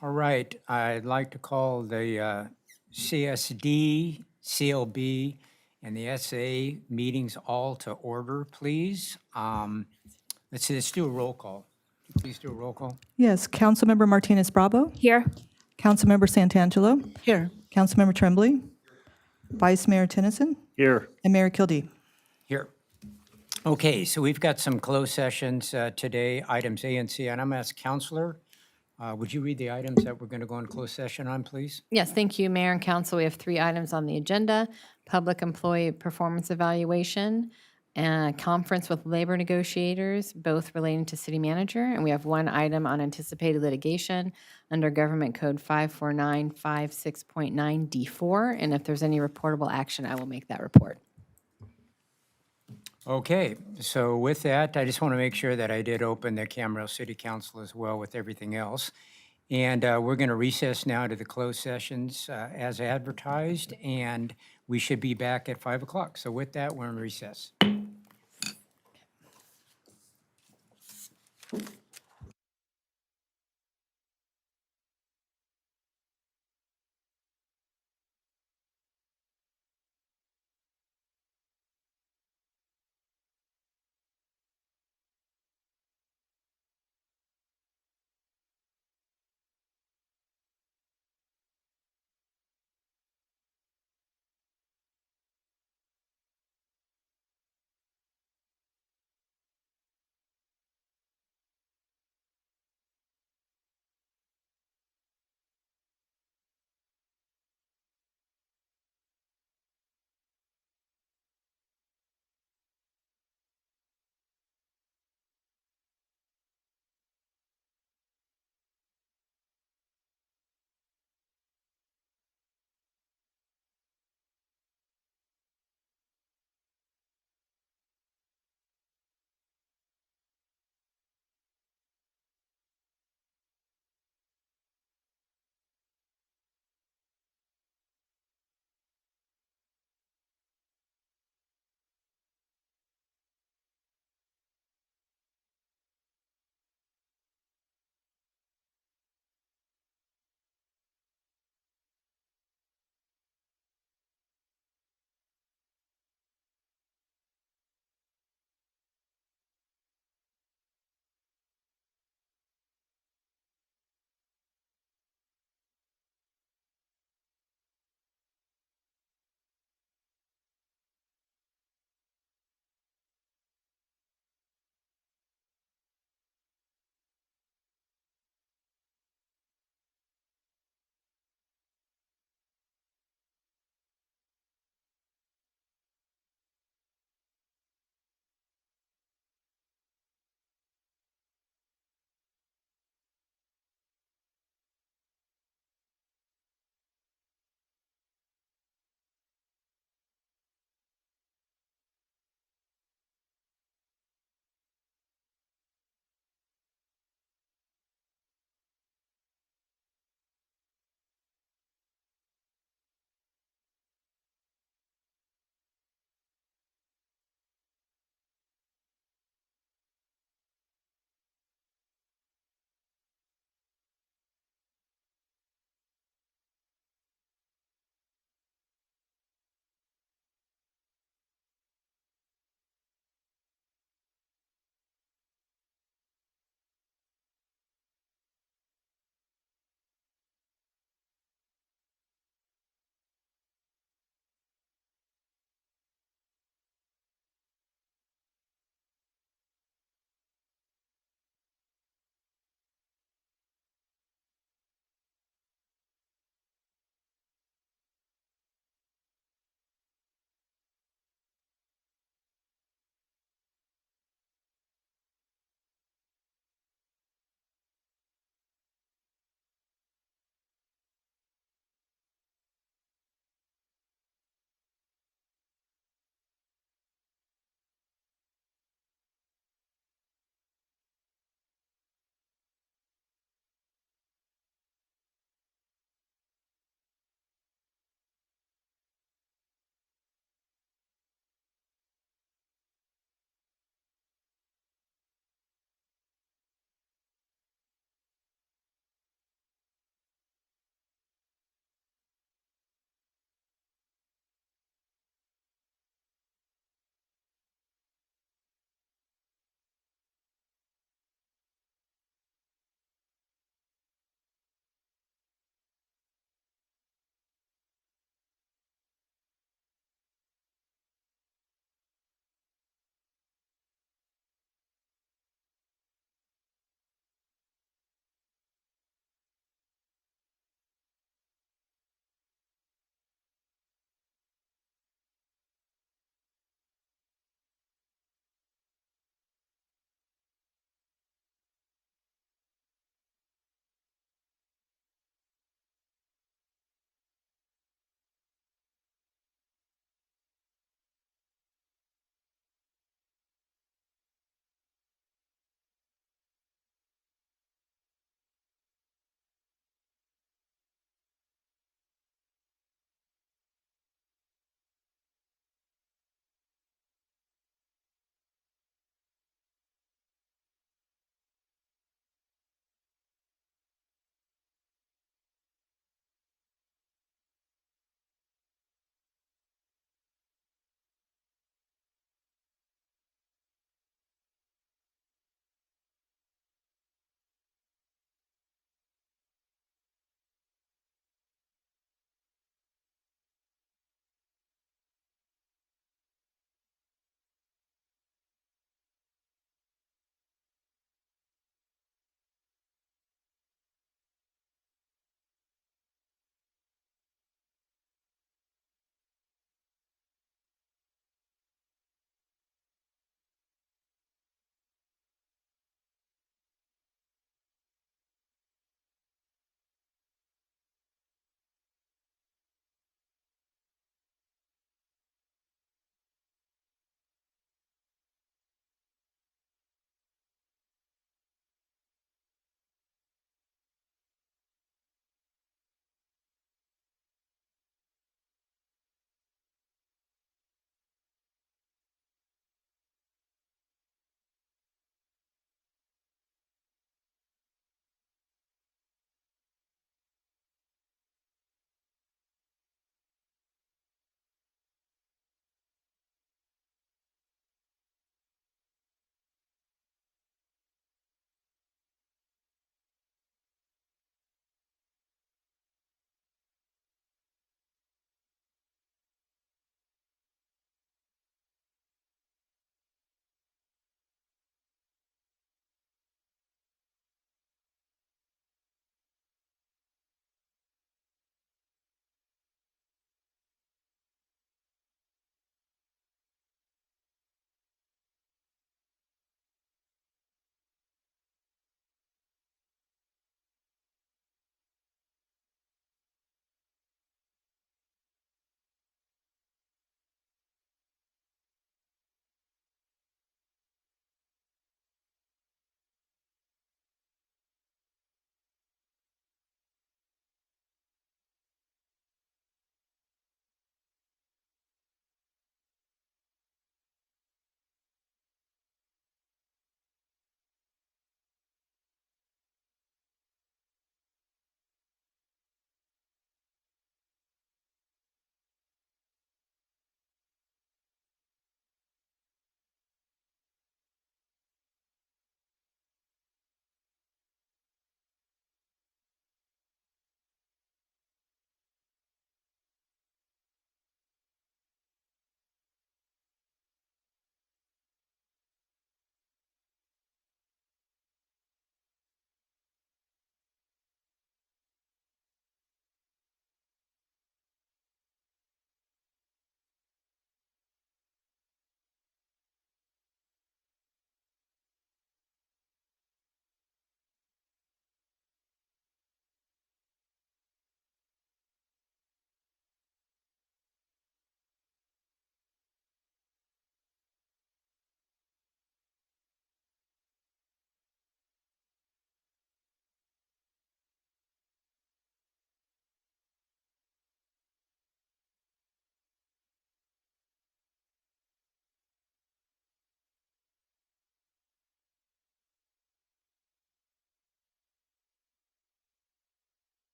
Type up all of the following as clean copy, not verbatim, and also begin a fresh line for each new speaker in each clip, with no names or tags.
All right, I'd like to call the CSD, CLB, and the SA meetings all to order, please. Let's do a roll call. Please do a roll call.
Yes, Councilmember Martinez Bravo,
Here.
Councilmember Santangelo,
Here.
Councilmember Tremblay, Vice Mayor Tennyson,
Here.
and Mayor Kildee.
Here. Okay, so we've got some closed sessions today, items A and C, and I'm going to ask Counselor, would you read the items that we're going to go in closed session on, please?
Yes, thank you, Mayor and Council. We have 3 items on the agenda: public employee performance evaluation, and a conference with labor negotiators, both relating to city manager. And we have 1 item on anticipated litigation under Government Code 54956.9 D4. And if there's any reportable action, I will make that report.
Okay, so with that, I just want to make sure that I did open the Camarillo City Council as well with everything else. And we're going to recess now to the closed sessions as advertised, and we should be back at 5 o'clock. So with that, we're in recess.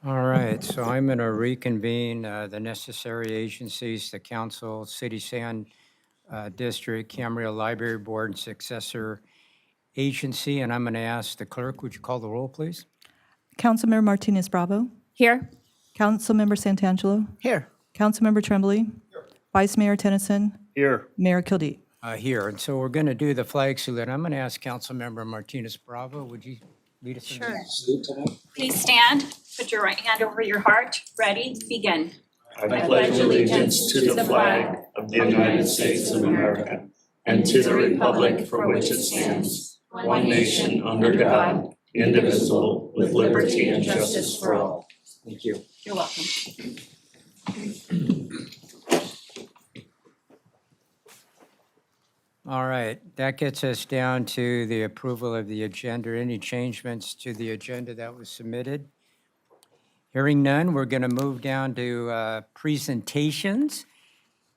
All right, so I'm going to reconvene the necessary agencies, the council, city sand district, Camarillo Library Board, and successor agency, and I'm going to ask the clerk, would you call the roll, please?
Councilmember Martinez Bravo.
Here.
Councilmember Santangelo.
Here.
Councilmember Tremblay. Vice Mayor Tennyson.
Here.
Mayor Kildee.
Here, and so we're going to do the flag salute. I'm going to ask Councilmember Martinez Bravo, would you lead us in the salute tonight?
Please stand, put your right hand over your heart, ready, begin.
I pledge allegiance to the flag of the United States of America and to the republic for which it stands, one nation under God, indivisible, with liberty and justice for all.
Thank you.
You're welcome.
All right, that gets us down to the approval of the agenda. Any changements to the agenda that was submitted? Hearing none, we're going to move down to presentations.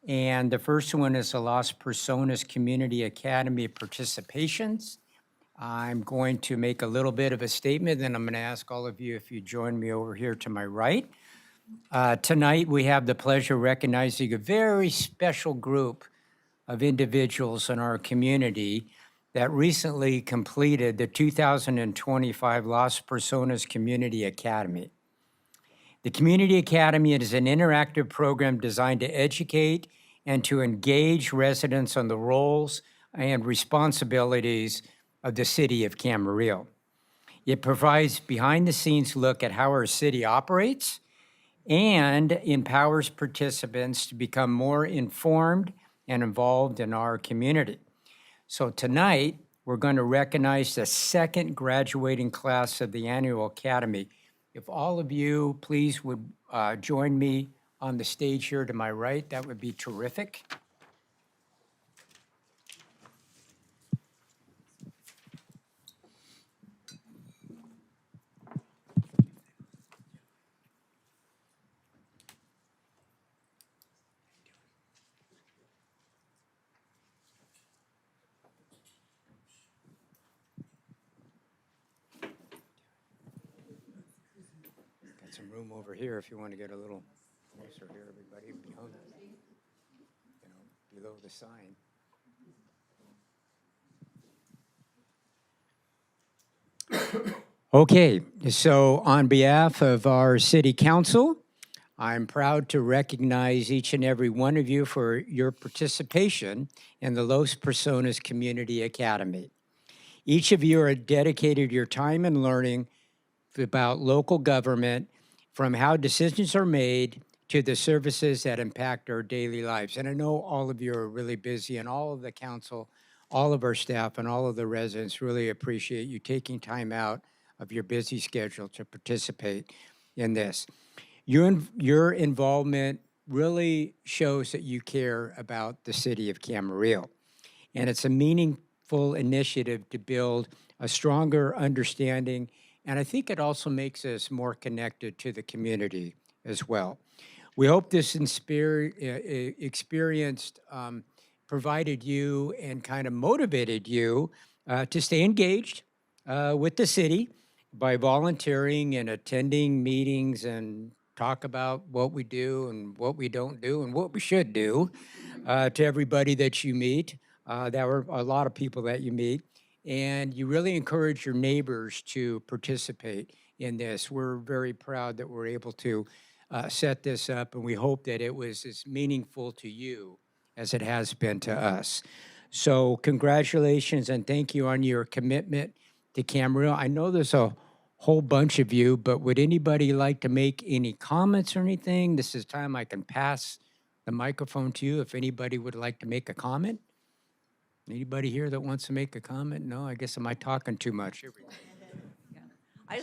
And the first one is the Las Personas Community Academy participations. I'm going to make a little bit of a statement, then I'm going to ask all of you if you join me over here to my right. Tonight, we have the pleasure of recognizing a very special group of individuals in our community that recently completed the 2025 Las Personas Community Academy. The Community Academy is an interactive program designed to educate and to engage residents on the roles and responsibilities of the city of Camarillo. It provides behind-the-scenes look at how our city operates and empowers participants to become more informed and involved in our community. So tonight, we're going to recognize the second graduating class of the annual academy. If all of you, please, would join me on the stage here to my right, that would be terrific. Got some room over here if you want to get a little closer here, everybody, below the sign. Okay, so on behalf of our city council, I'm proud to recognize each and every one of you for your participation in the Los Personas Community Academy. Each of you are dedicated your time and learning about local government, from how decisions are made to the services that impact our daily lives. And I know all of you are really busy, and all of the council, all of our staff, and all of the residents really appreciate you taking time out of your busy schedule to participate in this. Your involvement really shows that you care about the city of Camarillo. And it's a meaningful initiative to build a stronger understanding, and I think it also makes us more connected to the community as well. We hope this experience provided you and kind of motivated you to stay engaged with the city by volunteering and attending meetings and talk about what we do and what we don't do and what we should do to everybody that you meet. There were a lot of people that you meet, and you really encourage your neighbors to participate in this. We're very proud that we're able to set this up, and we hope that it was as meaningful to you as it has been to us. So congratulations and thank you on your commitment to Camarillo. I know there's a whole bunch of you, but would anybody like to make any comments or anything? This is time I can pass the microphone to you if anybody would like to make a comment. Anybody here that wants to make a comment? No, I guess am I talking too much?
I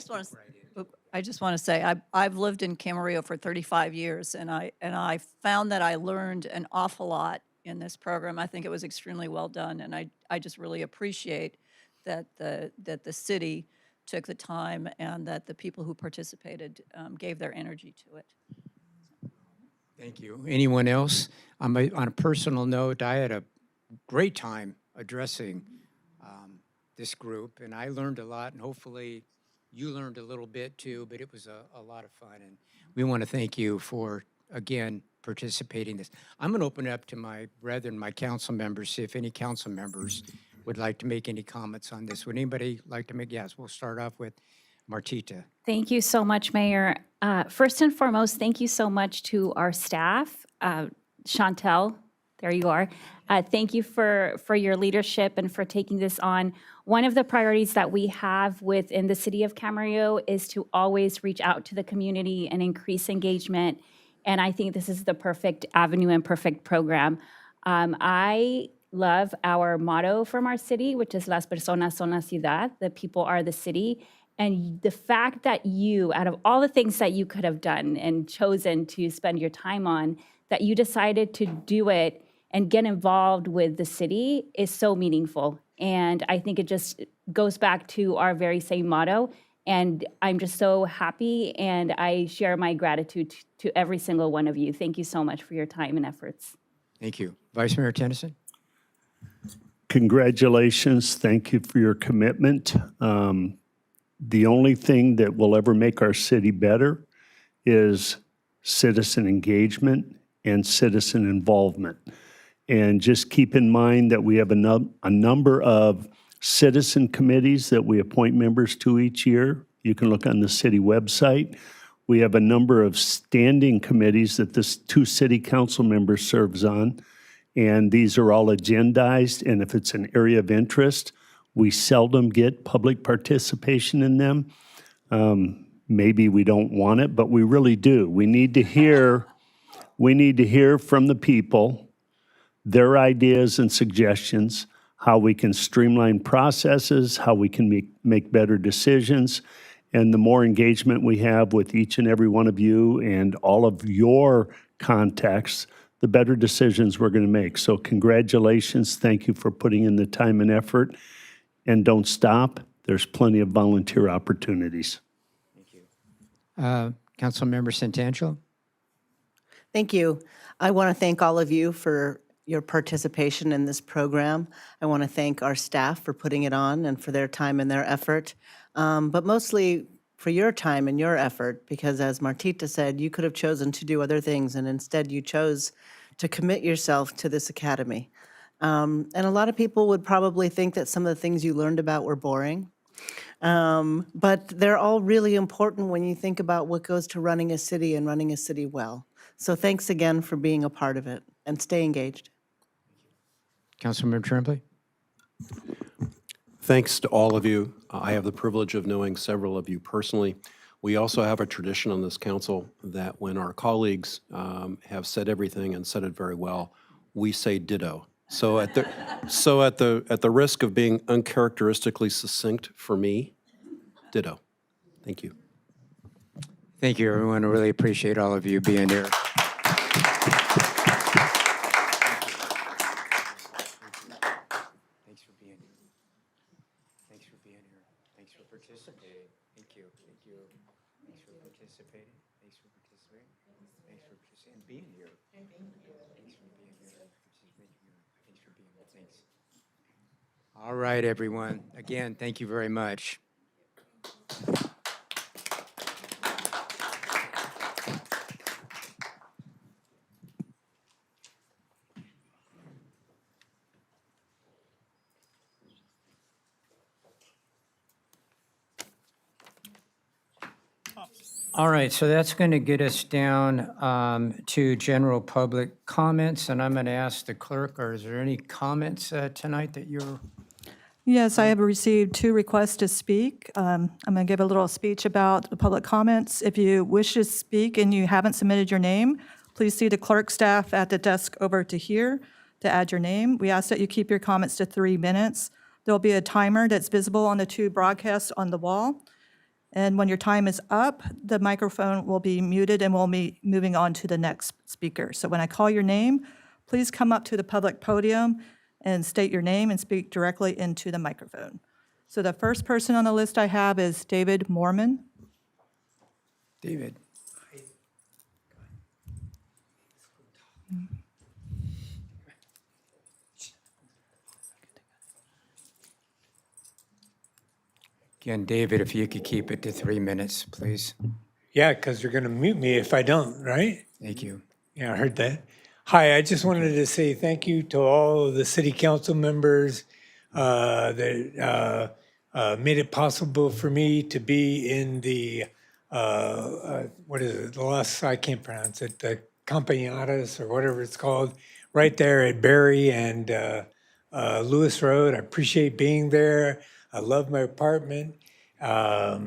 just want to say I've lived in Camarillo for 35 years, and I found that I learned an awful lot in this program. I think it was extremely well done, and I just really appreciate that the city took the time and that the people who participated gave their energy to it.
Thank you. Anyone else? On a personal note, I had a great time addressing this group, and I learned a lot, and hopefully You learned a little bit too, but it was a lot of fun. And we want to thank you for, again, participating in this. I'm going to open it up to my brethren, my council members, see if any council members would like to make any comments on this. Would anybody like to make? Yes, we'll start off with Martita.
Thank you so much, Mayor. First and foremost, thank you so much to our staff. Chantel, there you are. Thank you for your leadership and for taking this on. One of the priorities that we have within the city of Camarillo is to always reach out to the community and increase engagement. And I think this is the perfect avenue and perfect program. I love our motto from our city, which is Las personas son la ciudad, the people are the city. And the fact that you, out of all the things that you could have done and chosen to spend your time on, that you decided to do it and get involved with the city is so meaningful. And I think it just goes back to our very same motto. And I'm just so happy, and I share my gratitude to every single one of you. Thank you so much for your time and efforts.
Thank you. Vice Mayor Tennyson?
Congratulations. Thank you for your commitment. The only thing that will ever make our city better is citizen engagement and citizen involvement. And just keep in mind that we have a number of citizen committees that we appoint members to each year. You can look on the city website. We have a number of standing committees that the two city council members serves on. And these are all agendized. And if it's an area of interest, we seldom get public participation in them. Maybe we don't want it, but we really do. We need to hear from the people, their ideas and suggestions, how we can streamline processes, how we can make better decisions. And the more engagement we have with each and every one of you and all of your contacts, the better decisions we're going to make. So congratulations. Thank you for putting in the time and effort. And don't stop. There's plenty of volunteer opportunities.
Councilmember Santangelo?
Thank you. I want to thank all of you for your participation in this program. I want to thank our staff for putting it on and for their time and their effort, but mostly for your time and your effort, because as Martita said, you could have chosen to do other things, and instead you chose to commit yourself to this academy. And a lot of people would probably think that some of the things you learned about were boring, but they're all really important when you think about what goes to running a city and running a city well. So thanks again for being a part of it, and stay engaged.
Councilmember Tremblay?
Thanks to all of you. I have the privilege of knowing several of you personally. We also have a tradition on this council that when our colleagues have said everything and said it very well, we say ditto. So at the risk of being uncharacteristically succinct for me, ditto. Thank you.
Thank you, everyone. I really appreciate all of you being here. Thanks for being here. Thanks for being here. Thanks for participating. Thank you. Thank you. Thanks for participating. Thanks for participating. Thanks for participating and being here. Thanks for being here. Thanks for being here. Thanks. All right, everyone. Again, thank you very much. All right, so that's going to get us down to general public comments, and I'm going to ask the clerk, is there any comments tonight that you're...
Yes, I have received 2 requests to speak. I'm going to give a little speech about the public comments. If you wish to speak and you haven't submitted your name, please see the clerk staff at the desk over to here to add your name. We ask that you keep your comments to 3 minutes. There'll be a timer that's visible on the 2 broadcasts on the wall. And when your time is up, the microphone will be muted and we'll be moving on to the next speaker. So when I call your name, please come up to the public podium and state your name and speak directly into the microphone. So the first person on the list I have is David Mormon.
David. Again, David, if you could keep it to 3 minutes, please.
Yeah, because you're going to mute me if I don't, right?
Thank you.
Yeah, I heard that. Hi, I just wanted to say thank you to all of the city council members that made it possible for me to be in the, what is it, I can't pronounce it, the Campañadas or whatever it's called, right there at Berry and Lewis Road. I appreciate being there. I love my apartment. I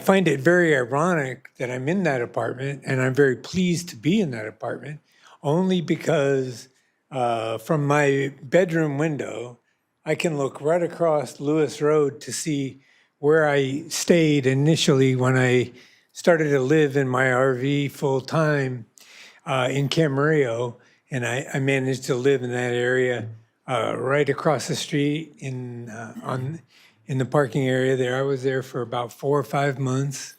find it very ironic that I'm in that apartment, and I'm very pleased to be in that apartment, only because from my bedroom window, I can look right across Lewis Road to see where I stayed initially when I started to live in my RV full time in Camarillo, and I managed to live in that area right across the street in the parking area there. I was there for about 4 or 5 months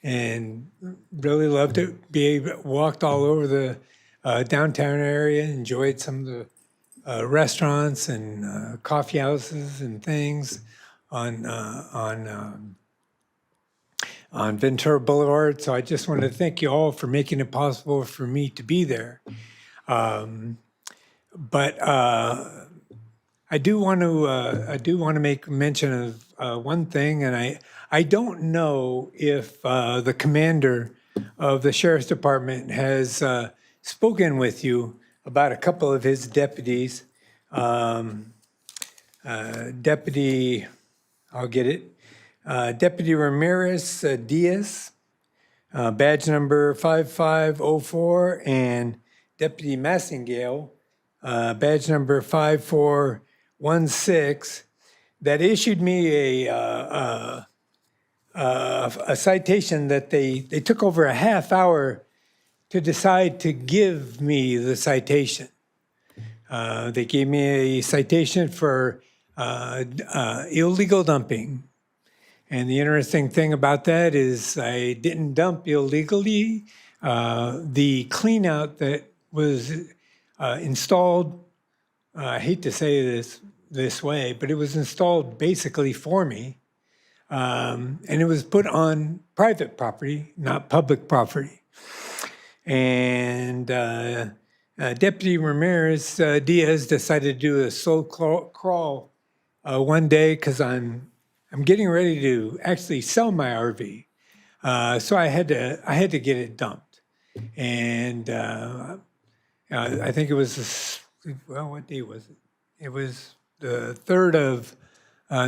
and really loved it. Walked all over the downtown area, enjoyed some of the restaurants and coffee houses and things on Ventura Boulevard. So I just wanted to thank you all for making it possible for me to be there. But I do want to make mention of one thing, and I don't know if the commander of the sheriff's department has spoken with you about a couple of his deputies. Deputy, I'll get it. Deputy Ramirez Diaz, badge number 5504, and Deputy Massingale, badge number 5416, that issued me a citation that they took over a half hour to decide to give me the citation. They gave me a citation for illegal dumping. And the interesting thing about that is I didn't dump illegally. The clean out that was installed, I hate to say this way, but it was installed basically for me. And it was put on private property, not public property. And Deputy Ramirez Diaz decided to do a slow crawl one day because I'm getting ready to actually sell my RV. So I had to get it dumped. And I think it was, what day was it? It was the 3rd of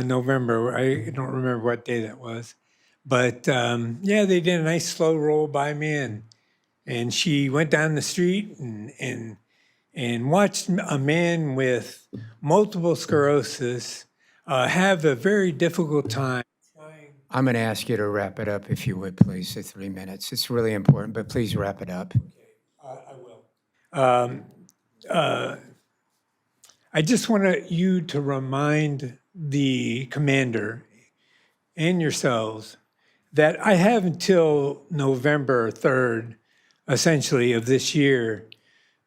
November. I don't remember what day that was. But yeah, they did a nice slow roll by me, and she went down the street and watched a man with multiple sclerosis have a very difficult time.
I'm going to ask you to wrap it up, if you would, please, to 3 minutes. It's really important, but please wrap it up.
I will. I just want you to remind the commander and yourselves that I have until November 3rd, essentially, of this year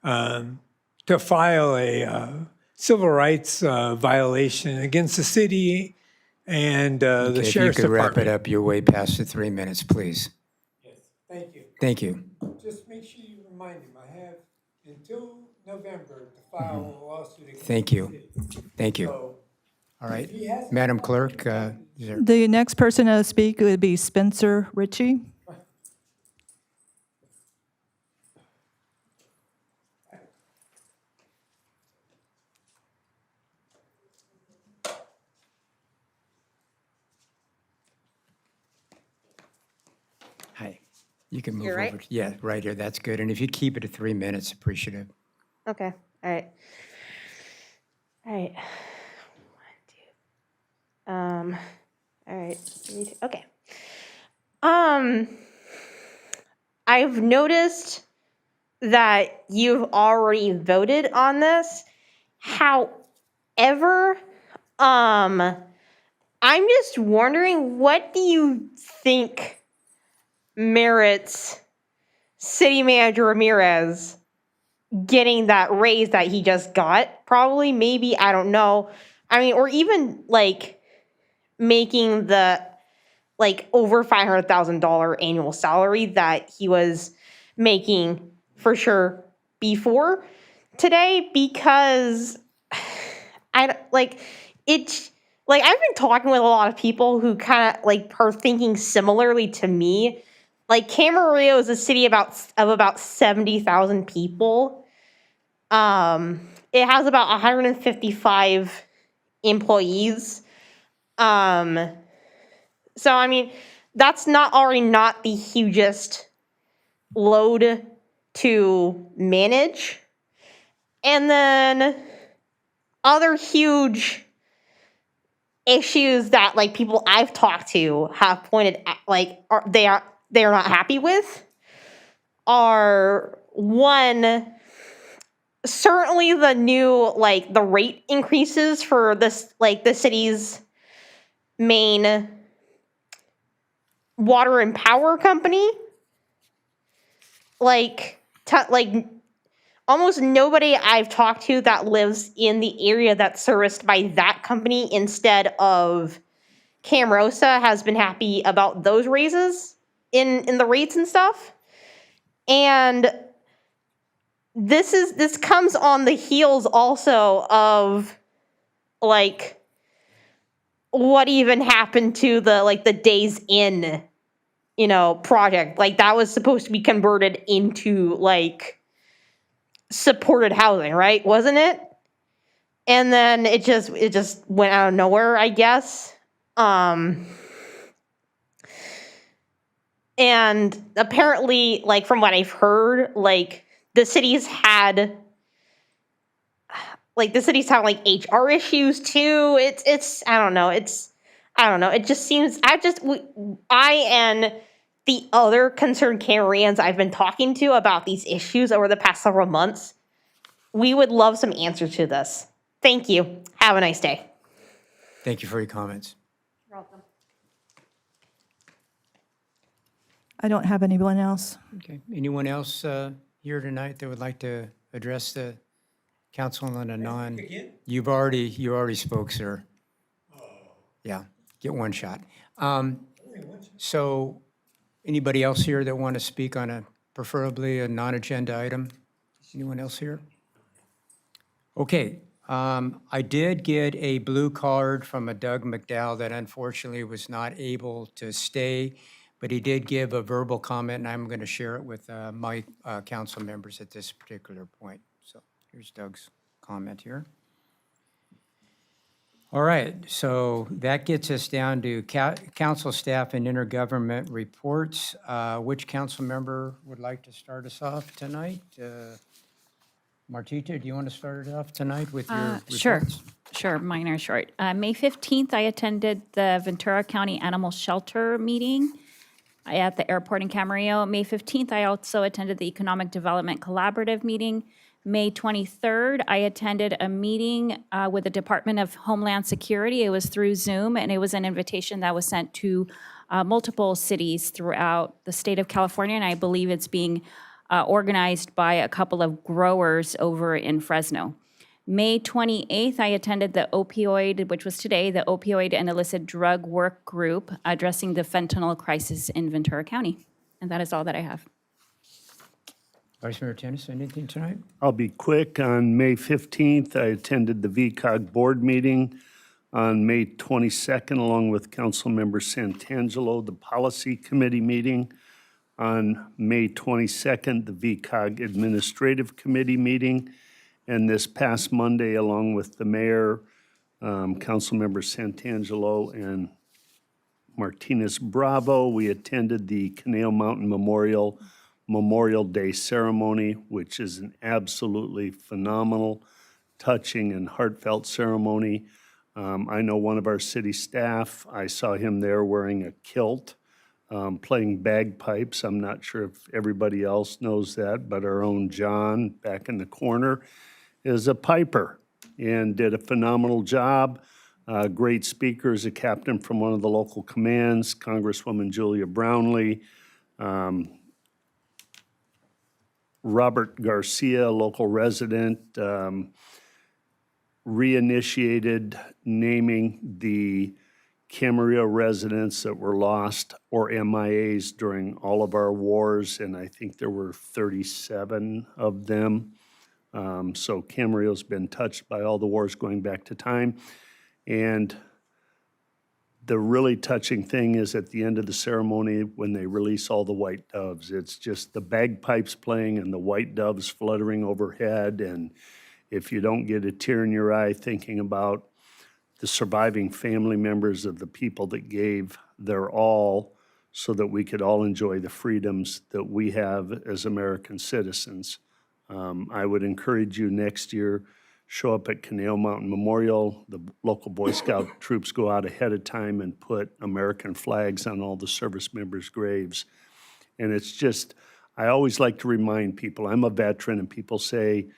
to file a civil rights violation against the city and the
Okay,
sheriff's
if you could wrap
department.
it up, you're way past the 3 minutes, please.
Yes, thank you.
Thank you.
Just make sure you remind him, I have until November to file a lawsuit against
Thank
the
you.
city.
Thank you.
So
All right.
he has-
Madam Clerk, is there?
The next person to speak would be Spencer Ritchie.
Hi. You can move
Here, right?
over. Yeah, right here. That's good. And if you'd keep it to 3 minutes, appreciative.
Okay, all right. All right. All right, okay. I've noticed that you've already voted on this. However, I'm just wondering, what do you think merits City Manager Ramirez getting that raise that he just got? Probably, maybe, I don't know. I mean, or even like making the like over $500,000 annual salary that he was making for sure before today, because I like it. Like, I've been talking with a lot of people who kind of like are thinking similarly to me. Like, Camarillo is a city of about 70,000 people. It has about 155 employees. So I mean, that's not the hugest load to manage. And then other huge issues that like people I've talked to have pointed at, like they are not happy with are, one, certainly the new like the rate increases for this like the city's main water and power company. Like almost nobody I've talked to that lives in the area that's serviced by that company instead of Camarosa has been happy about those raises in the rates and stuff. And this comes on the heels also of like what even happened to the Days Inn, project. Like, that was supposed to be converted into like supported housing, right? Wasn't it? And then it just went out of nowhere, I guess. And apparently, like, from what I've heard, like the cities had like HR issues too. It's I don't know. It just seems I and the other concerned Camarians I've been talking to about these issues over the past several months, we would love some answers to this. Thank you. Have a nice day.
Thank you for your comments.
You're welcome.
I don't have anyone else.
Okay. Anyone else here tonight that would like to address the council on a non? You already spoke, sir. Yeah, get one shot. So anybody else here that want to speak on preferably a non-agenda item? Anyone else here? Okay, I did get a blue card from a Doug McDowell that unfortunately was not able to stay, but he did give a verbal comment, and I'm going to share it with my council members at this particular point. So here's Doug's comment here. All right, so that gets us down to council staff and intergovernment reports. Which council member would like to start us off tonight? Martita, do you want to start it off tonight with your reports?
Sure, mine are short. May 15th, I attended the Ventura County Animal Shelter meeting at the airport in Camarillo. May 15th, I also attended the Economic Development Collaborative meeting. May 23rd, I attended a meeting with the Department of Homeland Security. It was through Zoom, and it was an invitation that was sent to multiple cities throughout the state of California, and I believe it's being organized by a couple of growers over in Fresno. May 28th, I attended the opioid, which was today, the opioid and illicit drug work group addressing the fentanyl crisis in Ventura County. And that is all that I have.
Vice Mayor Tennis, anything tonight?
I'll be quick. On May 15th, I attended the VCOG board meeting. On May 22nd, along with Councilmember Santangelo, the policy committee meeting. On May 22nd, the VCOG administrative committee meeting. And this past Monday, along with the mayor, Councilmember Santangelo and Martinez Bravo, we attended the Canale Mountain Memorial Day ceremony, which is an absolutely phenomenal, touching, and heartfelt ceremony. I know one of our city staff, I saw him there wearing a kilt, playing bagpipes. I'm not sure if everybody else knows that, but our own John, back in the corner, is a piper and did a phenomenal job. Great speakers, a captain from one of the local commands, Congresswoman Julia Brownlee, Robert Garcia, local resident, reinitiated naming the Camarillo residents that were lost or MIAs during all of our wars, and I think there were 37 of them. So Camarillo's been touched by all the wars going back to time. And the really touching thing is at the end of the ceremony when they release all the white doves. It's just the bagpipes playing and the white doves fluttering overhead. And if you don't get a tear in your eye thinking about the surviving family members of the people that gave their all so that we could all enjoy the freedoms that we have as American citizens. I would encourage you next year, show up at Canale Mountain Memorial. The local Boy Scout troops go out ahead of time and put American flags on all the service members' graves. And it's just, I always like to remind people, I'm a veteran, and people say,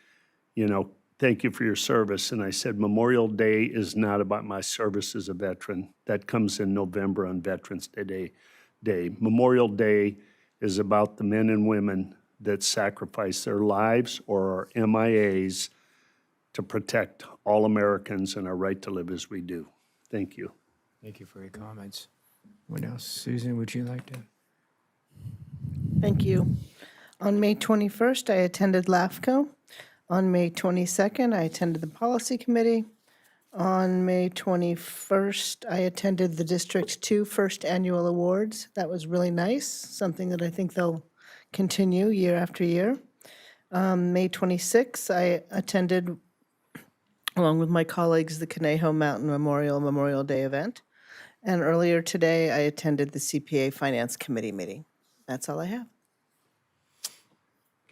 you know, thank you for your service. And I said, Memorial Day is not about my service as a veteran. That comes in November on Veterans Day. Memorial Day is about the men and women that sacrifice their lives or are MIAs to protect all Americans and our right to live as we do. Thank you.
Thank you for your comments. What else? Susan, would you like to?
Thank you. On May 21st, I attended LAFCO. On May 22nd, I attended the Policy Committee. On May 21st, I attended the District 2 First Annual Awards. That was really nice, something that I think they'll continue year after year. May 26th, I attended, along with my colleagues, the Conejo Mountain Memorial Day event. And earlier today, I attended the CPA Finance Committee meeting. That's all I have.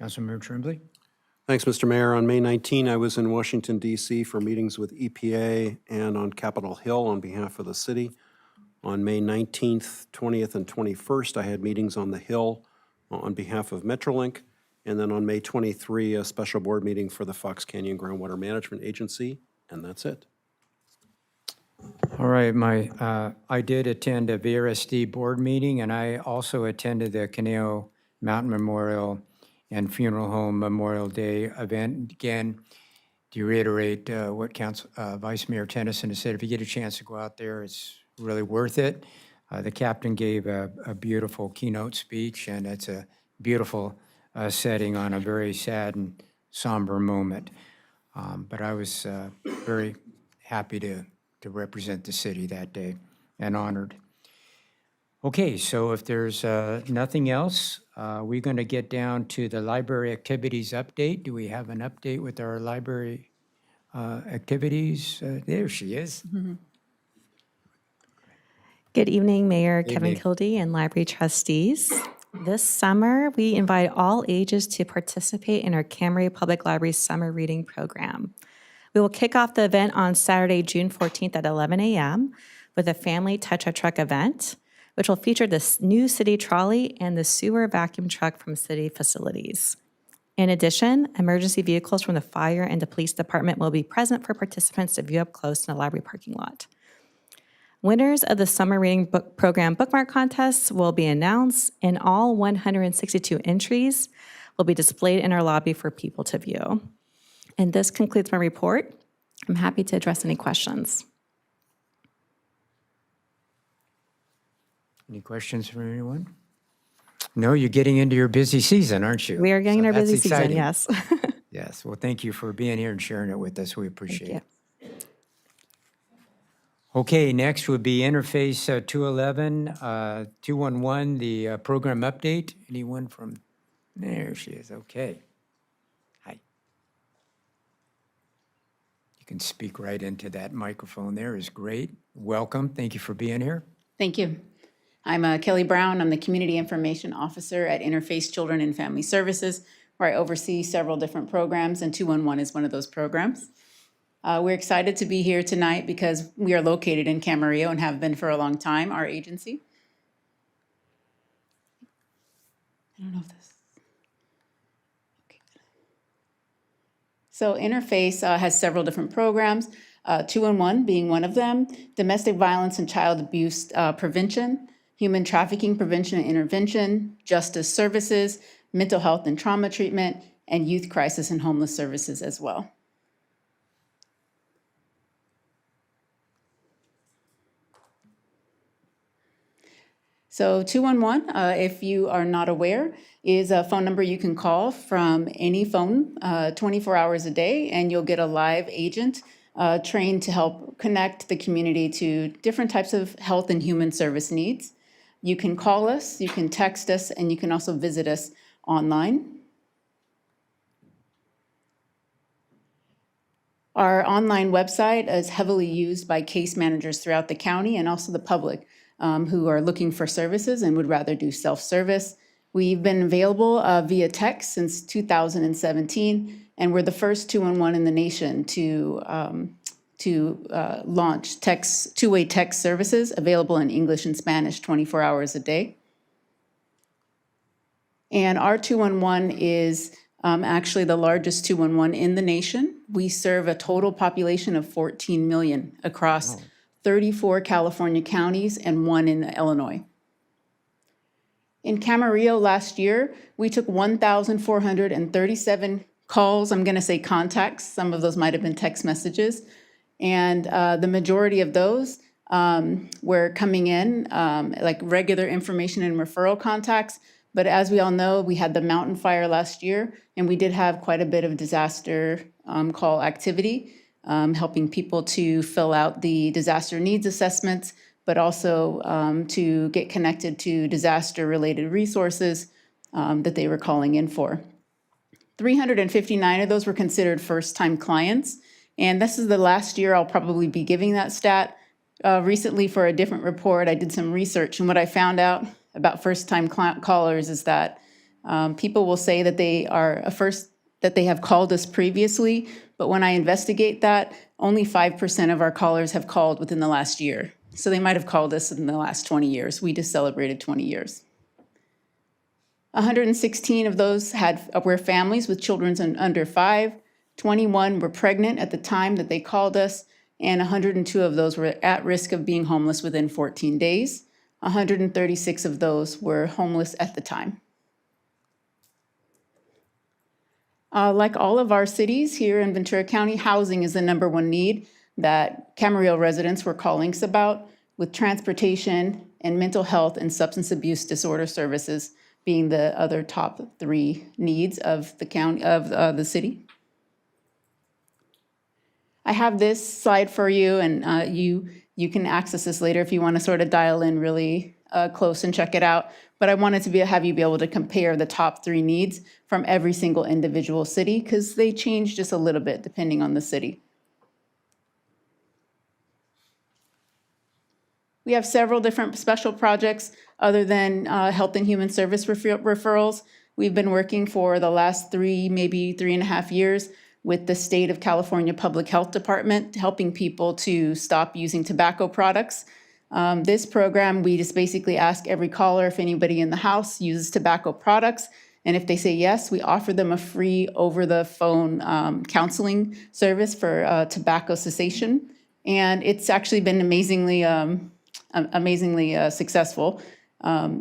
Councilmember Tremblay?
Thanks, Mr. Mayor. On May 19, I was in Washington, D.C. for meetings with EPA and on Capitol Hill on behalf of the city. On May 19th, 20th, and 21st, I had meetings on the Hill on behalf of Metrolink. And then on May 23, a special board meeting for the Fox Canyon Groundwater Management Agency, and that's it.
All right, I did attend a VRSD board meeting, and I also attended the Conejo Mountain Memorial and Funeral Home Memorial Day event. Again, to reiterate what Vice Mayor Tennyson has said, if you get a chance to go out there, it's really worth it. The captain gave a beautiful keynote speech, and it's a beautiful setting on a very sad and somber moment. But I was very happy to represent the city that day and honored. Okay, so if there's nothing else, we're going to get down to the library activities update. Do we have an update with our library activities? There she is.
Good evening, Mayor Kevin
Evening.
Kildee and library trustees. This summer, we invite all ages to participate in our Camarillo Public Library Summer Reading Program. We will kick off the event on Saturday, June 14th at 11 a.m. with a family touch-a-truck event, which will feature the new city trolley and the sewer vacuum truck from city facilities. In addition, emergency vehicles from the fire and the police department will be present for participants to view up close in the library parking lot. Winners of the Summer Reading Book Program bookmark contests will be announced, and all 162 entries will be displayed in our lobby for people to view. And this concludes my report. I'm happy to address any questions.
Any questions from anyone? No, you're getting into your busy season, aren't you?
We are getting
So
our
that's
busy season,
exciting.
yes.
Yes, well, thank you for being here and sharing it with us. We appreciate
you.
it. Okay, next would be Interface 211, 211, the program update. Anyone from, there she is, okay. Hi. You can speak right into that microphone there is great. Welcome, thank you for being here.
Thank you. I'm Kelly Brown. I'm the Community Information Officer at Interface Children and Family Services, where I oversee several different programs, and 211 is one of those programs. We're excited to be here tonight because we are located in Camarillo and have been for a long time, our agency. I don't know if this... Okay. So Interface has several different programs, 211 being one of them, domestic violence and child abuse prevention, human trafficking prevention and intervention, justice services, mental health and trauma treatment, and youth crisis and homeless services as well. So 211, if you are not aware, is a phone number you can call from any phone 24 hours a day, and you'll get a live agent trained to help connect the community to different types of health and human service needs. You can call us, you can text us, and you can also visit us online. Our online website is heavily used by case managers throughout the county and also the public who are looking for services and would rather do self-service. We've been available via text since 2017, and we're the first 211 in the nation to launch two-way text services available in English and Spanish 24 hours a day. And our 211 is actually the largest 211 in the nation. We serve a total population of 14 million across 34 California counties and 1 in Illinois. In Camarillo last year, we took 1,437 calls, I'm going to say contacts, some of those might have been text messages, and the majority of those were coming in like regular information and referral contacts. But as we all know, we had the mountain fire last year, and we did have quite a bit of disaster call activity, helping people to fill out the disaster needs assessments, but also to get connected to disaster-related resources that they were calling in for. 359 of those were considered first-time clients, and this is the last year I'll probably be giving that stat. Recently, for a different report, I did some research, and what I found out about first-time callers is that people will say that they are that they have called us previously, but when I investigate that, only 5% of our callers have called within the last year. So they might have called us in the last 20 years. We just celebrated 20 years. 116 of those were families with children under 5. 21 were pregnant at the time that they called us, and 102 of those were at risk of being homeless within 14 days. 136 of those were homeless at the time. Like all of our cities here in Ventura County, housing is the #1 need that Camarillo residents were calling us about, with transportation and mental health and substance abuse disorder services being the other top 3 needs of the county, of the city. I have this slide for you, and you can access this later if you want to sort of dial in really close and check it out. But I wanted to have you be able to compare the top 3 needs from every single individual city, because they change just a little bit depending on the city. We have several different special projects other than health and human service referrals. We've been working for the last 3, maybe 3.5 years with the State of California Public Health Department, helping people to stop using tobacco products. This program, we just basically ask every caller if anybody in the house uses tobacco products. And if they say yes, we offer them a free over-the-phone counseling service for tobacco cessation. And it's actually been amazingly successful.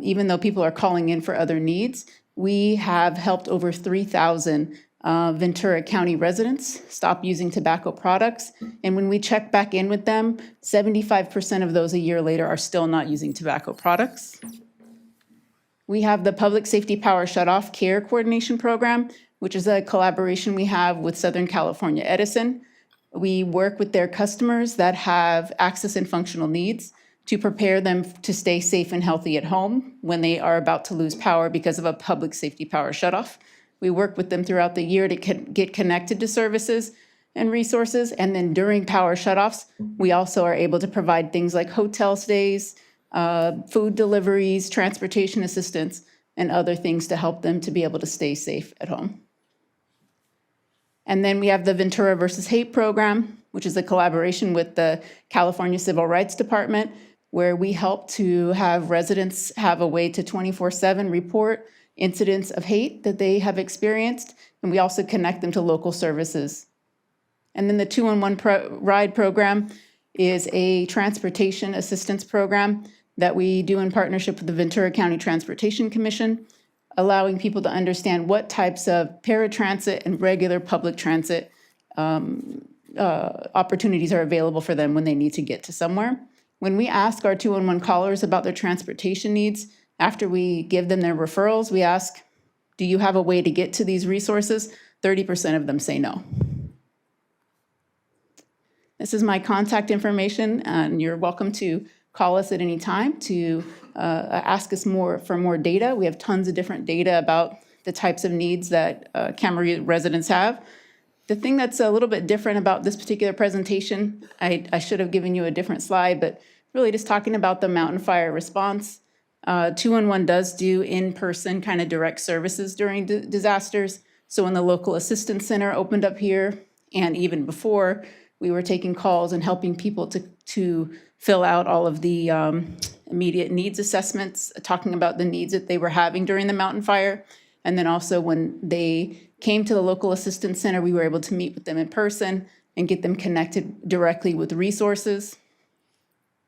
Even though people are calling in for other needs, we have helped over 3,000 Ventura County residents stop using tobacco products. And when we check back in with them, 75% of those a year later are still not using tobacco products. We have the Public Safety Power Shutoff Care Coordination Program, which is a collaboration we have with Southern California Edison. We work with their customers that have access and functional needs to prepare them to stay safe and healthy at home when they are about to lose power because of a public safety power shutoff. We work with them throughout the year to get connected to services and resources. And then during power shutoffs, we also are able to provide things like hotel stays, food deliveries, transportation assistance, and other things to help them to be able to stay safe at home. And then we have the Ventura versus Hate program, which is a collaboration with the California Civil Rights Department, where we help to have residents have a way to 24/7 report incidents of hate that they have experienced, and we also connect them to local services. And then the 211 Ride program is a transportation assistance program that we do in partnership with the Ventura County Transportation Commission, allowing people to understand what types of paratransit and regular public transit opportunities are available for them when they need to get to somewhere. When we ask our 211 callers about their transportation needs, after we give them their referrals, we ask, do you have a way to get to these resources? 30% of them say no. This is my contact information, and you're welcome to call us at any time to ask us for more data. We have tons of different data about the types of needs that Camarillo residents have. The thing that's a little bit different about this particular presentation, I should have given you a different slide, but really just talking about the mountain fire response. 211 does do in-person kind of direct services during disasters. So when the local assistance center opened up here, and even before, we were taking calls and helping people to fill out all of the immediate needs assessments, talking about the needs that they were having during the mountain fire. And then also when they came to the local assistance center, we were able to meet with them in person and get them connected directly with resources.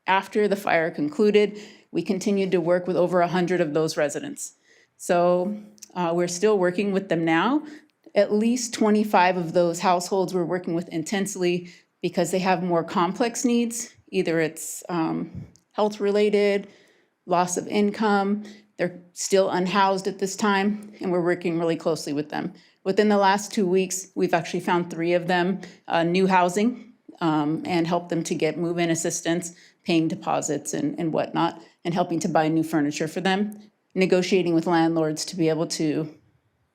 After the fire concluded, we continued to work with over 100 of those residents. So we're still working with them now. At least 25 of those households we're working with intensely because they have more complex needs. Either it's health-related, loss of income, they're still unhoused at this time, and we're working really closely with them. Within the last 2 weeks, we've actually found 3 of them new housing and helped them to get move-in assistance, paying deposits and whatnot, and helping to buy new furniture for them, negotiating with landlords to be able to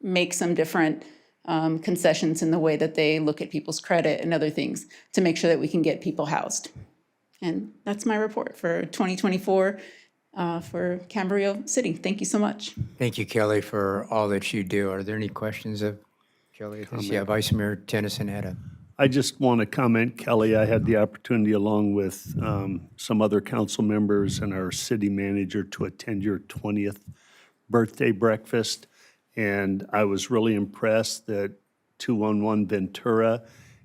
make some different concessions in the way that they look at people's credit and other things to make sure that we can get people housed. And that's my report for 2024 for Camarillo City. Thank you so much.
Thank you, Kelly, for all that you do. Are there any questions of Kelly? Yeah, Vice Mayor Tennyson had a...
I just want to comment, Kelly, I had the opportunity along with some other council members and our city manager to attend your 20th birthday breakfast. And I was really impressed that 211 Ventura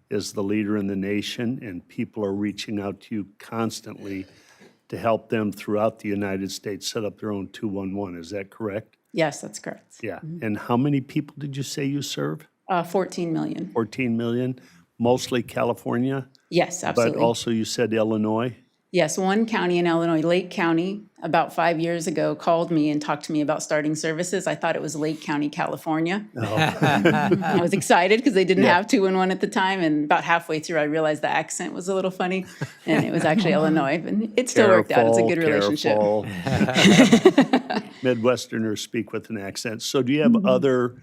is the leader in the nation, and people are reaching out to you constantly to help them throughout the United States set up their own 211. Is that correct?
Yes, that's correct.
Yeah. And how many people did you say you serve?
14 million.
14 million, mostly California?
Yes, absolutely.
But also you said Illinois?
Yes, one county in Illinois, Lake County, about 5 years ago, called me and talked to me about starting services. I thought it was Lake County, California. I was excited because they didn't have 211 at the time, and about halfway through, I realized the accent was a little funny, and it was actually Illinois. But it still worked out. It's a good relationship.
Midwesterners speak with an accent. So do you have other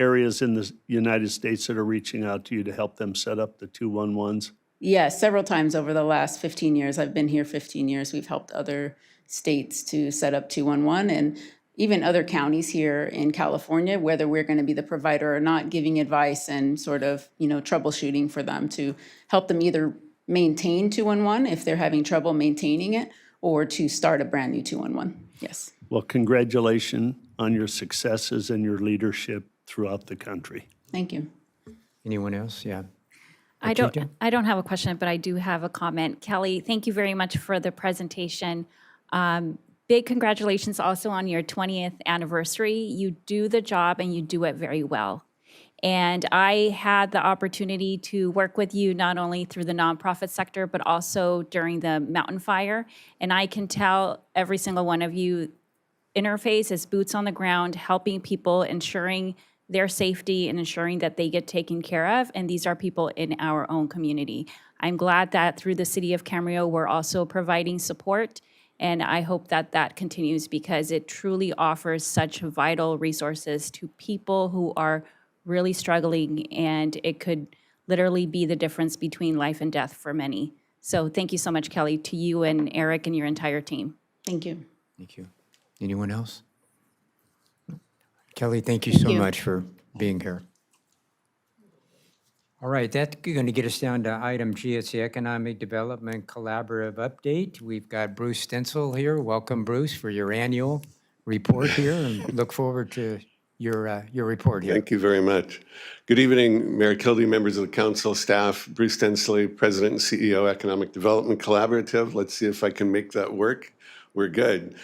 areas in the United States that are reaching out to you to help them set up the 211s?
Yes, several times over the last 15 years. I've been here 15 years. We've helped other states to set up 211 and even other counties here in California, whether we're going to be the provider or not, giving advice and sort of, troubleshooting for them to help them either maintain 211 if they're having trouble maintaining it or to start a brand new 211. Yes.
Well, congratulations on your successes and your leadership throughout the country.
Thank you.
Anyone else? Yeah.
I don't have a question, but I do have a comment. Kelly, thank you very much for the presentation. Big congratulations also on your 20th anniversary. You do the job and you do it very well. And I had the opportunity to work with you not only through the nonprofit sector, but also during the mountain fire. And I can tell every single one of you interface as boots on the ground, helping people, ensuring their safety and ensuring that they get taken care of. And these are people in our own community. I'm glad that through the city of Camarillo, we're also providing support. And I hope that that continues because it truly offers such vital resources to people who are really struggling, and it could literally be the difference between life and death for many. So thank you so much, Kelly, to you and Eric and your entire team.
Thank you.
Thank you. Anyone else? Kelly, thank you so much for being here. All right, that's going to get us down to item G. It's the Economic Development Collaborative Update. We've got Bruce Stencil here. Welcome, Bruce, for your annual report here, and look forward to your report here.
Thank you very much. Good evening, Mayor Kildee, members of the council, staff. Bruce Stencil, President and CEO, Economic Development Collaborative. Let's see if I can make that work. We're good.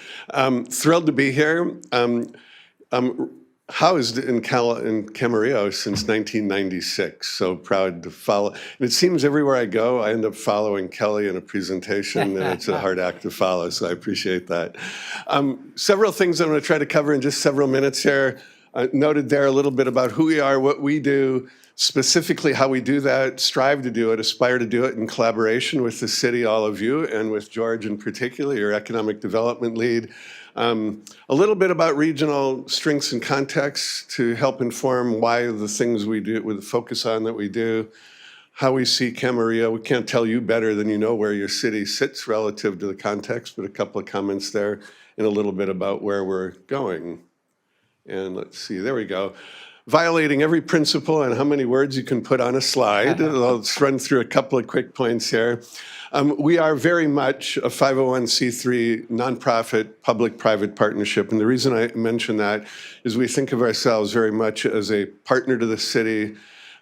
Thrilled to be here. housed in Camarillo since 1996. So proud to follow. And it seems everywhere I go, I end up following Kelly in a presentation, and it's a hard act to follow, so I appreciate that. Several things I'm going to try to cover in just several minutes here. Noted there a little bit about who we are, what we do, specifically how we do that, strive to do it, aspire to do it in collaboration with the city, all of you, and with George in particular, your economic development lead. A little bit about regional strengths and contexts to help inform why the things we do, with the focus on that we do, how we see Camarillo. We can't tell you better than you know where your city sits relative to the context, but a couple of comments there and a little bit about where we're going. And let's see, there we go. Violating every principle and how many words you can put on a slide. I'll just run through a couple of quick points here. We are very much a 501c3 nonprofit public-private partnership. And the reason I mention that is we think of ourselves very much as a partner to the city,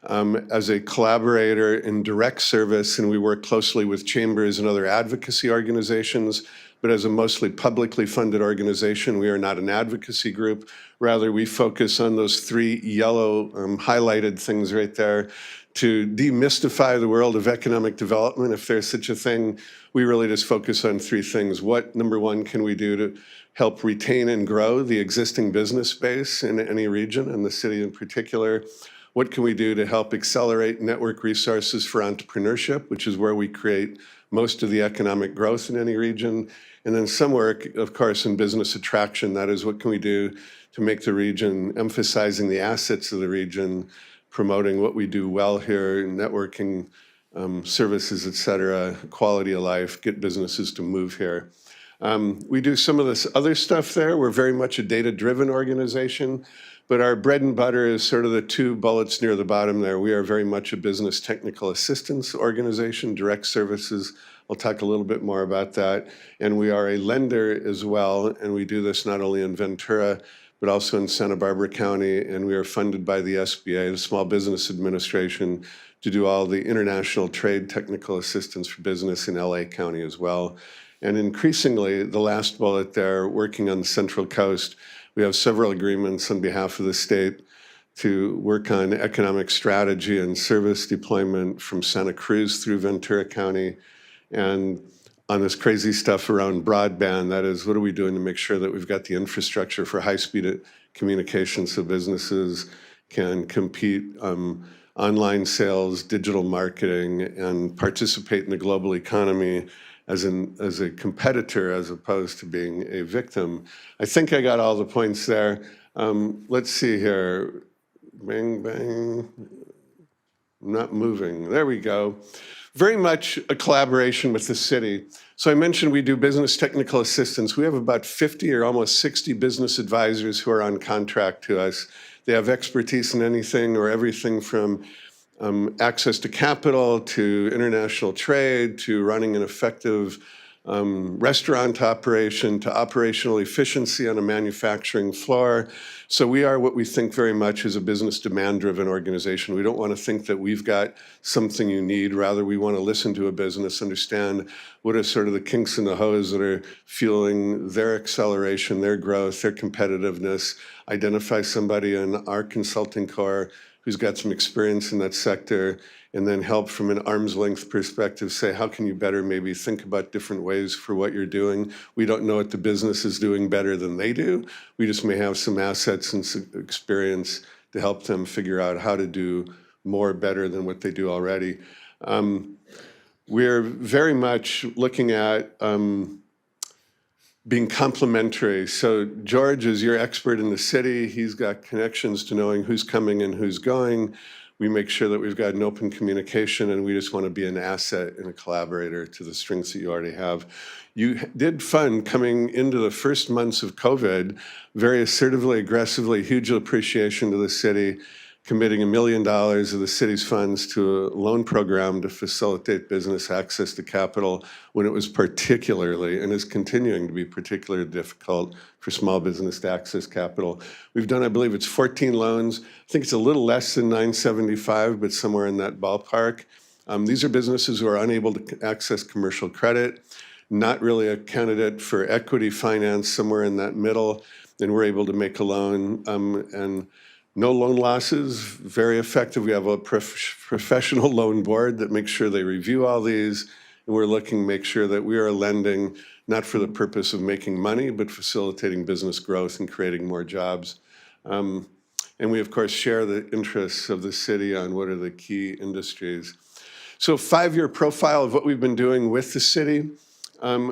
as a collaborator in direct service, and we work closely with chambers and other advocacy organizations. But as a mostly publicly funded organization, we are not an advocacy group. Rather, we focus on those three yellow highlighted things right there to demystify the world of economic development. If there's such a thing, we really just focus on three things. What, number one, can we do to help retain and grow the existing business base in any region, and the city in particular? What can we do to help accelerate network resources for entrepreneurship, which is where we create most of the economic growth in any region? And then some work, of course, in business attraction. That is, what can we do to make the region, emphasizing the assets of the region, promoting what we do well here, networking, services, et cetera, quality of life, get businesses to move here. We do some of this other stuff there. We're very much a data-driven organization, but our bread and butter is sort of the two bullets near the bottom there. We are very much a business technical assistance organization, direct services. I'll talk a little bit more about that. And we are a lender as well, and we do this not only in Ventura, but also in Santa Barbara County, and we are funded by the SBA, the Small Business Administration, to do all the international trade technical assistance for business in LA County as well. And increasingly, the last bullet there, working on the Central Coast, we have several agreements on behalf of the state to work on economic strategy and service deployment from Santa Cruz through Ventura County, and on this crazy stuff around broadband. That is, what are we doing to make sure that we've got the infrastructure for high-speed communication so businesses can compete online sales, digital marketing, and participate in the global economy as a competitor as opposed to being a victim. I think I got all the points there. Let's see here. Bang, bang. I'm not moving. There we go. Very much a collaboration with the city. So I mentioned we do business technical assistance. We have about 50 or almost 60 business advisors who are on contract to us. They have expertise in anything or everything from access to capital, to international trade, to running an effective restaurant operation, to operational efficiency on a manufacturing floor. So we are what we think very much is a business demand-driven organization. We don't want to think that we've got something you need. Rather, we want to listen to a business, understand what are sort of the kinks in the hose that are fueling their acceleration, their growth, their competitiveness, identify somebody in our consulting core who's got some experience in that sector, and then help from an arm's length perspective, say, how can you better maybe think about different ways for what you're doing? We don't know what the business is doing better than they do. We just may have some assets and some experience to help them figure out how to do more better than what they do already. We're very much looking at being complementary. So George is your expert in the city. He's got connections to knowing who's coming and who's going. We make sure that we've got an open communication, and we just want to be an asset and a collaborator to the strengths that you already have. You did fund, coming into the first months of COVID, very assertively, aggressively, huge appreciation to the city, committing $1 million of the city's funds to a loan program to facilitate business access to capital when it was particularly, and is continuing to be particularly difficult for small business to access capital. We've done, I believe it's 14 loans. I think it's a little less than 975, but somewhere in that ballpark. These are businesses who are unable to access commercial credit, not really a candidate for equity finance, somewhere in that middle. and we're able to make a loan. And no loan losses, very effective. We have a professional loan board that makes sure they review all these, and we're looking to make sure that we are lending not for the purpose of making money, but facilitating business growth and creating more jobs. And we, of course, share the interests of the city on what are the key industries. So 5-year profile of what we've been doing with the city.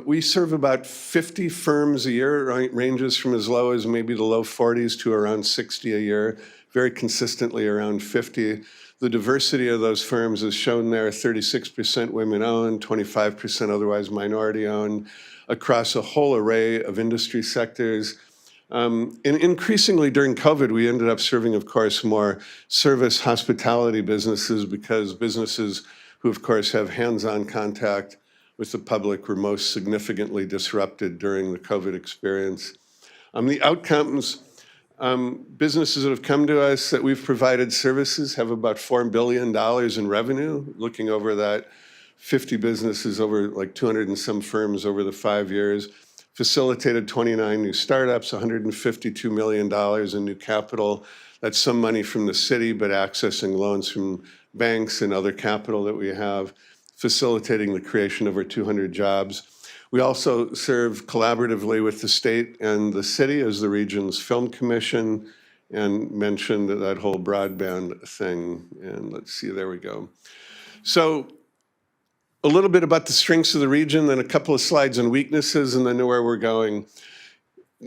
We serve about 50 firms a year, right? Ranges from as low as maybe the low 40s to around 60 a year, very consistently around 50. The diversity of those firms is shown there, 36% women-owned, 25% otherwise minority-owned, across a whole array of industry sectors. And increasingly during COVID, we ended up serving, of course, more service hospitality businesses because businesses who, of course, have hands-on contact with the public were most significantly disrupted during the COVID experience. The outcomes, businesses that have come to us that we've provided services have about $4 billion in revenue, looking over that 50 businesses over like 200 and some firms over the 5 years, facilitated 29 new startups, $152 million in new capital. That's some money from the city, but accessing loans from banks and other capital that we have, facilitating the creation of over 200 jobs. We also serve collaboratively with the state and the city as the region's film commission, and mentioned that whole broadband thing. And let's see, there we go. So a little bit about the strengths of the region, then a couple of slides on weaknesses, and then where we're going.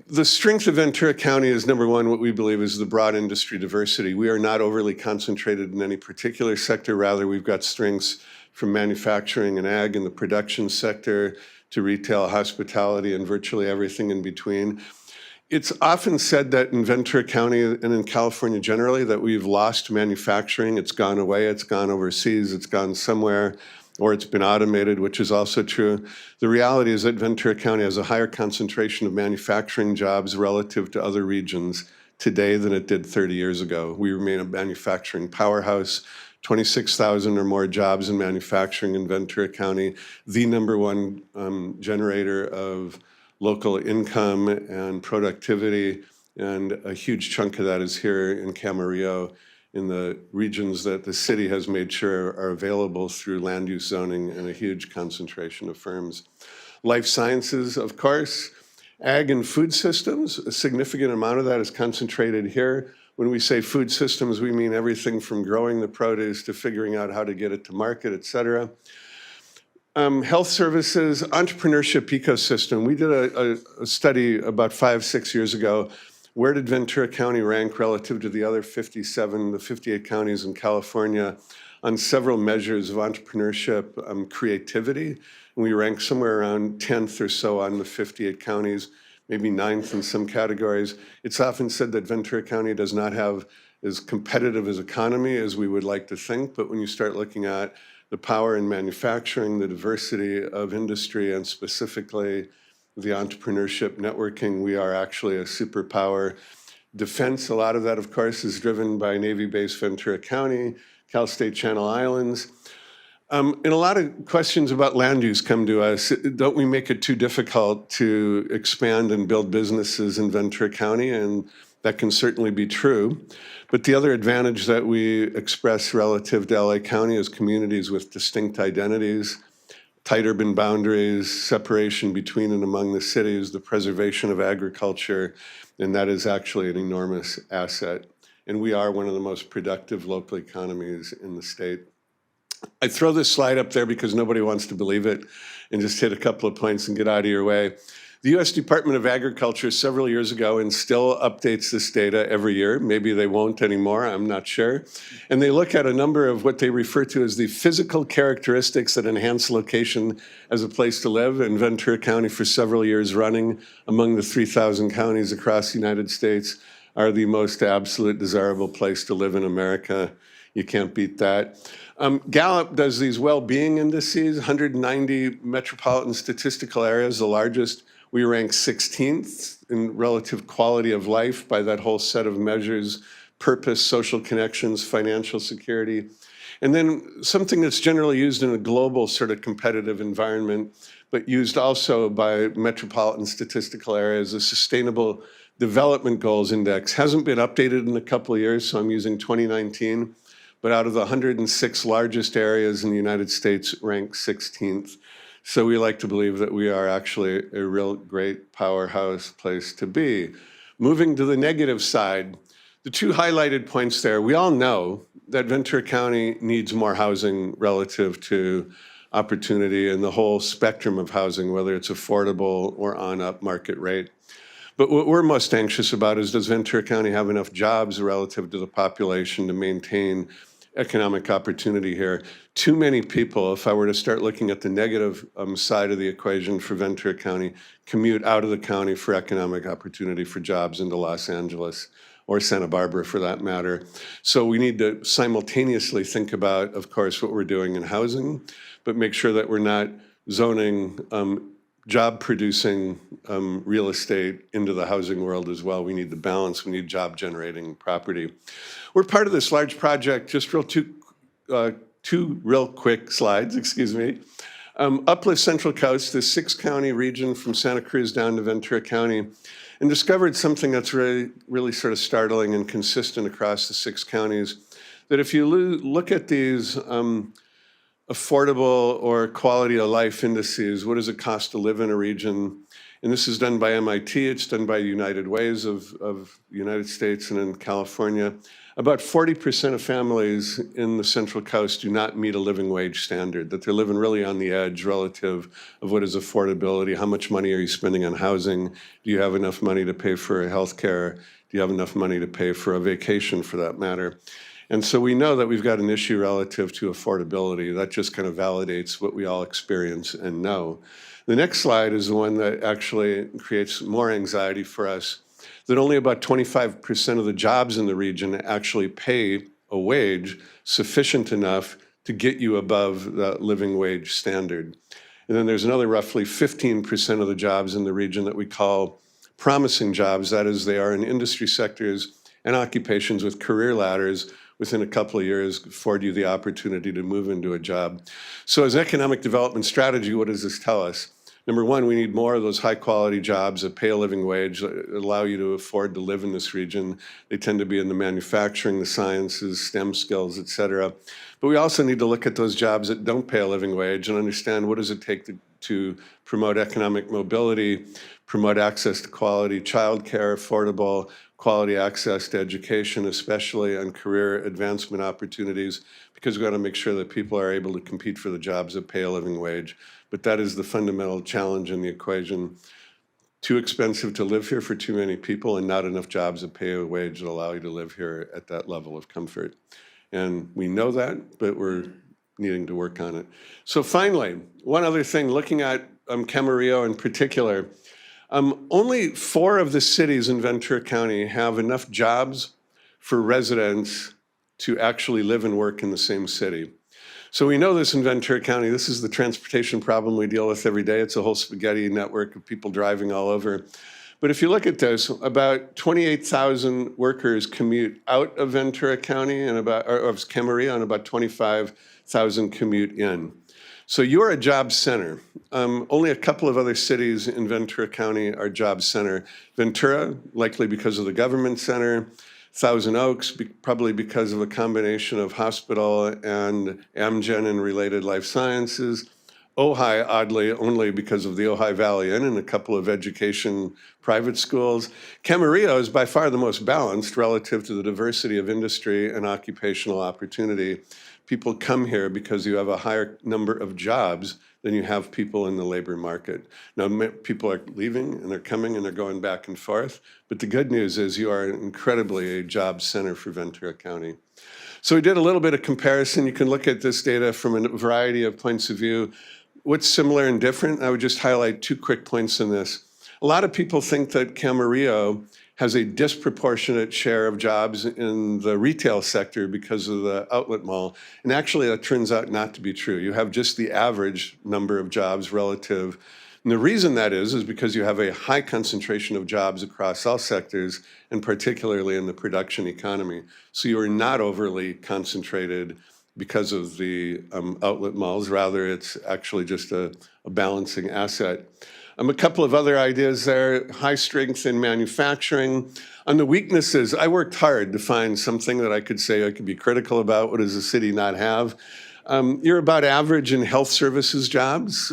The strength of Ventura County is, number one, what we believe is the broad industry diversity. We are not overly concentrated in any particular sector. Rather, we've got strengths from manufacturing and ag in the production sector to retail, hospitality, and virtually everything in between. It's often said that in Ventura County and in California generally that we've lost manufacturing. It's gone away, it's gone overseas, it's gone somewhere, or it's been automated, which is also true. The reality is that Ventura County has a higher concentration of manufacturing jobs relative to other regions today than it did 30 years ago. We remain a manufacturing powerhouse, 26,000 or more jobs in manufacturing in Ventura County, the number one generator of local income and productivity, and a huge chunk of that is here in Camarillo, in the regions that the city has made sure are available through land use zoning and a huge concentration of firms. Life sciences, of course, ag and food systems, a significant amount of that is concentrated here. When we say food systems, we mean everything from growing the produce to figuring out how to get it to market, et cetera. Health services, entrepreneurship ecosystem. We did a study about 5-6 years ago. Where did Ventura County rank relative to the other 57, the 58 counties in California on several measures of entrepreneurship creativity? And we ranked somewhere around 10th or so on the 58 counties, maybe 9th in some categories. It's often said that Ventura County does not have as competitive as economy as we would like to think, but when you start looking at the power in manufacturing, the diversity of industry, and specifically the entrepreneurship networking, we are actually a superpower. Defense, a lot of that, of course, is driven by Navy-based Ventura County, Cal State Channel Islands. And a lot of questions about land use come to us. Don't we make it too difficult to expand and build businesses in Ventura County? And that can certainly be true. But the other advantage that we express relative to LA County is communities with distinct identities, tight urban boundaries, separation between and among the cities, the preservation of agriculture, and that is actually an enormous asset. And we are one of the most productive local economies in the state. I throw this slide up there because nobody wants to believe it, and just hit a couple of points and get out of your way. The U.S. Department of Agriculture several years ago, and still updates this data every year, maybe they won't anymore, I'm not sure, and they look at a number of what they refer to as the physical characteristics that enhance location as a place to live. In Ventura County, for several years running, among the 3,000 counties across the United States, are the most absolute desirable place to live in America. You can't beat that. Gallup does these well-being indices, 190 metropolitan statistical areas, the largest. We rank 16th in relative quality of life by that whole set of measures: purpose, social connections, financial security. And then something that's generally used in a global sort of competitive environment, but used also by metropolitan statistical areas, is sustainable Development Goals Index hasn't been updated in a couple of years, so I'm using 2019. But out of the 106 largest areas in the United States, ranked 16th. So we like to believe that we are actually a real great powerhouse place to be. Moving to the negative side, the two highlighted points there, we all know that Ventura County needs more housing relative to opportunity and the whole spectrum of housing, whether it's affordable or on up market rate. But what we're most anxious about is, does Ventura County have enough jobs relative to the population to maintain economic opportunity here? Too many people, if I were to start looking at the negative side of the equation for Ventura County, commute out of the county for economic opportunity for jobs into Los Angeles or Santa Barbara for that matter. So we need to simultaneously think about, of course, what we're doing in housing, but make sure that we're not zoning job-producing real estate into the housing world as well. We need the balance. We need job-generating property. We're part of this large project, just two real quick slides, excuse me. Uplift Central Coast, this 6-county region from Santa Cruz down to Ventura County, and discovered something that's really sort of startling and consistent across the 6 counties, that if you look at these affordable or quality of life indices, what does it cost to live in a region? And this is done by MIT, it's done by United Ways of the United States and in California. About 40% of families in the Central Coast do not meet a living wage standard, that they're living really on the edge relative of what is affordability, how much money are you spending on housing, do you have enough money to pay for health care, do you have enough money to pay for a vacation for that matter? And so we know that we've got an issue relative to affordability. That just kind of validates what we all experience and know. The next slide is the one that actually creates more anxiety for us, that only about 25% of the jobs in the region actually pay a wage sufficient enough to get you above the living wage standard. And then there's another roughly 15% of the jobs in the region that we call promising jobs. That is, they are in industry sectors and occupations with career ladders within a couple of years afford you the opportunity to move into a job. So as economic development strategy, what does this tell us? Number one, we need more of those high-quality jobs that pay a living wage, that allow you to afford to live in this region. They tend to be in the manufacturing, the sciences, STEM skills, et cetera. But we also need to look at those jobs that don't pay a living wage and understand what does it take to promote economic mobility, promote access to quality childcare, affordable, quality access to education, especially on career advancement opportunities, because we've got to make sure that people are able to compete for the jobs that pay a living wage. But that is the fundamental challenge in the equation. Too expensive to live here for too many people and not enough jobs that pay a wage that allow you to live here at that level of comfort. And we know that, but we're needing to work on it. So finally, one other thing, looking at Camarillo in particular, only 4 of the cities in Ventura County have enough jobs for residents to actually live and work in the same city. So we know this in Ventura County. This is the transportation problem we deal with every day. It's a whole spaghetti network of people driving all over. But if you look at this, about 28,000 workers commute out of Ventura County and of Camarillo, and about 25,000 commute in. So you're a job center. Only a couple of other cities in Ventura County are job center. Ventura, likely because of the government center. Thousand Oaks, probably because of a combination of hospital and Amgen and related life sciences. Ojai, oddly, only because of the Ojai Valley Inn and a couple of education private schools. Camarillo is by far the most balanced relative to the diversity of industry and occupational opportunity. People come here because you have a higher number of jobs than you have people in the labor market. Now, people are leaving and they're coming and they're going back and forth, but the good news is you are incredibly a job center for Ventura County. So we did a little bit of comparison. You can look at this data from a variety of points of view. What's similar and different? I would just highlight 2 quick points in this. A lot of people think that Camarillo has a disproportionate share of jobs in the retail sector because of the outlet mall. And actually, that turns out not to be true. You have just the average number of jobs relative. And the reason that is because you have a high concentration of jobs across all sectors, and particularly in the production economy. So you are not overly concentrated because of the outlet malls. Rather, it's actually just a balancing asset. A couple of other ideas there, high strength in manufacturing. On the weaknesses, I worked hard to find something that I could say I could be critical about. What does the city not have? You're about average in health services jobs,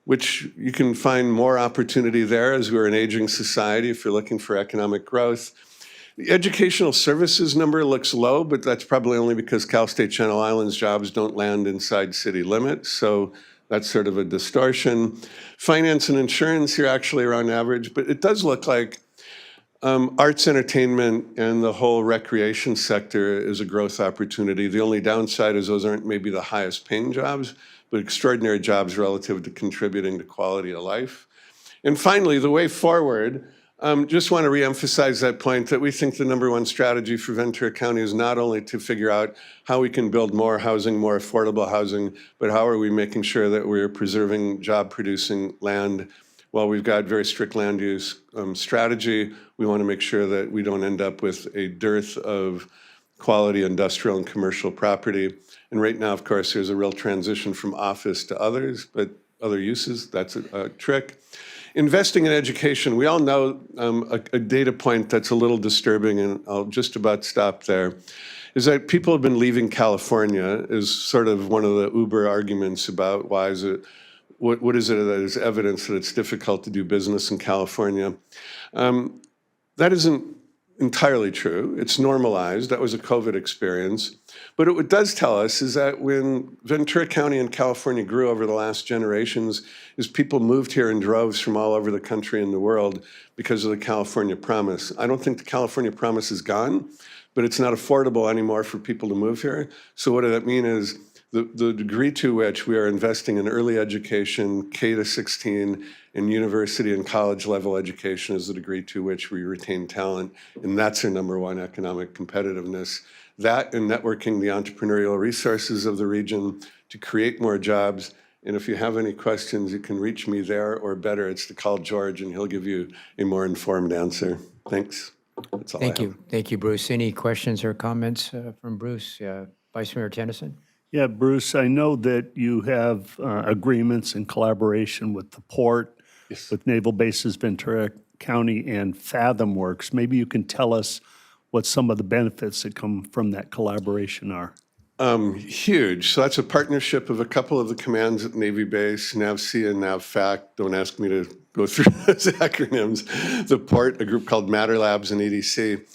which you can find more opportunity there as we're an aging society if you're looking for economic growth. The educational services number looks low, but that's probably only because Cal State Channel Islands jobs don't land inside city limits, so that's sort of a distortion. Finance and insurance, you're actually around average, but it does look like arts, entertainment, and the whole recreation sector is a growth opportunity. The only downside is those aren't maybe the highest paying jobs, but extraordinary jobs relative to contributing to quality of life. And finally, the way forward, just want to reemphasize that point that we think the number one strategy for Ventura County is not only to figure out how we can build more housing, more affordable housing, but how are we making sure that we're preserving job-producing land. While we've got very strict land use strategy, we want to make sure that we don't end up with a dearth of quality industrial and commercial property. And right now, of course, there's a real transition from office to others, but other uses, that's a trick. Investing in education, we all know a data point that's a little disturbing, and I'll just about stop there, is that people have been leaving California is sort of one of the uber arguments about why is it, what is it that is evidence that it's difficult to do business in California. That isn't entirely true. It's normalized. That was a COVID experience. But what it does tell us is that when Ventura County and California grew over the last generations, is people moved here in droves from all over the country and the world because of the California promise. I don't think the California promise is gone, but it's not affordable anymore for people to move here. So what does that mean is the degree to which we are investing in early education, K to 16, and university and college level education is the degree to which we retain talent. And that's our number one economic competitiveness. That and networking the entrepreneurial resources of the region to create more jobs. And if you have any questions, you can reach me there, or better, it's to call George and he'll give you a more informed answer. Thanks. That's all I have.
Thank you. Thank you, Bruce. Any questions or comments from Bruce? Vice Mayor Tennyson?
Yeah, Bruce, I know that you have agreements and collaboration with the port, with Naval Bases Ventura County and Fathom Works. Maybe you can tell us what some of the benefits that come from that collaboration are.
Huge. So that's a partnership of a couple of the commands at Navy Base, NAVC and NAVFAC. Don't ask me to go through those acronyms. The port, a group called Matter Labs and EDC.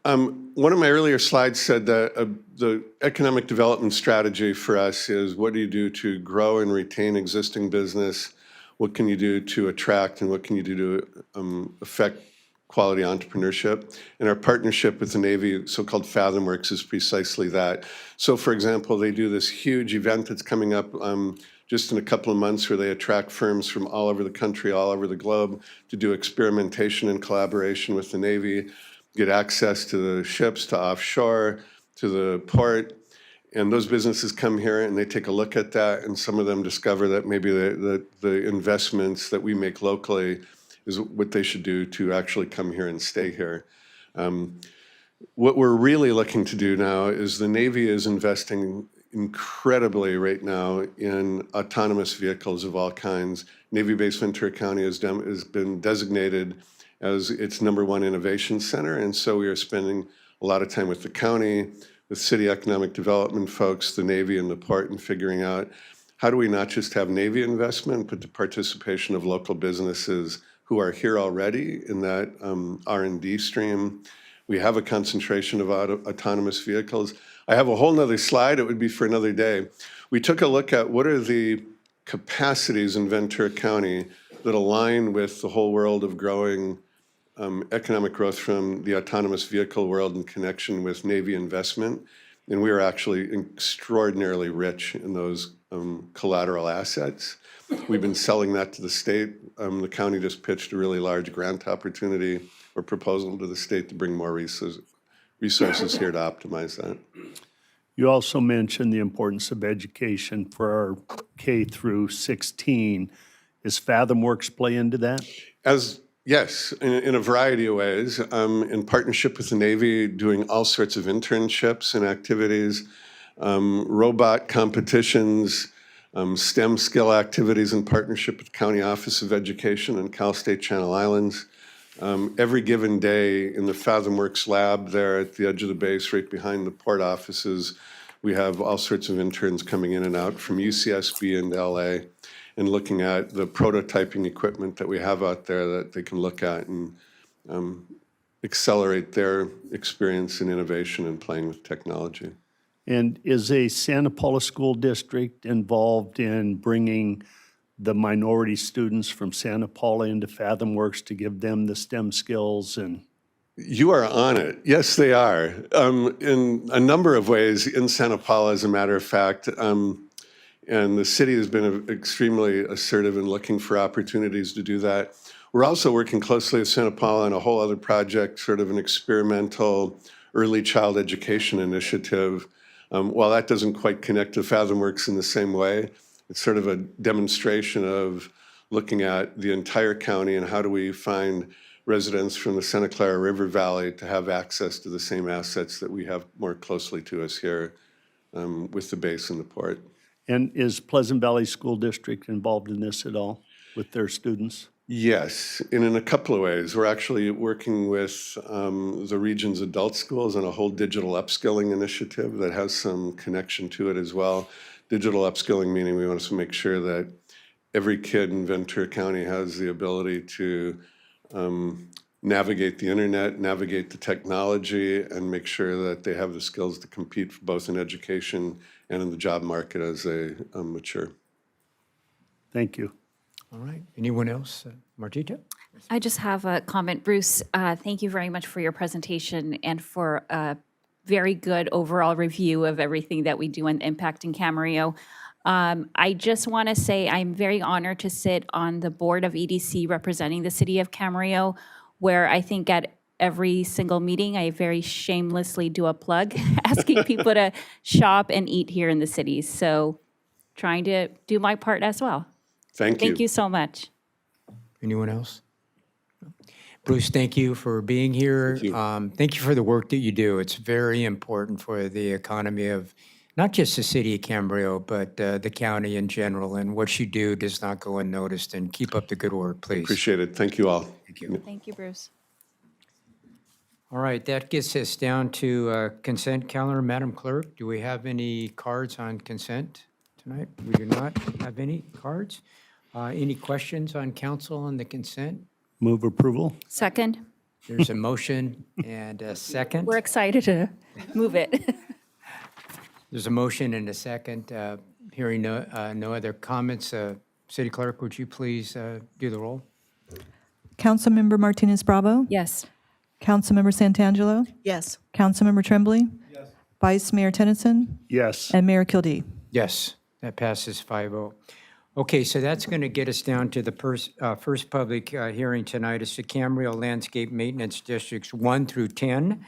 One of my earlier slides said that the economic development strategy for us is what do you do to grow and retain existing business? What can you do to attract, and what can you do to affect quality entrepreneurship? And our partnership with the Navy, so-called Fathom Works, is precisely that. So for example, they do this huge event that's coming up just in a couple of months where they attract firms from all over the country, all over the globe to do experimentation and collaboration with the Navy, get access to the ships, to offshore, to the port. And those businesses come here and they take a look at that, and some of them discover that maybe the investments that we make locally is what they should do to actually come here and stay here. What we're really looking to do now is the Navy is investing incredibly right now in autonomous vehicles of all kinds. Navy Base Ventura County has been designated as its #1 innovation center, and so we are spending a lot of time with the county, with city economic development folks, the Navy and the port, and figuring out how do we not just have Navy investment, but the participation of local businesses who are here already in that R&D stream. We have a concentration of autonomous vehicles. I have a whole nother slide, it would be for another day. We took a look at what are the capacities in Ventura County that align with the whole world of growing economic growth from the autonomous vehicle world in connection with Navy investment. And we are actually extraordinarily rich in those collateral assets. We've been selling that to the state. The county just pitched a really large grant opportunity or proposal to the state to bring more resources here to optimize that.
You also mentioned the importance of education for our K through 16. Is Fathom Works play into that?
Yes, in a variety of ways. In partnership with the Navy, doing all sorts of internships and activities, robot competitions, STEM skill activities in partnership with the County Office of Education and Cal State Channel Islands. Every given day in the FathomWorks lab there at the edge of the base, right behind the port offices, we have all sorts of interns coming in and out from UCSB and LA and looking at the prototyping equipment that we have out there that they can look at and accelerate their experience in innovation and playing with technology.
And is a Santa Paula School District involved in bringing the minority students from Santa Paula into FathomWorks to give them the STEM skills and?
You are on it. Yes, they are. In a number of ways in Santa Paula, as a matter of fact. And the city has been extremely assertive in looking for opportunities to do that. We're also working closely with Santa Paula on a whole other project, sort of an experimental early child education initiative. While that doesn't quite connect to FathomWorks in the same way, it's sort of a demonstration of looking at the entire county and how do we find residents from the Santa Clara River Valley to have access to the same assets that we have more closely to us here with the base and the port.
And is Pleasant Valley School District involved in this at all with their students?
Yes, and in a couple of ways. We're actually working with the region's adult schools on a whole digital upskilling initiative that has some connection to it as well. Digital upskilling meaning we want to make sure that every kid in Ventura County has the ability to navigate the internet, navigate the technology, and make sure that they have the skills to compete both in education and in the job market as they mature.
Thank you.
All right. Anyone else? Martita?
I just have a comment. Bruce, thank you very much for your presentation and for a very good overall review of everything that we do in Impact in Camarillo. I just want to say I'm very honored to sit on the board of EDC representing the city of Camarillo, where I think at every single meeting I very shamelessly do a plug, asking people to shop and eat here in the city. So trying to do my part as well.
Thank you.
Thank you so much.
Anyone else? Bruce, thank you for being here. Thank you for the work that you do. It's very important for the economy of not just the city of Camarillo, but the county in general. And what you do does not go unnoticed. And keep up the good work, please.
Appreciate it. Thank you all.
Thank you.
Thank you, Bruce.
All right, that gets us down to consent calendar. Madam Clerk, do we have any cards on consent tonight? We do not have any cards. Any questions on council on the consent?
Move approval.
Second,
There's a motion and a second.
we're excited to move it.
There's a motion and a second. Hearing no other comments, City Clerk, would you please do the roll?
Councilmember Martinez Bravo?
Yes.
Councilmember Santangelo?
Yes.
Councilmember Tremblay? Yes. Vice Mayor Tennyson?
Yes.
And Mayor Kildee?
Yes, that passes 5-0. Okay, so that's going to get us down to the first public hearing tonight. It's the Camarillo Landscape Maintenance Districts 1 through 10,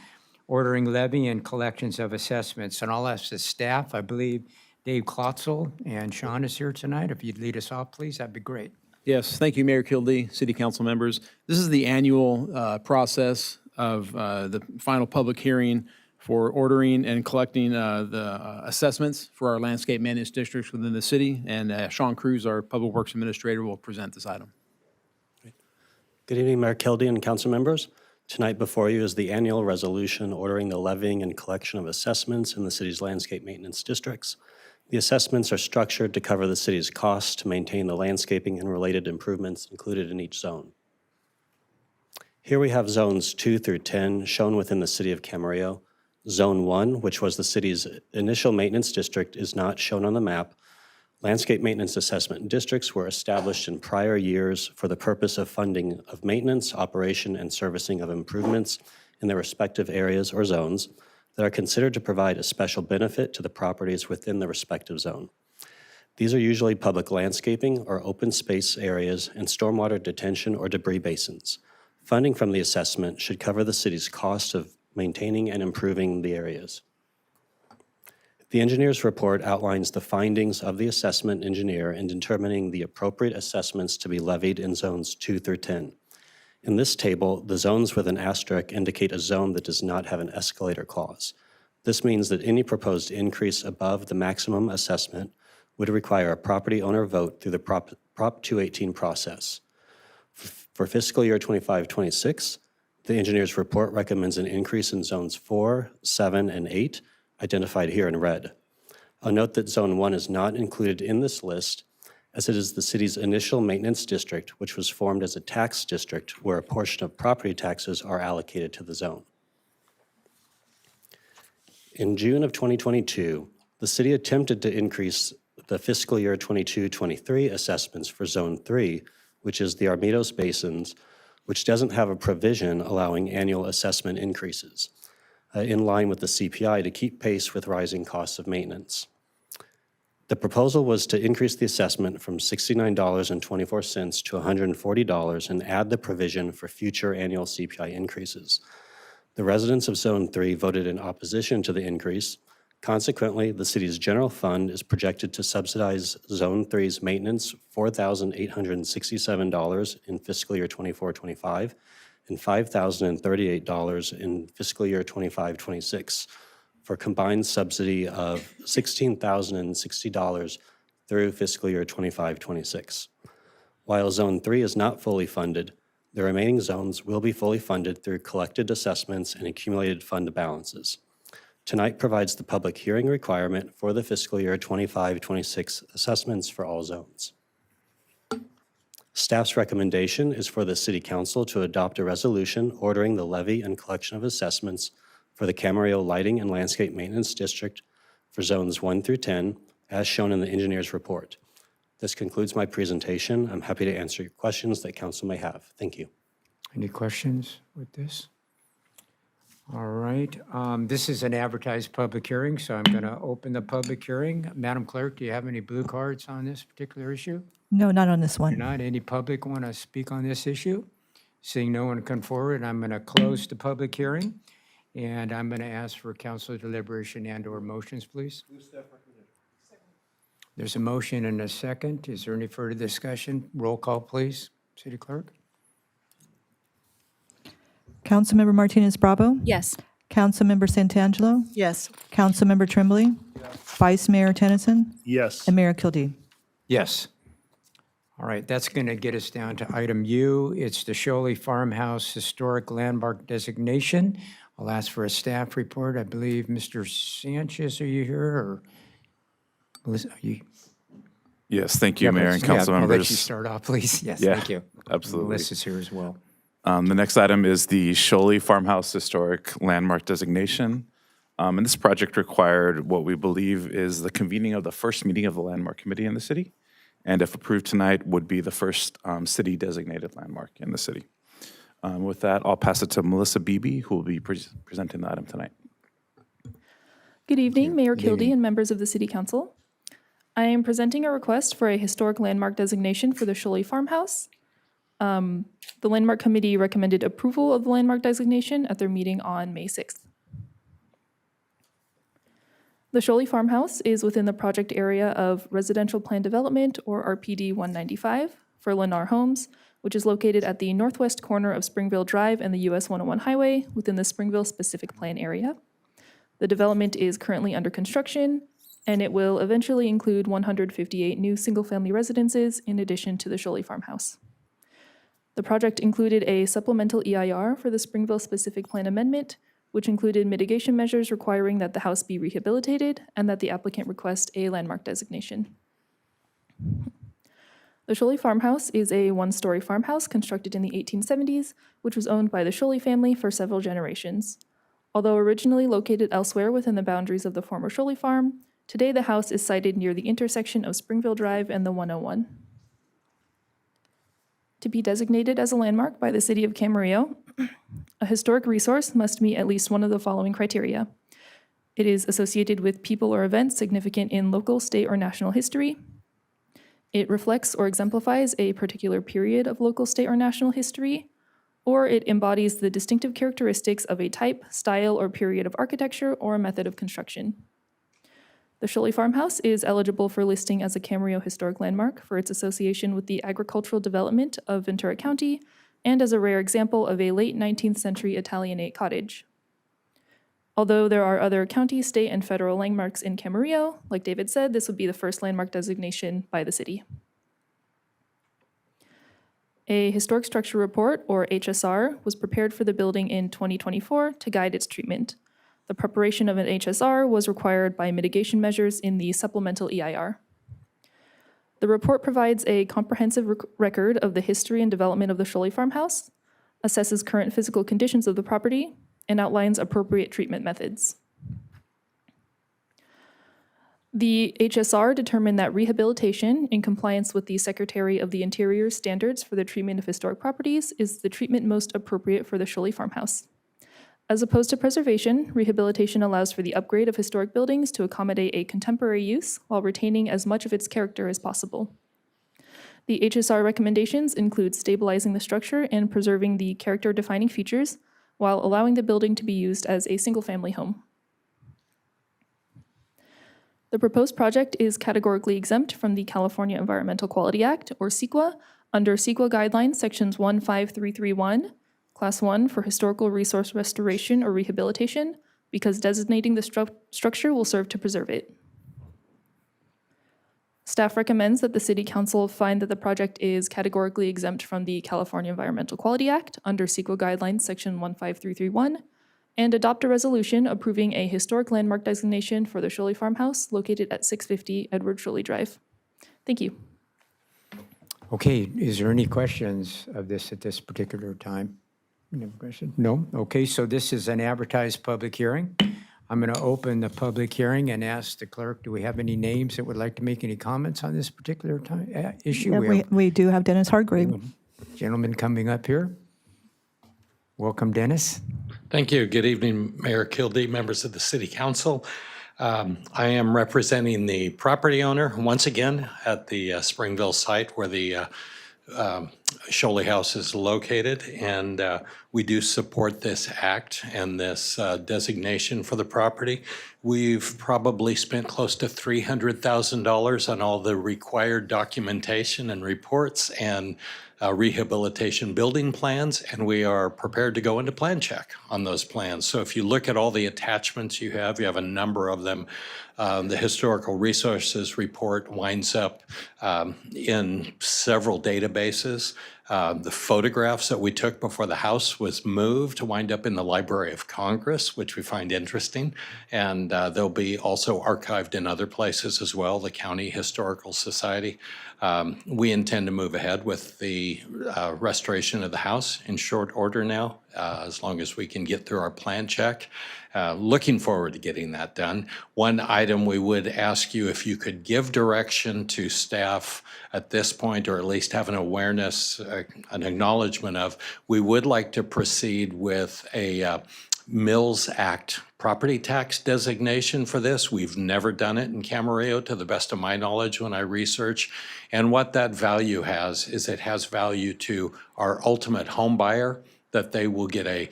ordering levy and collections of assessments. And I'll ask the staff, I believe Dave Klotzel and Sean is here tonight. If you'd lead us off, please, that'd be great.
Yes, thank you, Mayor Kildee, City Council members. This is the annual process of the final public hearing for ordering and collecting the assessments for our landscape managed districts within the city. And Sean Cruz, our Public Works Administrator, will present this item.
Good evening, Mayor Kildee and council members. Tonight before you is the annual resolution ordering the levying and collection of assessments in the city's landscape maintenance districts. The assessments are structured to cover the city's costs to maintain the landscaping and related improvements included in each zone. Here we have zones 2 through 10 shown within the city of Camarillo. Zone 1, which was the city's initial maintenance district, is not shown on the map. Landscape maintenance assessment districts were established in prior years for the purpose of funding of maintenance, operation, and servicing of improvements in their respective areas or zones that are considered to provide a special benefit to the properties within the respective zone. These are usually public landscaping or open space areas and stormwater detention or debris basins. Funding from the assessment should cover the city's cost of maintaining and improving the areas. The engineer's report outlines the findings of the assessment engineer in determining the appropriate assessments to be levied in zones 2 through 10. In this table, the zones with an asterisk indicate a zone that does not have an escalator clause. This means that any proposed increase above the maximum assessment would require a property owner vote through the Prop 218 process. For fiscal year 25-26, the engineer's report recommends an increase in zones 4, 7, and 8, identified here in red. I'll note that Zone 1 is not included in this list, as it is the city's initial maintenance district, which was formed as a tax district where a portion of property taxes are allocated to the zone. In June of 2022, the city attempted to increase the fiscal year 22-23 assessments for Zone 3, which is the Armidos Basins, which doesn't have a provision allowing annual assessment increases, in line with the CPI to keep pace with rising costs of maintenance. The proposal was to increase the assessment from $69.24 to $140 and add the provision for future annual CPI increases. The residents of Zone 3 voted in opposition to the increase. Consequently, the city's general fund is projected to subsidize Zone 3's maintenance $4,867 in fiscal year 24-25 and $5,038 in fiscal year 25-26, for a combined subsidy of $16,060 through fiscal year 25-26. While Zone 3 is not fully funded, the remaining zones will be fully funded through collected assessments and accumulated fund balances. Tonight provides the public hearing requirement for the fiscal year 25-26 assessments for all zones. Staff's recommendation is for the City Council to adopt a resolution ordering the levy and collection of assessments for the Camarillo Lighting and Landscape Maintenance District for zones 1 through 10, as shown in the engineer's report. This concludes my presentation. I'm happy to answer your questions that council may have. Thank you.
Any questions with this? All right. This is an advertised public hearing, so I'm going to open the public hearing. Madam Clerk, do you have any blue cards on this particular issue?
No, not on this one.
Not any public want to speak on this issue? Seeing no one come forward, I'm going to close the public hearing, and I'm going to ask for council deliberation and/or motions, please. There's a motion and a second. Is there any further discussion? Roll call, please. City Clerk?
Councilmember Martinez Bravo?
Yes.
Councilmember Santangelo?
Yes.
Councilmember Tremblay? Vice Mayor Tennyson?
Yes.
And Mayor Kildee?
Yes. All right, that's going to get us down to item U. It's the Shelley Farmhouse Historic Landmark Designation. I'll ask for a staff report. I believe Mr. Sanchez, are you here, or Melissa, are you?
Yes, thank you,
Yeah,
Mayor and council
I'll let you
members.
start off, please. Yes,
Yeah,
thank you.
absolutely.
Melissa's here as well.
The next item is the Shelley Farmhouse Historic Landmark Designation. And this project required what we believe is the convening of the first meeting of the Landmark Committee in the city, and if approved tonight, would be the first city-designated landmark in the city. With that, I'll pass it to Melissa Beebe, who will be presenting the item tonight.
Good evening, Mayor Kildee and members of the City Council. I am presenting a request for a historic landmark designation for the Shelley Farmhouse. The Landmark Committee recommended approval of the landmark designation at their meeting on May 6th. The Shelley Farmhouse is within the project area of Residential Plan Development, or RPD 195, for Lennar Homes, which is located at the northwest corner of Springville Drive and the US 101 Highway within the Springville Specific Plan area. The development is currently under construction, and it will eventually include 158 new single-family residences in addition to the Shelley Farmhouse. The project included a supplemental EIR for the Springville Specific Plan Amendment, which included mitigation measures requiring that the house be rehabilitated and that the applicant request a landmark designation. The Shelley Farmhouse is a one-story farmhouse constructed in the 1870s, which was owned by the Shelley family for several generations. Although originally located elsewhere within the boundaries of the former Shelley farm, today the house is sited near the intersection of Springville Drive and the 101. To be designated as a landmark by the City of Camarillo, a historic resource must meet at least one of the following criteria. It is associated with people or events significant in local, state, or national history. It reflects or exemplifies a particular period of local, state, or national history, or it embodies the distinctive characteristics of a type, style, or period of architecture or a method of construction. The Shelley Farmhouse is eligible for listing as a Camarillo Historic Landmark for its association with the agricultural development of Ventura County and as a rare example of a late 19th century Italianate cottage. Although there are other county, state, and federal landmarks in Camarillo, like David said, this would be the first landmark designation by the city. A historic structure report, or HSR, was prepared for the building in 2024 to guide its treatment. The preparation of an HSR was required by mitigation measures in the supplemental EIR. The report provides a comprehensive record of the history and development of the Shelley Farmhouse, assesses current physical conditions of the property, and outlines appropriate treatment methods. The HSR determined that rehabilitation, in compliance with the Secretary of the Interior standards for the treatment of historic properties, is the treatment most appropriate for the Shelley Farmhouse. As opposed to preservation, rehabilitation allows for the upgrade of historic buildings to accommodate a contemporary use while retaining as much of its character as possible. The HSR recommendations include stabilizing the structure and preserving the character-defining features while allowing the building to be used as a single-family home. The proposed project is categorically exempt from the California Environmental Quality Act, or CEQA, under CEQA guidelines sections 15331, Class 1 for historical resource restoration or rehabilitation, because designating the structure will serve to preserve it. Staff recommends that the City Council find that the project is categorically exempt from the California Environmental Quality Act under CEQA guidelines section 15331, and adopt a resolution approving a historic landmark designation for the Shelley Farmhouse located at 650 Edward Shelley Drive. Thank you.
Okay, is there any questions of this at this particular time? Any question? No? Okay, so this is an advertised public hearing. I'm going to open the public hearing and ask the clerk, do we have any names that would like to make any comments on this particular issue?
Yeah, we do have Dennis Hargrave.
Gentleman coming up here. Welcome, Dennis.
Thank you. Good evening, Mayor Kildee, members of the City Council. I am representing the property owner once again at the Springville site where the Shelley House is located, and we do support this act and this designation for the property. We've probably spent close to $300,000 on all the required documentation and reports and rehabilitation building plans, and we are prepared to go into plan check on those plans. So if you look at all the attachments you have a number of them. The Historical Resources Report winds up in several databases. The photographs that we took before the house was moved wind up in the Library of Congress, which we find interesting. And they'll be also archived in other places as well, the County Historical Society. We intend to move ahead with the restoration of the house in short order now, as long as we can get through our plan check. Looking forward to getting that done. One item we would ask you if you could give direction to staff at this point, or at least have an awareness, an acknowledgement of, we would like to proceed with a Mills Act property tax designation for this. We've never done it in Camarillo, to the best of my knowledge when I research. And what that value has is it has value to our ultimate home buyer, that they will get a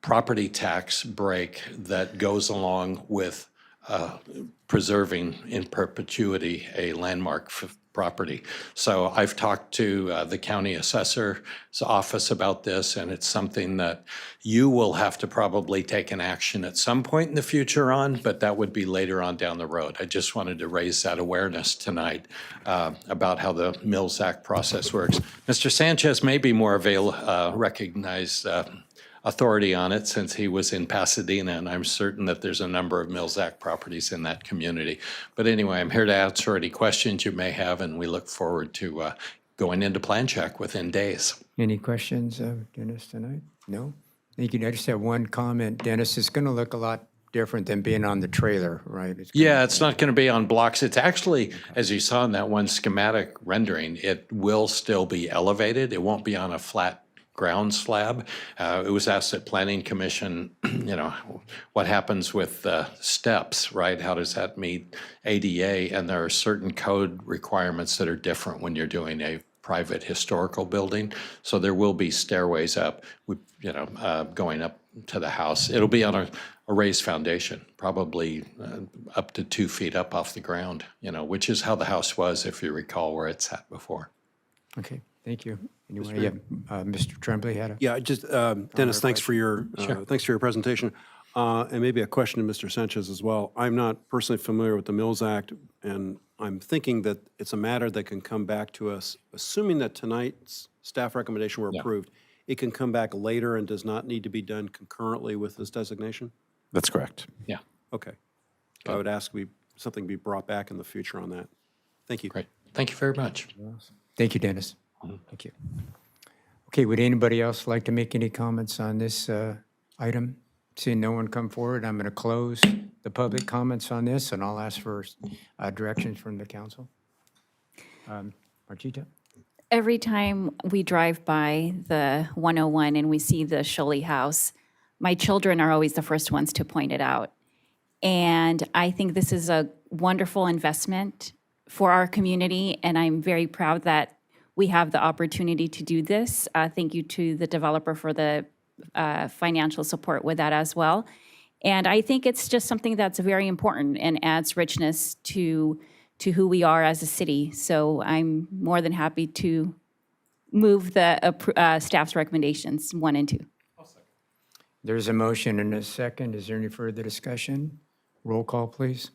property tax break that goes along with preserving in perpetuity a landmark property. So I've talked to the county assessor's office about this, and it's something that you will have to probably take an action at some point in the future on, but that would be later on down the road. I just wanted to raise that awareness tonight about how the Mills Act process works. Mr. Sanchez may be more recognized authority on it since he was in Pasadena, and I'm certain that there's a number of Mills Act properties in that community. But anyway, I'm here to answer any questions you may have, and we look forward to going into plan check within days.
Any questions of Dennis tonight? No? Thank you. I just have one comment. Dennis, it's going to look a lot different than being on the trailer, right?
Yeah, it's not going to be on blocks. It's actually, as you saw in that one schematic rendering, it will still be elevated. It won't be on a flat ground slab. It was asked at Planning Commission, what happens with steps, right? How does that meet ADA? And there are certain code requirements that are different when you're doing a private historical building. So there will be stairways up, going up to the house. It'll be on a raised foundation, probably up to 2 feet up off the ground, which is how the house was, if you recall where it sat before.
Okay, thank you. Anyway, Mr. Tremblay had a...
Yeah, just, Dennis, thanks for your presentation. And maybe a question to Mr. Sanchez as well. I'm not personally familiar with the Mills Act, and I'm thinking that it's a matter that can come back to us, assuming that tonight's staff recommendation were approved. It can come back later and does not need to be done concurrently with this designation?
That's correct.
Yeah.
Okay. I would ask something be brought back in the future on that. Thank you.
Great. Thank you very much.
Thank you, Dennis. Thank you. Okay, would anybody else like to make any comments on this item? Seeing no one come forward, I'm going to close the public comments on this, and I'll ask for directions from the council. Marchita?
Every time we drive by the 101 and we see the Shelley House, my children are always the first ones to point it out. And I think this is a wonderful investment for our community, and I'm very proud that we have the opportunity to do this. Thank you to the developer for the financial support with that as well. And I think it's just something that's very important and adds richness to who we are as a city. So I'm more than happy to move the staff's recommendations 1 and 2.
There's a motion and a second. Is there any further discussion? Roll call, please.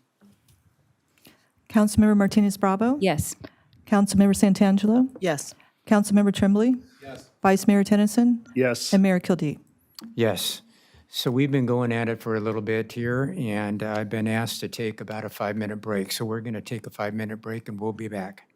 Councilmember Martinez Bravo?
Yes.
Councilmember Santangelo?
Yes.
Councilmember Tremblay? Yes. Vice Mayor Tennyson?
Yes.
And Mayor Kildee?
Yes. So we've been going at it for a little bit here, and I've been asked to take about a 5-minute break. So we're going to take a 5-minute break, and we'll be back.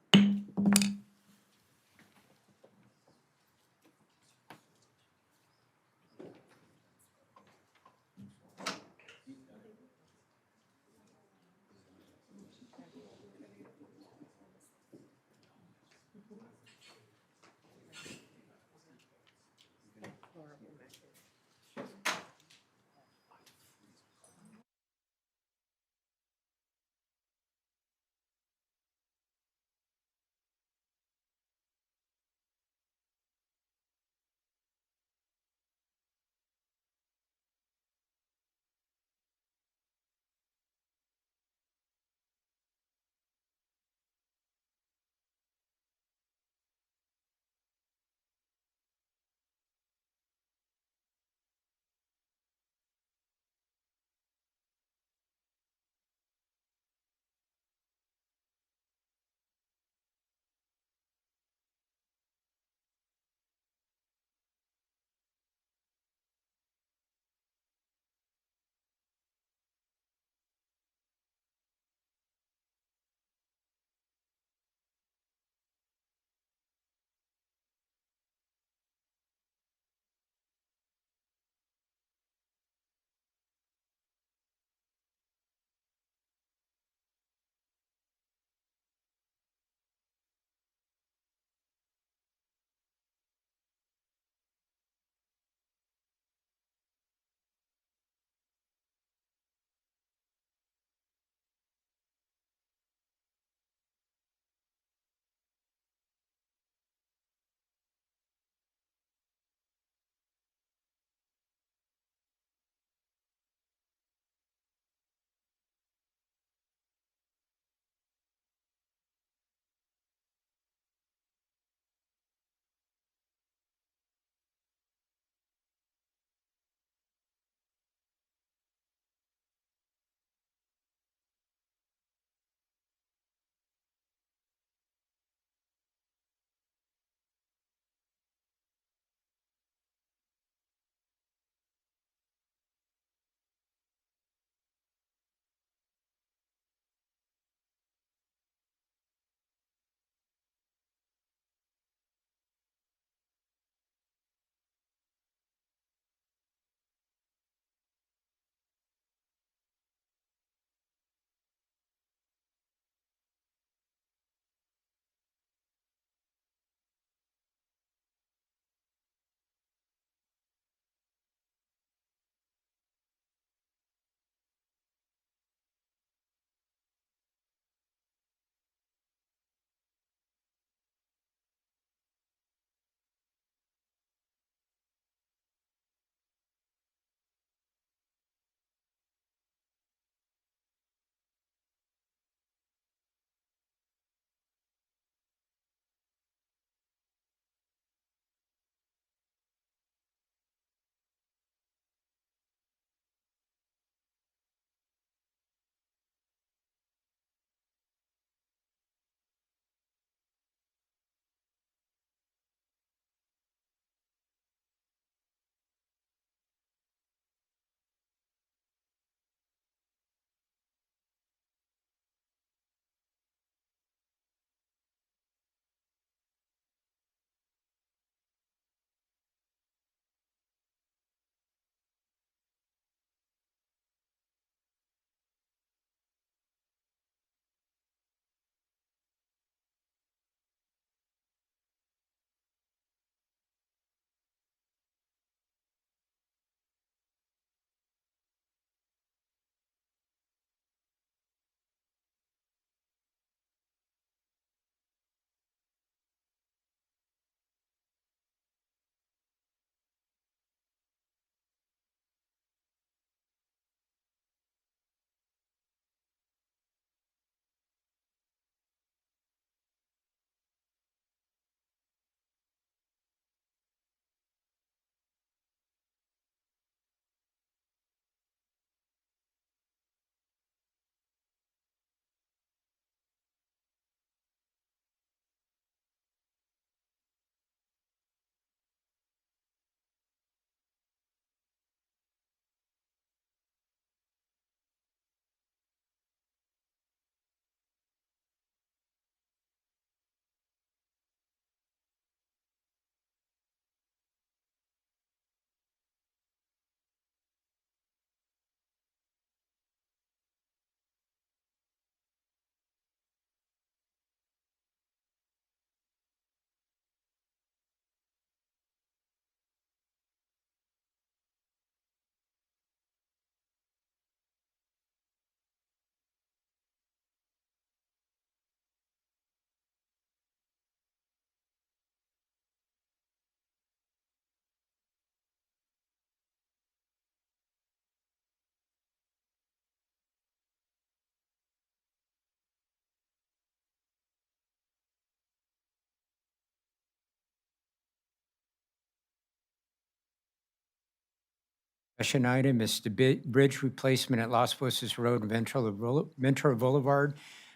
Discussion item is the bridge replacement at Las Posas Road and Ventura Boulevard,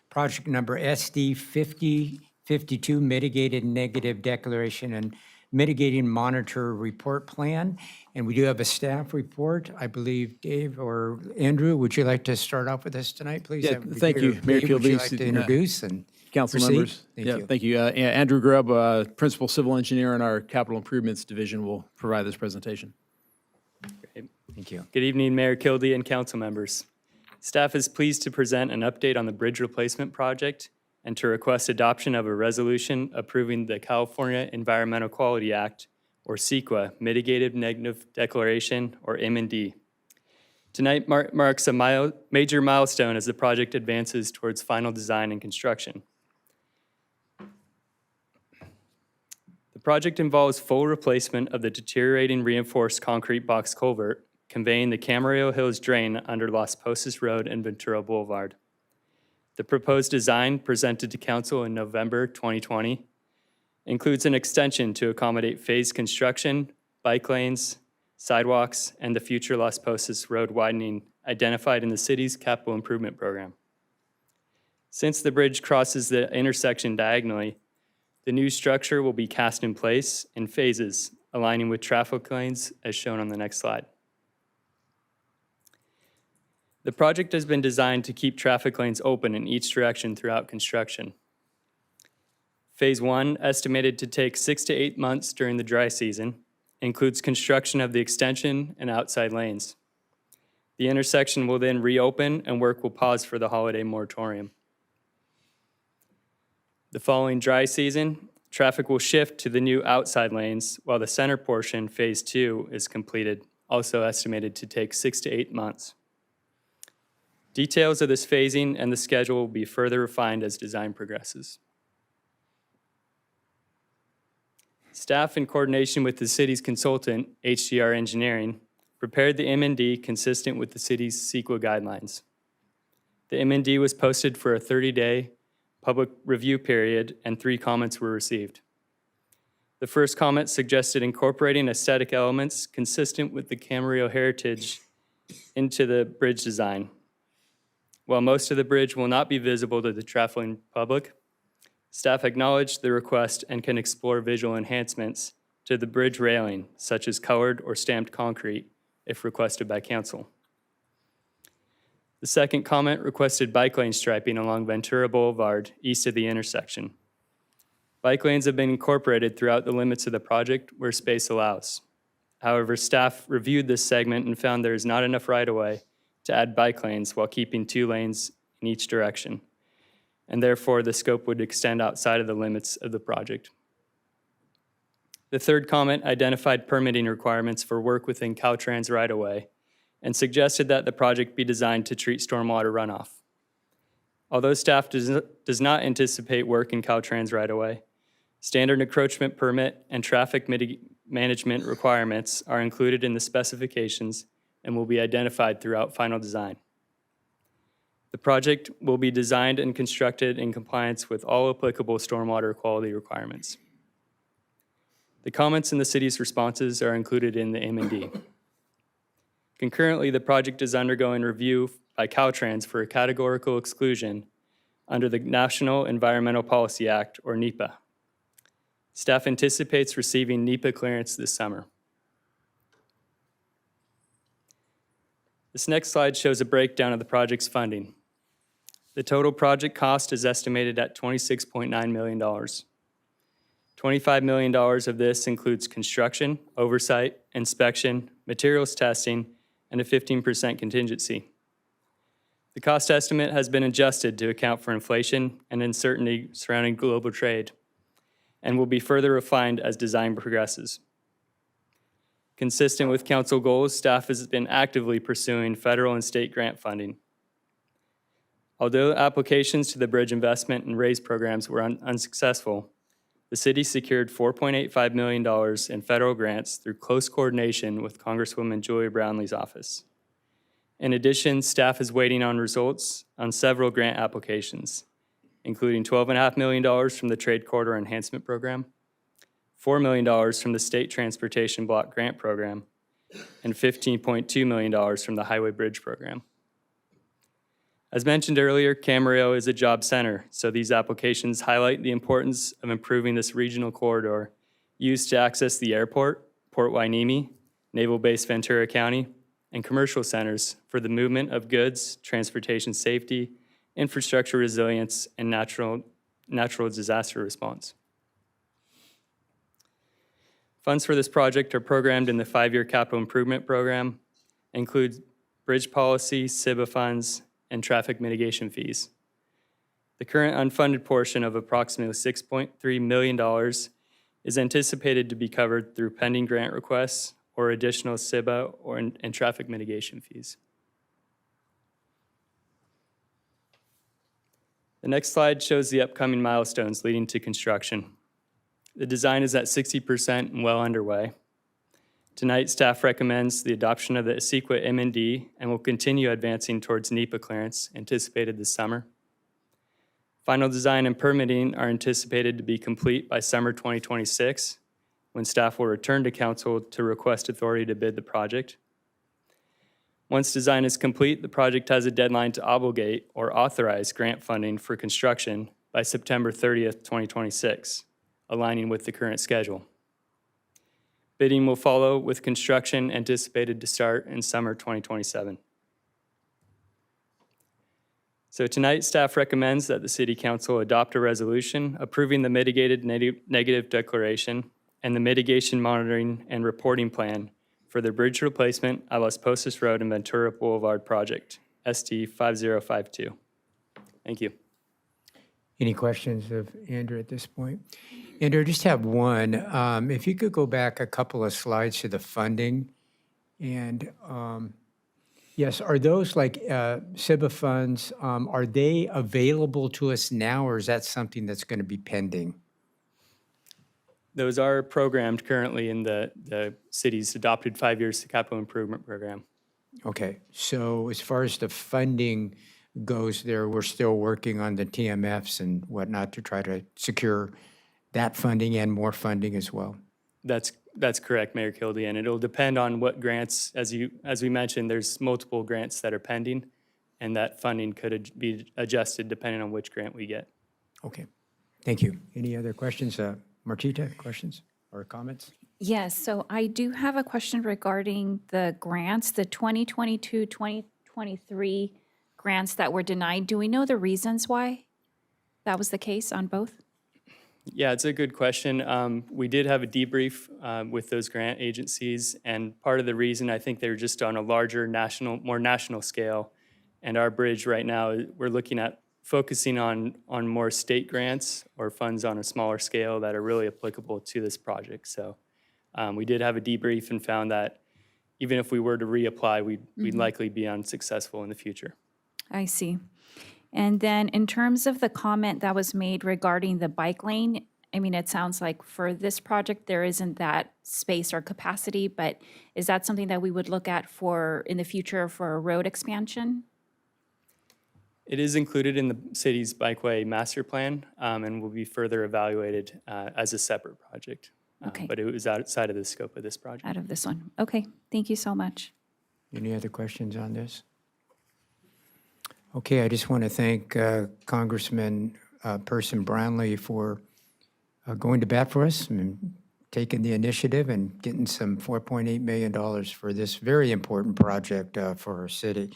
project number SD 5052, mitigated negative declaration and mitigating monitor report plan. And we do have a staff report. I believe Dave or Andrew, would you like to start off with us tonight, please?
Yeah,
That would be
thank you,
great.
Mayor
Dave, would you
Kildee,
like to introduce and
council
proceed?
members.
Thank
Yeah,
you.
thank you. Andrew Grubb, Principal Civil Engineer in our Capital Improvements Division, will provide this presentation.
Thank you.
Good evening, Mayor Kildee and council members. Staff is pleased to present an update on the bridge replacement project and to request adoption of a resolution approving the California Environmental Quality Act, or CEQA, Mitigated Negative Declaration, or M&D. Tonight marks a major milestone as the project advances towards final design and construction. The project involves full replacement of the deteriorating reinforced concrete box culvert conveying the Camarillo Hills drain under Las Posas Road and Ventura Boulevard. The proposed design, presented to council in November 2020, includes an extension to accommodate phased construction, bike lanes, sidewalks, and the future Las Posas Road widening identified in the city's capital improvement program. Since the bridge crosses the intersection diagonally, the new structure will be cast in place in phases, aligning with traffic lanes as shown on the next slide. The project has been designed to keep traffic lanes open in each direction throughout construction. Phase 1, estimated to take 6 to 8 months during the dry season, includes construction of the extension and outside lanes. The intersection will then reopen and work will pause for the holiday moratorium. The following dry season, traffic will shift to the new outside lanes while the center portion, Phase 2, is completed, also estimated to take 6 to 8 months. Details of this phasing and the schedule will be further refined as design progresses. Staff, in coordination with the city's consultant, HDR Engineering, prepared the M&D consistent with the city's CEQA guidelines. The M&D was posted for a 30-day public review period, and 3 comments were received. The first comment suggested incorporating aesthetic elements consistent with the Camarillo heritage into the bridge design. While most of the bridge will not be visible to the traveling public, staff acknowledged the request and can explore visual enhancements to the bridge railing, such as colored or stamped concrete, if requested by council. The second comment requested bike lane striping along Ventura Boulevard, east of the intersection. Bike lanes have been incorporated throughout the limits of the project where space allows. However, staff reviewed this segment and found there is not enough right-of-way to add bike lanes while keeping 2 lanes in each direction, and therefore the scope would extend outside of the limits of the project. The third comment identified permitting requirements for work within Caltrans right-of-way and suggested that the project be designed to treat stormwater runoff. Although staff does not anticipate work in Caltrans right-of-way, standard encroachment permit and traffic management requirements are included in the specifications and will be identified throughout final design. The project will be designed and constructed in compliance with all applicable stormwater quality requirements. The comments in the city's responses are included in the M&D. Concurrently, the project is undergoing review by Caltrans for a categorical exclusion under the National Environmental Policy Act, or NEPA. Staff anticipates receiving NEPA clearance this summer. This next slide shows a breakdown of the project's funding. The total project cost is estimated at $26.9 million. $25 million of this includes construction, oversight, inspection, materials testing, and a 15% contingency. The cost estimate has been adjusted to account for inflation and uncertainty surrounding global trade, and will be further refined as design progresses. Consistent with council goals, staff has been actively pursuing federal and state grant funding. Although applications to the bridge investment and RAISE programs were unsuccessful, the city secured $4.85 million in federal grants through close coordination with Congresswoman Julia Brownley's office. In addition, staff is waiting on results on several grant applications, including $12.5 million from the Trade Corridor Enhancement Program, $4 million from the State Transportation Block Grant Program, and $15.2 million from the Highway Bridge Program. As mentioned earlier, Camarillo is a job center, so these applications highlight the importance of improving this regional corridor used to access the airport, Port Hueneme, Naval Base Ventura County, and commercial centers for the movement of goods, transportation safety, infrastructure resilience, and natural disaster response. Funds for this project are programmed in the 5-year capital improvement program, include bridge policy, SIBA funds, and traffic mitigation fees. The current unfunded portion of approximately $6.3 million is anticipated to be covered through pending grant requests or additional SIBA and traffic mitigation fees. The next slide shows the upcoming milestones leading to construction. The design is at 60% and well underway. Tonight, staff recommends the adoption of the CEQA M&D and will continue advancing towards NEPA clearance anticipated this summer. Final design and permitting are anticipated to be complete by summer 2026, when staff will return to council to request authority to bid the project. Once design is complete, the project has a deadline to obligate or authorize grant funding for construction by September 30th, 2026, aligning with the current schedule. Bidding will follow, with construction anticipated to start in summer 2027. So tonight, staff recommends that the City Council adopt a resolution approving the mitigated negative declaration and the mitigation monitoring and reporting plan for the bridge replacement at Las Posas Road and Ventura Boulevard project, ST 5052. Thank you.
Any questions of Andrew at this point? Andrew, I just have one. If you could go back a couple of slides to the funding. And yes, are those like SIBA funds, are they available to us now, or is that something that's going to be pending?
Those are programmed currently in the city's adopted 5-year capital improvement program.
Okay, so as far as the funding goes there, we're still working on the TMFs and whatnot to try to secure that funding and more funding as well.
That's correct, Mayor Kildee, and it'll depend on what grants, as we mentioned, there's multiple grants that are pending, and that funding could be adjusted depending on which grant we get.
Okay, thank you. Any other questions? Martita, questions or comments?
Yes, so I do have a question regarding the grants, the 2022, 2023 grants that were denied. Do we know the reasons why that was the case on both?
Yeah, it's a good question. We did have a debrief with those grant agencies, and part of the reason I think they were just on a larger more national scale. And our bridge right now, we're looking at focusing on more state grants or funds on a smaller scale that are really applicable to this project. So we did have a debrief and found that even if we were to reapply, we'd likely be unsuccessful in the future.
I see. And then in terms of the comment that was made regarding the bike lane, I mean, it sounds like for this project, there isn't that space or capacity, but is that something that we would look at for in the future for a road expansion?
It is included in the city's bikeway master plan and will be further evaluated as a separate project.
Okay.
But it was outside of the scope of this project.
Out of this one. Okay, thank you so much.
Any other questions on this? Okay, I just want to thank Congressman Person Brownlee for going to bat for us and taking the initiative and getting some $4.8 million for this very important project for our city.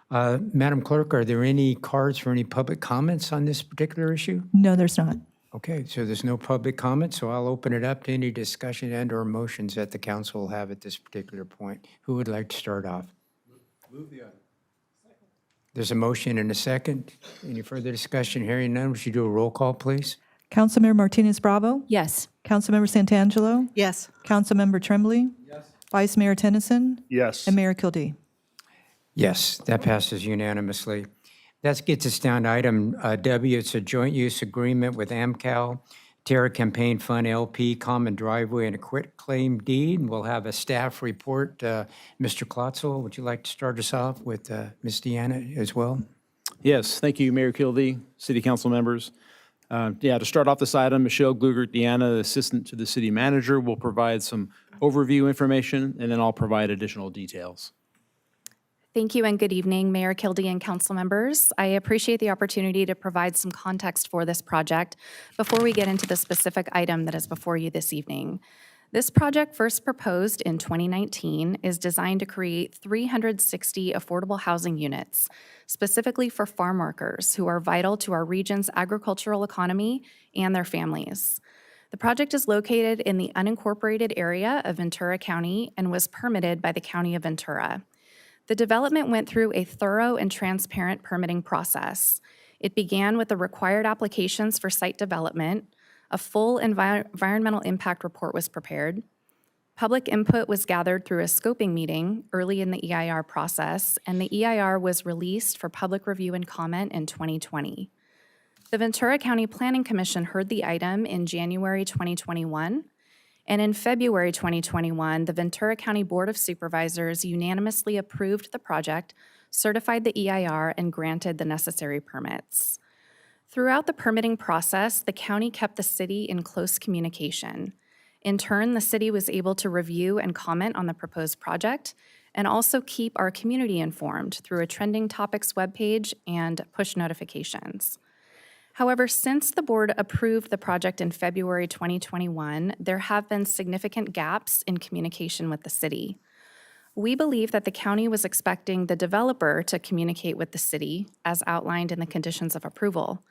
Madam Clerk, are there any cards for any public comments on this particular issue?
No, there's not.
Okay, so there's no public comment, so I'll open it up to any discussion and/or motions that the council will have at this particular point. Who would like to start off?
Move the item.
There's a motion and a second. Any further discussion? Hearing none, would you do a roll call, please?
Councilmember Martinez Bravo?
Yes.
Councilmember Santangelo?
Yes.
Councilmember Tremblay?
Yes.
Vice Mayor Tennyson?
Yes.
And Mayor Kildee?
Yes, that passes unanimously. That gets us down to item W. It's a joint use agreement with AmCal, Terra Campaign Fund LP, Common Driveway, and a quitclaim deed. And we'll have a staff report. Mr. Klotzel, would you like to start us off with Ms. Deanna as well?
Yes, thank you, Mayor Kildee, City Council members. To start off this item, Michelle Glugert Deanna, Assistant to the City Manager, will provide some overview information, and then I'll provide additional details.
Thank you and good evening, Mayor Kildee and council members. I appreciate the opportunity to provide some context for this project before we get into the specific item that is before you this evening. This project, first proposed in 2019, is designed to create 360 affordable housing units, specifically for farm workers who are vital to our region's agricultural economy and their families. The project is located in the unincorporated area of Ventura County and was permitted by the County of Ventura. The development went through a thorough and transparent permitting process. It began with the required applications for site development. A full environmental impact report was prepared. Public input was gathered through a scoping meeting early in the EIR process, and the EIR was released for public review and comment in 2020. The Ventura County Planning Commission heard the item in January 2021. And in February 2021, the Ventura County Board of Supervisors unanimously approved the project, certified the EIR, and granted the necessary permits. Throughout the permitting process, the county kept the city in close communication. In turn, the city was able to review and comment on the proposed project and also keep our community informed through a trending topics webpage and push notifications. However, since the board approved the project in February 2021, there have been significant gaps in communication with the city. We believe that the county was expecting the developer to communicate with the city as outlined in the conditions of approval.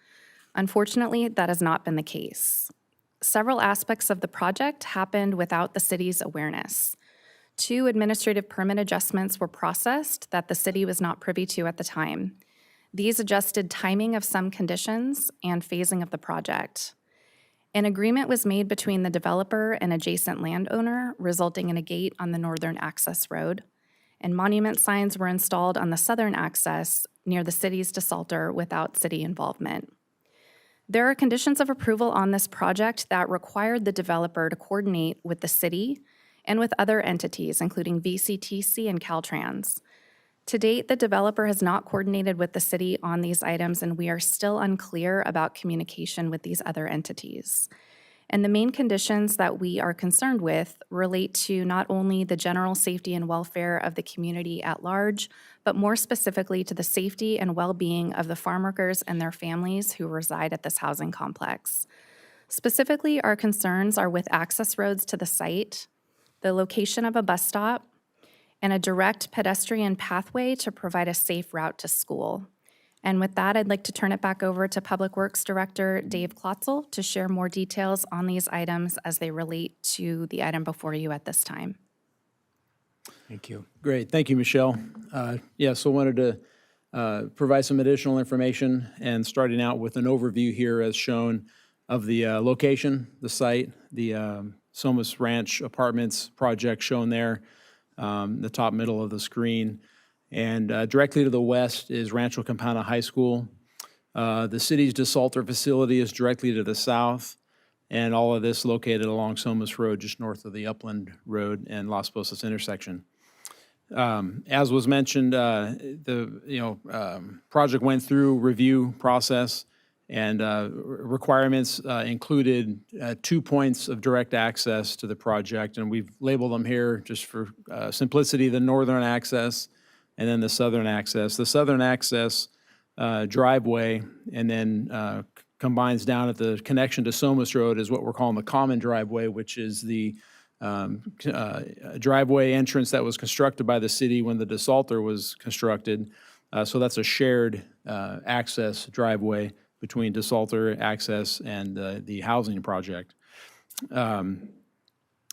Unfortunately, that has not been the case. Several aspects of the project happened without the city's awareness. 2 administrative permit adjustments were processed that the city was not privy to at the time. These adjusted timing of some conditions and phasing of the project. An agreement was made between the developer and adjacent landowner, resulting in a gate on the northern access road, and monument signs were installed on the southern access near the city's desalter without city involvement. There are conditions of approval on this project that required the developer to coordinate with the city and with other entities, including VCTC and Caltrans. To date, the developer has not coordinated with the city on these items, and we are still unclear about communication with these other entities. And the main conditions that we are concerned with relate to not only the general safety and welfare of the community at large, but more specifically to the safety and well-being of the farm workers and their families who reside at this housing complex. Specifically, our concerns are with access roads to the site, the location of a bus stop, and a direct pedestrian pathway to provide a safe route to school. And with that, I'd like to turn it back over to Public Works Director Dave Klotzel to share more details on these items as they relate to the item before you at this time.
Thank you.
Great, thank you, Michelle. So wanted to provide some additional information, and starting out with an overview here as shown of the location, the site, the Somas Ranch Apartments project shown there, the top middle of the screen. And directly to the west is Rancho Campana High School. The city's desalter facility is directly to the south, and all of this located along Somas Road, just north of the Upland Road and Las Posas intersection. As was mentioned, the project went through review process, and requirements included 2 points of direct access to the project, and we've labeled them here just for simplicity: the northern access and then the southern access. The southern access driveway, and then combines down at the connection to Somas Road, is what we're calling the common driveway, which is the driveway entrance that was constructed by the city when the desalter was constructed. So that's a shared access driveway between desalter access and the housing project.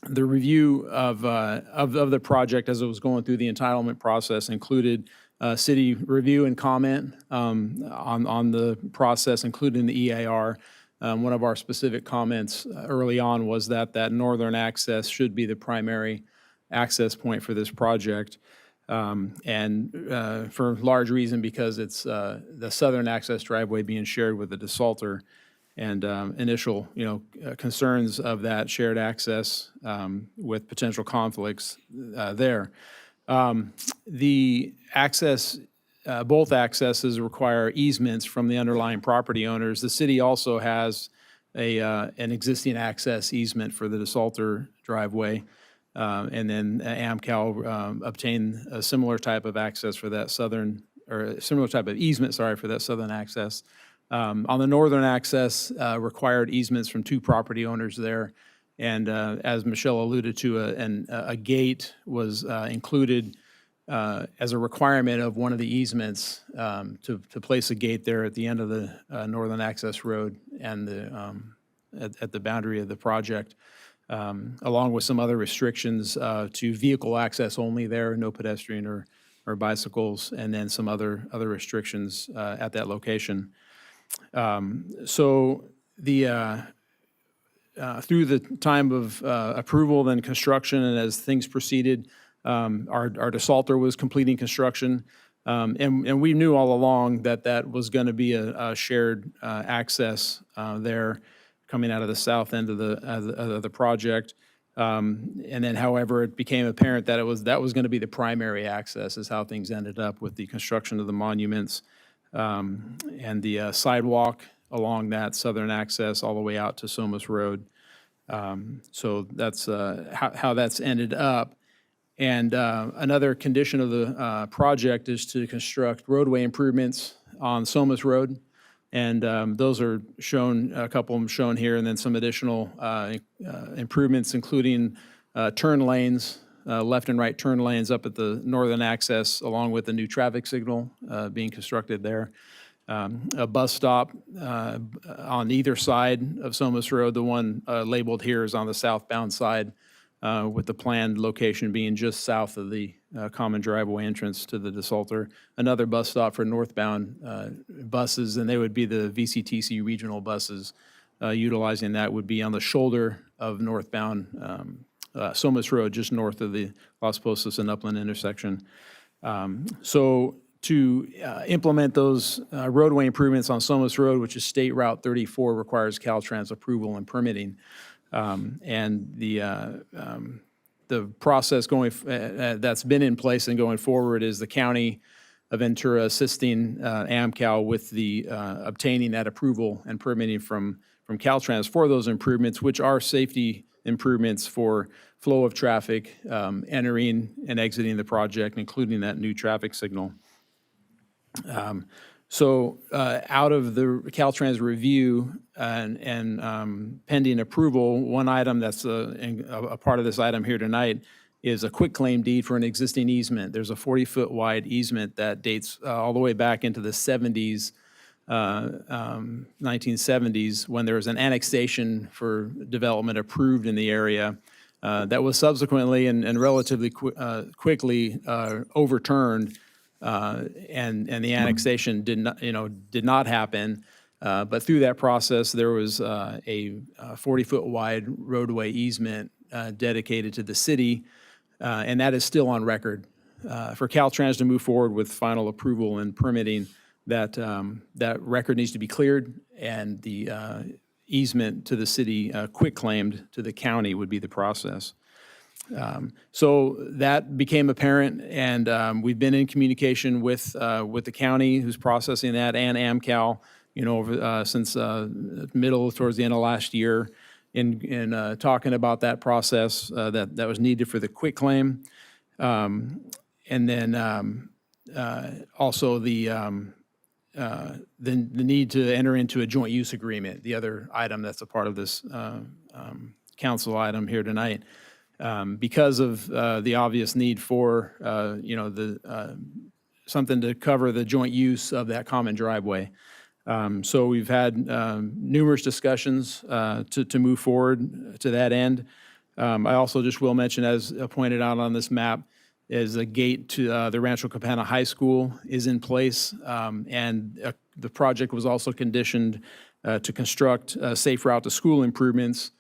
The review of the project as it was going through the entitlement process included city review and comment on the process, including the EIR. One of our specific comments early on was that northern access should be the primary access point for this project. And for large reason, because it's the southern access driveway being shared with the desalter, and initial concerns of that shared access with potential conflicts there. The access, both accesses require easements from the underlying property owners. The city also has an existing access easement for the desalter driveway. And then AmCal obtained a similar type of access for that southern, or a similar type of easement, sorry, for that southern access. On the northern access, required easements from 2 property owners there. And as Michelle alluded to, a gate was included as a requirement of one of the easements to place a gate there at the end of the northern access road and at the boundary of the project, along with some other restrictions to vehicle access only there, no pedestrian or bicycles, and then some other restrictions at that location. So the through the time of approval, then construction, and as things proceeded, our desalter was completing construction. And we knew all along that that was going to be a shared access there coming out of the south end of the project. And then, however, it became apparent that that was going to be the primary access, is how things ended up with the construction of the monuments and the sidewalk along that southern access all the way out to Somas Road. So that's how that's ended up. And another condition of the project is to construct roadway improvements on Somas Road. And those are shown, a couple of them shown here, and then some additional improvements, including turn lanes, left and right turn lanes up at the northern access, along with the new traffic signal being constructed there. A bus stop on either side of Somas Road. The one labeled here is on the southbound side, with the planned location being just south of the common driveway entrance to the desalter. Another bus stop for northbound buses, and they would be the VCTC regional buses. Utilizing that would be on the shoulder of northbound Somas Road, just north of the Las Posas and Upland intersection. So to implement those roadway improvements on Somas Road, which is State Route 34, requires Caltrans approval and permitting. And the process going that's been in place and going forward is the County of Ventura assisting AmCal with the obtaining that approval and permitting from Caltrans for those improvements, which are safety improvements for flow of traffic entering and exiting the project, including that new traffic signal. So out of the Caltrans review and pending approval, one item that's a part of this item here tonight is a quitclaim deed for an existing easement. There's a 40-foot wide easement that dates all the way back into the 70s, 1970s, when there was an annexation for development approved in the area that was subsequently and relatively quickly overturned. And the annexation did not happen. But through that process, there was a 40-foot wide roadway easement dedicated to the city, and that is still on record. For Caltrans to move forward with final approval and permitting, that record needs to be cleared, and the easement to the city quitclaimed to the county would be the process. So that became apparent, and we've been in communication with the county who's processing that, and AmCal, over since middle towards the end of last year, in talking about that process that was needed for the quitclaim, and then also the need to enter into a joint use agreement, the other item that's a part of this council item here tonight. Because of the obvious need for, something to cover the joint use of that common driveway. So we've had numerous discussions to move forward to that end. I also just will mention, as pointed out on this map, is a gate to the Rancho Capana High School is in place, and the project was also conditioned to construct a safe route to school improvements,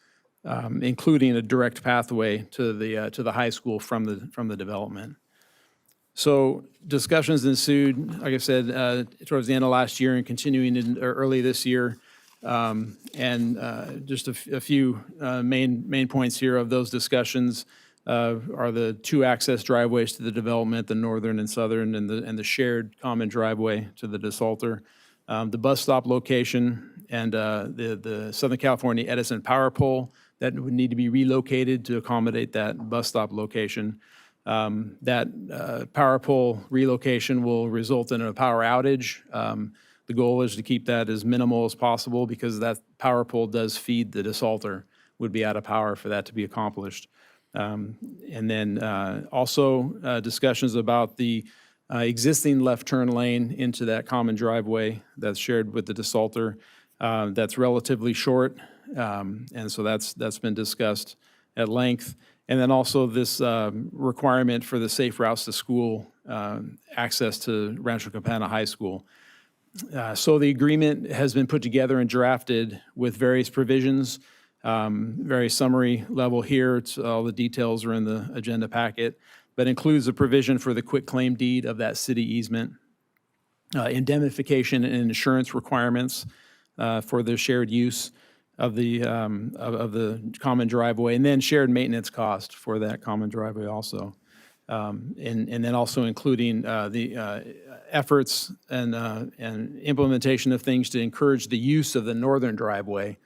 including a direct pathway to the high school from the development. So discussions ensued, like I said, towards the end of last year and continuing in early this year. And just a few main points here of those discussions are the 2 access driveways to the development, the northern and southern, and the shared common driveway to the desalter, the bus stop location, and the Southern California Edison power pole that would need to be relocated to accommodate that bus stop location. That power pole relocation will result in a power outage. The goal is to keep that as minimal as possible because that power pole does feed the desalter, would be out of power for that to be accomplished. And then also discussions about the existing left turn lane into that common driveway that's shared with the desalter. That's relatively short, and so that's been discussed at length. And then also this requirement for the safe routes to school access to Rancho Campana High School. So the agreement has been put together and drafted with various provisions, very summary level here. All the details are in the agenda packet, but includes a provision for the quitclaim deed of that city easement, indemnification and insurance requirements for the shared use of the common driveway, and then shared maintenance cost for that common driveway also. And then also including the efforts and implementation of things to encourage the use of the northern driveway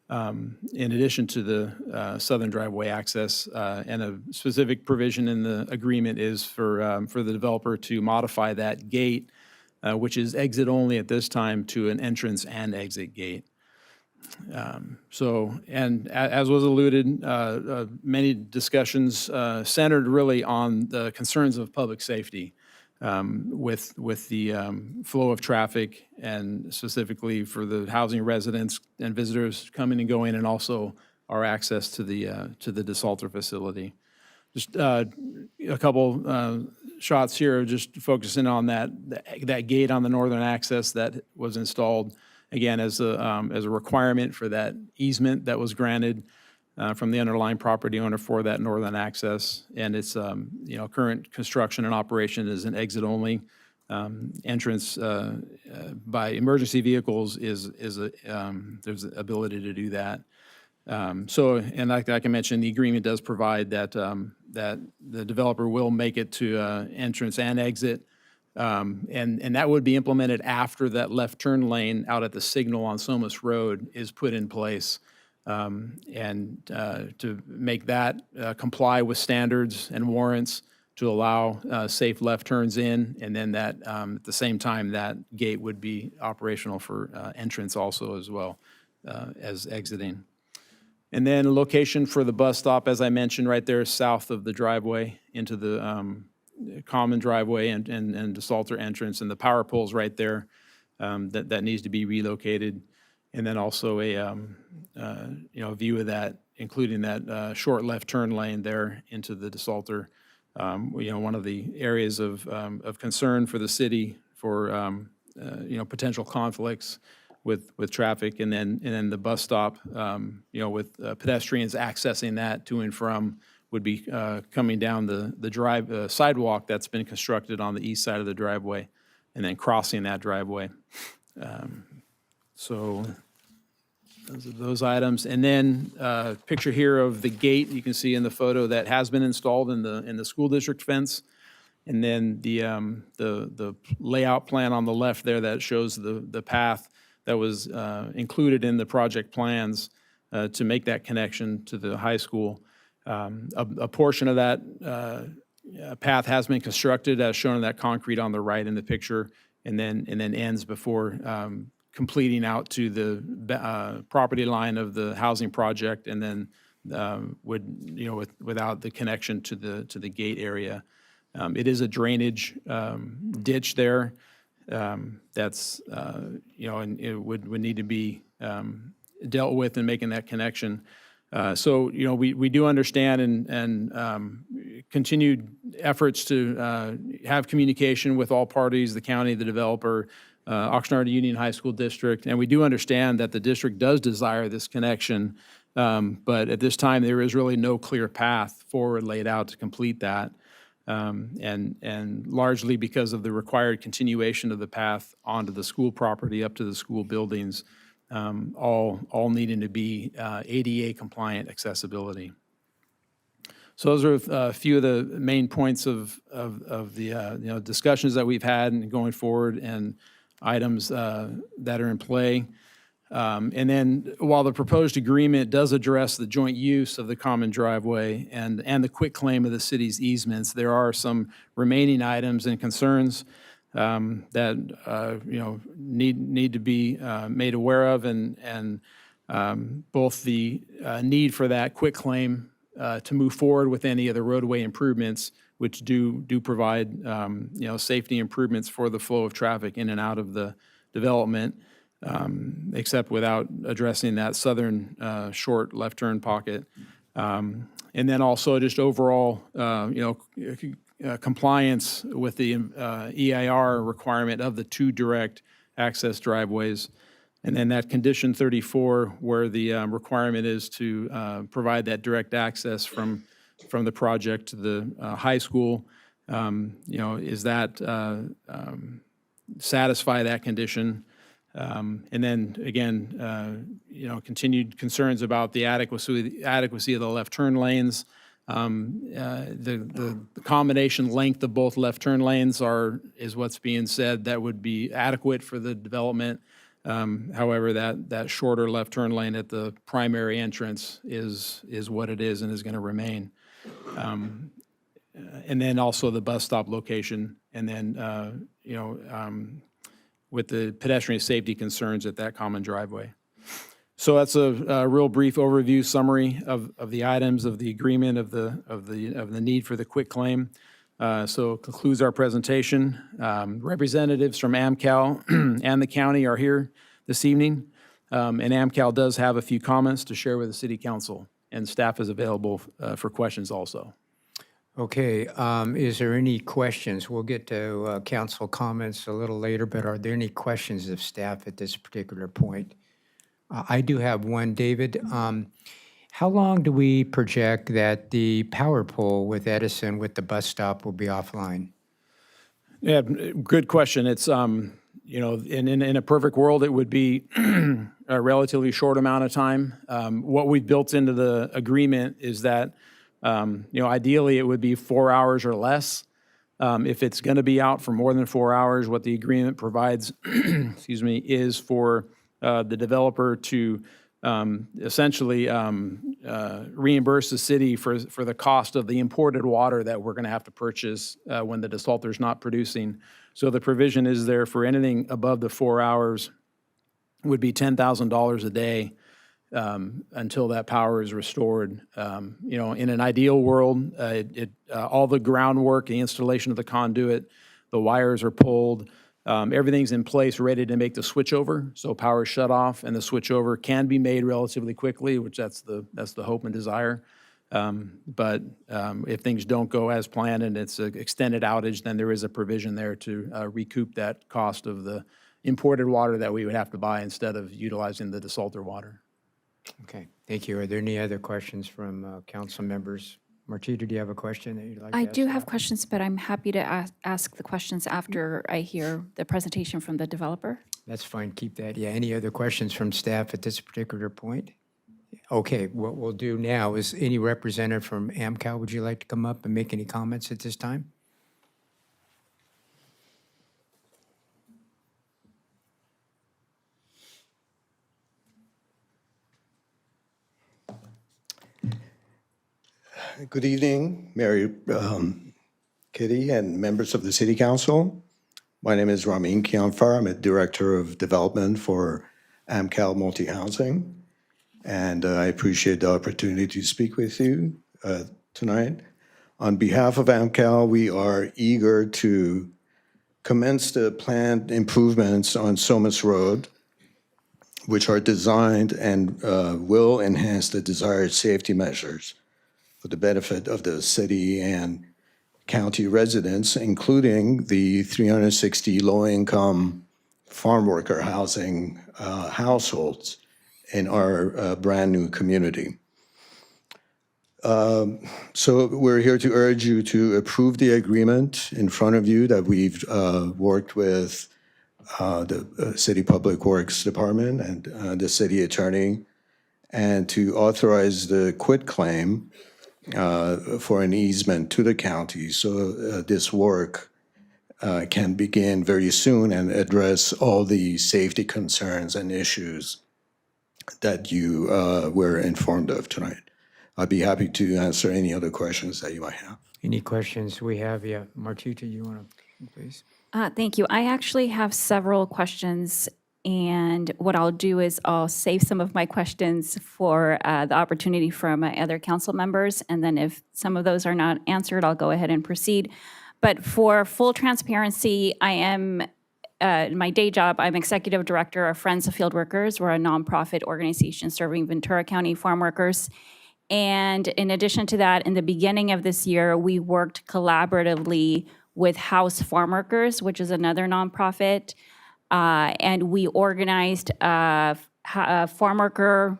in addition to the southern driveway access. And a specific provision in the agreement is for the developer to modify that gate, which is exit only at this time, to an entrance and exit gate. And as was alluded, many discussions centered really on the concerns of public safety with the flow of traffic, and specifically for the housing residents and visitors coming and going, and also our access to the desalter facility. Just a couple shots here, just focusing on that gate on the northern access that was installed, again, as a requirement for that easement that was granted from the underlying property owner for that northern access. And it's, current construction and operation is an exit only. Entrance by emergency vehicles is there's the ability to do that. And like I mentioned, the agreement does provide that that the developer will make it to entrance and exit. And that would be implemented after that left turn lane out at the signal on Somas Road is put in place. And to make that comply with standards and warrants to allow safe left turns in, and then that at the same time that gate would be operational for entrance also as well as exiting. And then a location for the bus stop, as I mentioned, right there south of the driveway into the common driveway and desalter entrance, and the power poles right there that needs to be relocated. And then also a view of that, including that short left turn lane there into the desalter. One of the areas of concern for the city for potential conflicts with traffic, and then the bus stop, with pedestrians accessing that to and from would be coming down the sidewalk that's been constructed on the east side of the driveway, and then crossing that driveway. So those are those items. And then picture here of the gate you can see in the photo that has been installed in the school district fence. And then the layout plan on the left there that shows the path that was included in the project plans to make that connection to the high school. A portion of that path has been constructed as shown in that concrete on the right in the picture, and then ends before completing out to the property line of the housing project, and then without the connection to the gate area. It is a drainage ditch there that's and it would need to be dealt with in making that connection. So we do understand and continued efforts to have communication with all parties, the county, the developer, Oxnard Union High School District, and we do understand that the district does desire this connection, but at this time there is really no clear path forward laid out to complete that, and largely because of the required continuation of the path onto the school property up to the school buildings. All needing to be ADA compliant accessibility. So those are a few of the main points of the discussions that we've had and going forward, and items that are in play. And then while the proposed agreement does address the joint use of the common driveway and the quitclaim of the city's easements, there are some remaining items and concerns that need to be made aware of, and both the need for that quitclaim to move forward with any of the roadway improvements, which do provide safety improvements for the flow of traffic in and out of the development, except without addressing that southern short left turn pocket. And then also just overall, compliance with the EIR requirement of the 2 direct access driveways. And then that condition 34, where the requirement is to provide that direct access from the project to the high school, is that satisfy that condition? And then again, continued concerns about the adequacy of the left turn lanes. The combination length of both left turn lanes is what's being said that would be adequate for the development. However, that shorter left turn lane at the primary entrance is what it is and is going to remain. And then also the bus stop location, and then with the pedestrian safety concerns at that common driveway. So that's a real brief overview summary of the items of the agreement of the need for the quitclaim. So it concludes our presentation. Representatives from AmCal and the county are here this evening, and AmCal does have a few comments to share with the City Council, and staff is available for questions also.
Okay, is there any questions? We'll get to council comments a little later, but are there any questions of staff at this particular point? I do have one, David. How long do we project that the power pole with Edison with the bus stop will be offline?
Yeah, good question. It's, in a perfect world, it would be a relatively short amount of time. What we've built into the agreement is that ideally, it would be 4 hours or less. If it's going to be out for more than 4 hours, what the agreement provides, is for the developer to essentially reimburse the city for the cost of the imported water that we're going to have to purchase when the desalter's not producing. So the provision is there for anything above the 4 hours would be $10,000 a day. Until that power is restored. In an ideal world, all the groundwork, the installation of the conduit, the wires are pulled, everything's in place, ready to make the switchover. So power is shut off, and the switchover can be made relatively quickly, which that's the hope and desire. But if things don't go as planned and it's an extended outage, then there is a provision there to recoup that cost of the imported water that we would have to buy instead of utilizing the desalter water.
Okay, thank you. Are there any other questions from council members? Marchita, do you have a question that you'd like to
I
ask?
do have questions, but I'm happy to ask the questions after I hear the presentation from the developer.
That's fine, keep that. Yeah, any other questions from staff at this particular point? Okay, what we'll do now is any representative from AmCal, would you like to come up and make any comments at this time?
Good evening, Mary, Kitty, and members of the City Council. My name is Ramin Kianfar. I'm a Director of Development for AmCal Multi-Housing, and I appreciate the opportunity to speak with you tonight. On behalf of AmCal, we are eager to commence the planned improvements on Somas Road, which are designed and will enhance the desired safety measures for the benefit of the city and county residents, including the 360 low-income farm worker housing households in our brand new community. So we're here to urge you to approve the agreement in front of you that we've worked with the City Public Works Department and the city attorney, and to authorize the quitclaim for an easement to the county, so this work can begin very soon and address all the safety concerns and issues that you were informed of tonight. I'd be happy to answer any other questions that you might have.
Any questions we have? Yeah, Martuta, you want to, please?
Thank you. I actually have several questions, and what I'll do is I'll save some of my questions for the opportunity for my other council members, and then if some of those are not answered, I'll go ahead and proceed. But for full transparency, I am, in my day job, I'm executive director of Friends of Field Workers. We're a nonprofit organization serving Ventura County farm workers. And in addition to that, in the beginning of this year, we worked collaboratively with House Farm Workers, which is another nonprofit, and we organized a farm worker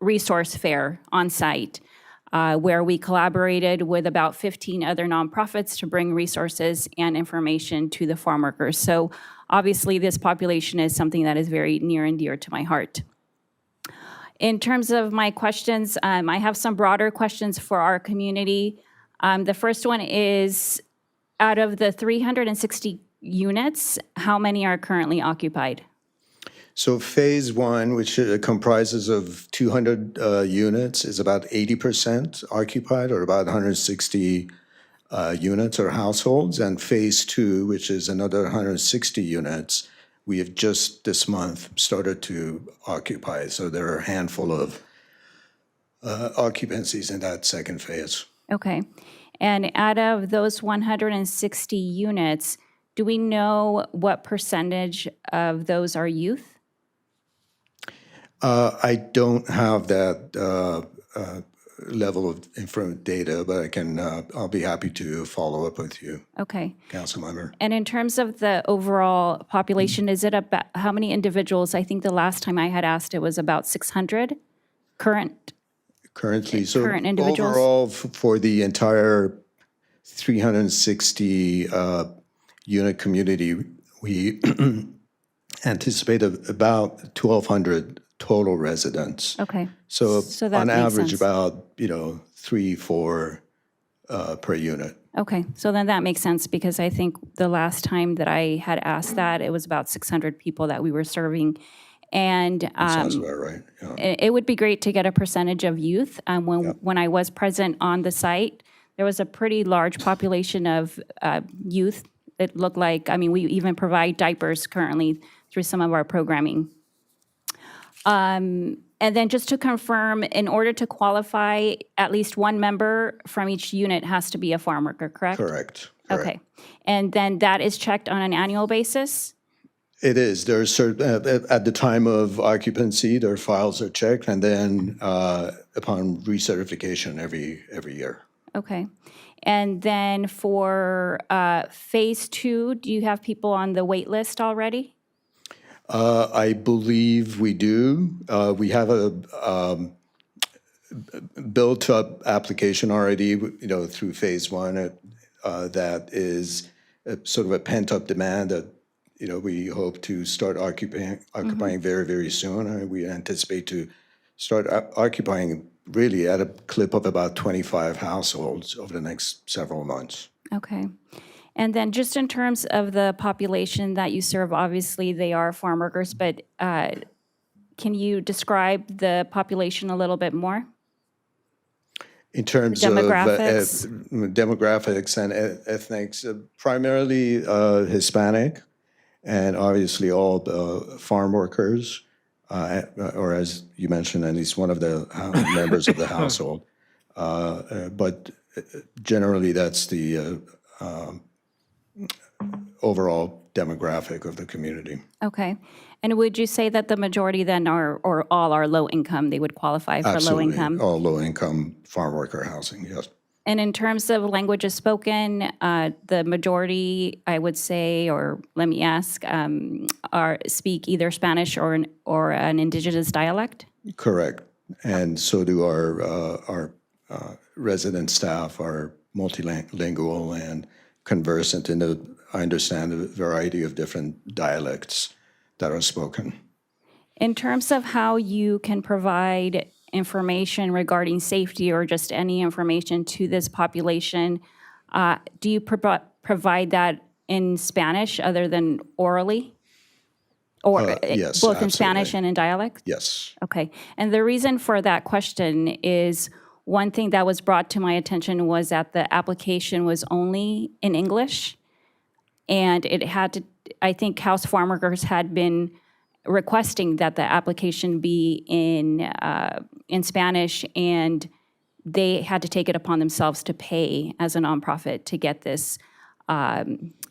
resource fair on site, where we collaborated with about 15 other nonprofits to bring resources and information to the farm workers. So obviously, this population is something that is very near and dear to my heart. In terms of my questions, I have some broader questions for our community. The first one is, out of the 360 units, how many are currently occupied?
So phase one, which comprises of 200 units, is about 80% occupied, or about 160 units or households. And phase two, which is another 160 units, we have just this month started to occupy. So there are a handful of occupancies in that second phase.
Okay. And out of those 160 units, do we know what percentage of those are youth?
I don't have that level of data, but I can. I'll be happy to follow up with you,
Okay.
Councilmember.
And in terms of the overall population, is it about how many individuals? I think the last time I had asked, it was about 600
Currently, so
current individuals?
overall for the entire 360 unit community, we anticipate about 1,200 total residents.
Okay.
So
that
on
makes
average,
sense.
about 3-4 per unit.
Okay, so then that makes sense, because I think the last time that I had asked that, it was about 600 people that we were serving. And
Sounds about right. Yeah.
it would be great to get a percentage of youth. When I was present on the site, there was a pretty large population of youth. It looked like, I mean, we even provide diapers currently through some of our programming. And then just to confirm, in order to qualify, at least one member from each unit has to be a farm worker, correct?
Correct.
Okay. And then that is checked on an annual basis?
It is. There's certain, at the time of occupancy, their files are checked, and then upon recertification every year.
Okay. And then for phase two, do you have people on the wait list already?
I believe we do. We have a built-up application already, through phase one that is sort of a pent-up demand that, we hope to start occupying very, very soon. We anticipate to start occupying really at a clip of about 25 households over the next several months.
Okay. And then just in terms of the population that you serve, obviously they are farm workers, but can you describe the population a little bit more?
In terms
Demographics?
of demographics and ethnics, primarily Hispanic, and obviously all farm workers, or as you mentioned, at least one of the members of the household. But generally, that's the overall demographic of the community.
Okay. And would you say that the majority then are, or all are low income? They would qualify for low income?
All low-income farm worker housing, yes.
And in terms of languages spoken, the majority, I would say, or let me ask, speak either Spanish or an indigenous dialect?
Correct. And so do our resident staff are multilingual and conversant in I understand, a variety of different dialects that are spoken.
In terms of how you can provide information regarding safety or just any information to this population, do you provide that in Spanish other than orally? Or
Yes,
both in Spanish
absolutely.
and in dialect?
Yes.
Okay. And the reason for that question is one thing that was brought to my attention was that the application was only in English. And it had to, I think House Farm Workers had been requesting that the application be in Spanish, and they had to take it upon themselves to pay as a nonprofit to get this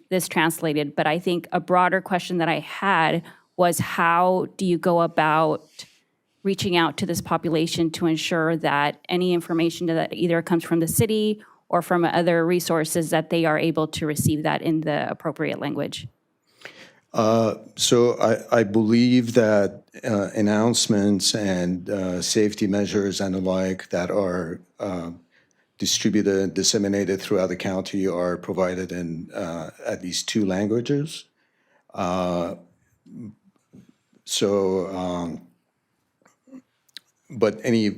this translated. But I think a broader question that I had was, how do you go about reaching out to this population to ensure that any information that either comes from the city or from other resources, that they are able to receive that in the appropriate language?
So I believe that announcements and safety measures and the like that are distributed and disseminated throughout the county are provided in at least 2 languages. But any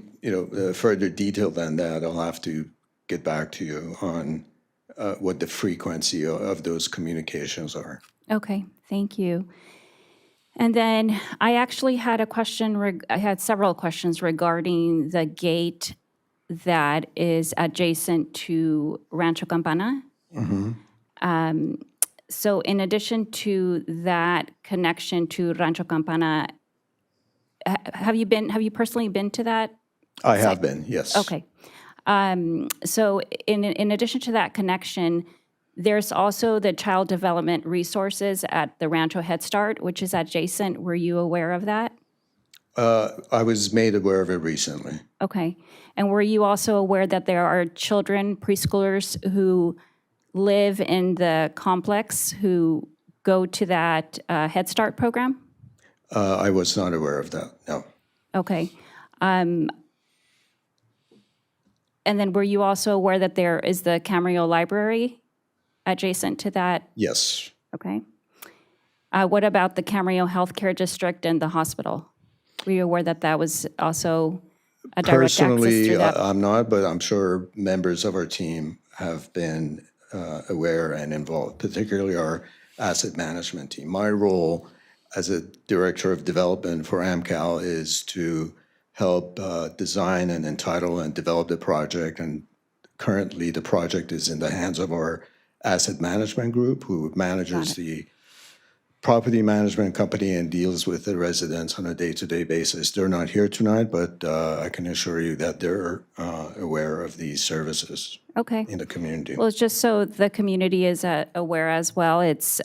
further detail than that, I'll have to get back to you on what the frequency of those communications are.
Okay, thank you. And then I actually had a question, I had several questions regarding the gate that is adjacent to Rancho Campana. So in addition to that connection to Rancho Campana, have you personally been to that?
I have been, yes.
Okay. So in addition to that connection, there's also the child development resources at the Rancho Head Start, which is adjacent. Were you aware of that?
I was made aware of it recently.
Okay. And were you also aware that there are children, preschoolers, who live in the complex who go to that Head Start program?
I was not aware of that, no.
Okay. And then were you also aware that there is the Camarillo Library adjacent to that?
Yes.
Okay. What about the Camarillo Healthcare District and the hospital? Were you aware that that was also a direct access
Personally,
through that?
I'm not, but I'm sure members of our team have been aware and involved, particularly our asset management team. My role as a director of development for AmCal is to help design and entitle and develop the project. And currently, the project is in the hands of our asset management group, who manages the property management company and deals with the residents on a day-to-day basis. They're not here tonight, but I can assure you that they're aware of these services in the community.
Well, it's just so the community is aware as well. It's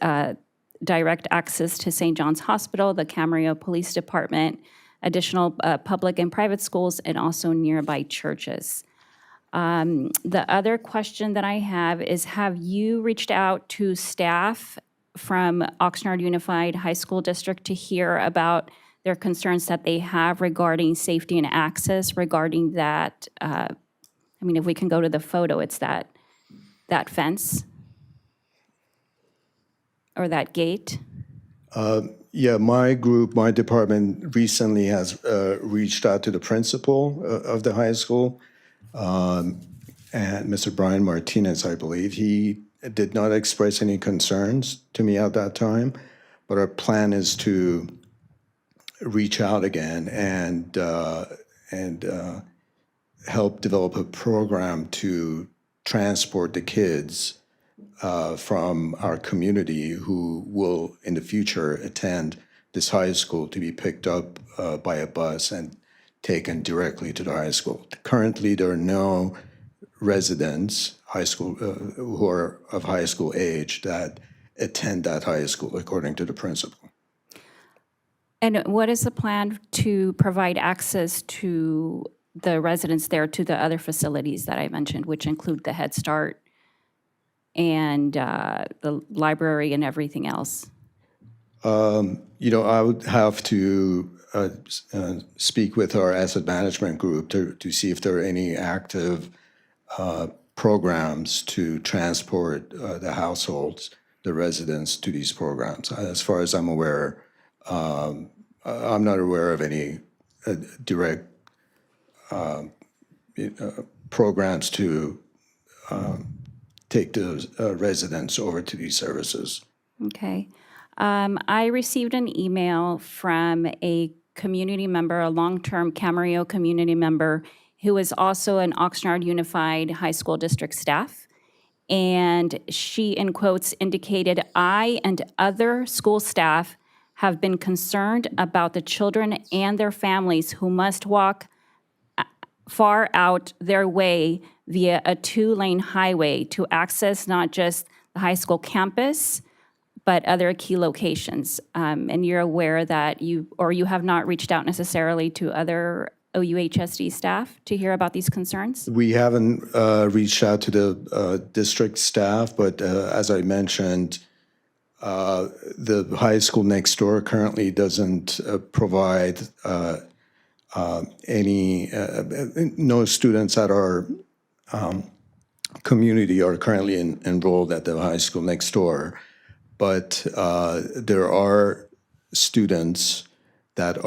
direct access to St. John's Hospital, the Camarillo Police Department, additional public and private schools, and also nearby churches. The other question that I have is, have you reached out to staff from Oxnard Unified High School District to hear about their concerns that they have regarding safety and access regarding that? I mean, if we can go to the photo, it's that fence or that gate.
Yeah, my group, my department recently has reached out to the principal of the high school, and Mr. Brian Martinez, I believe. He did not express any concerns to me at that time, but our plan is to reach out again and help develop a program to transport the kids from our community who will in the future attend this high school to be picked up by a bus and taken directly to the high school. Currently, there are no residents, high school, who are of high school age that attend that high school, according to the principal.
And what is the plan to provide access to the residents there to the other facilities that I mentioned, which include the Head Start and the library and everything else?
I would have to speak with our asset management group to see if there are any active programs to transport the households, the residents, to these programs. As far as I'm aware, I'm not aware of any direct programs to take those residents over to these services.
Okay. I received an email from a community member, a long-term Camarillo community member, who is also an Oxnard Unified High School District staff. And she, in quotes, indicated, "I and other school staff have been concerned about the children and their families who must walk far out their way via a 2-lane highway to access not just the high school campus, but other key locations." And you're aware that you have not reached out necessarily to other OUHSD staff to hear about these concerns?
We haven't reached out to the district staff, but as I mentioned, the high school next door currently doesn't provide no students at our community are currently enrolled at the high school next door. But there are students that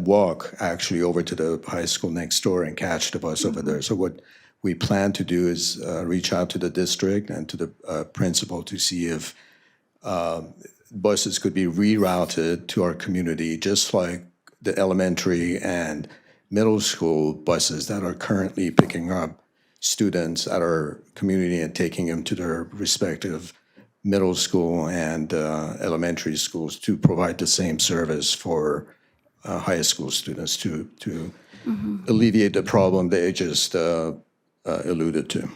walk actually over to the high school next door and catch the bus over there. So what we plan to do is reach out to the district and to the principal to see if buses could be rerouted to our community, just like the elementary and middle school buses that are currently picking up students at our community and taking them to their respective middle school and elementary schools to provide the same service for high school students to alleviate the problem they just alluded to.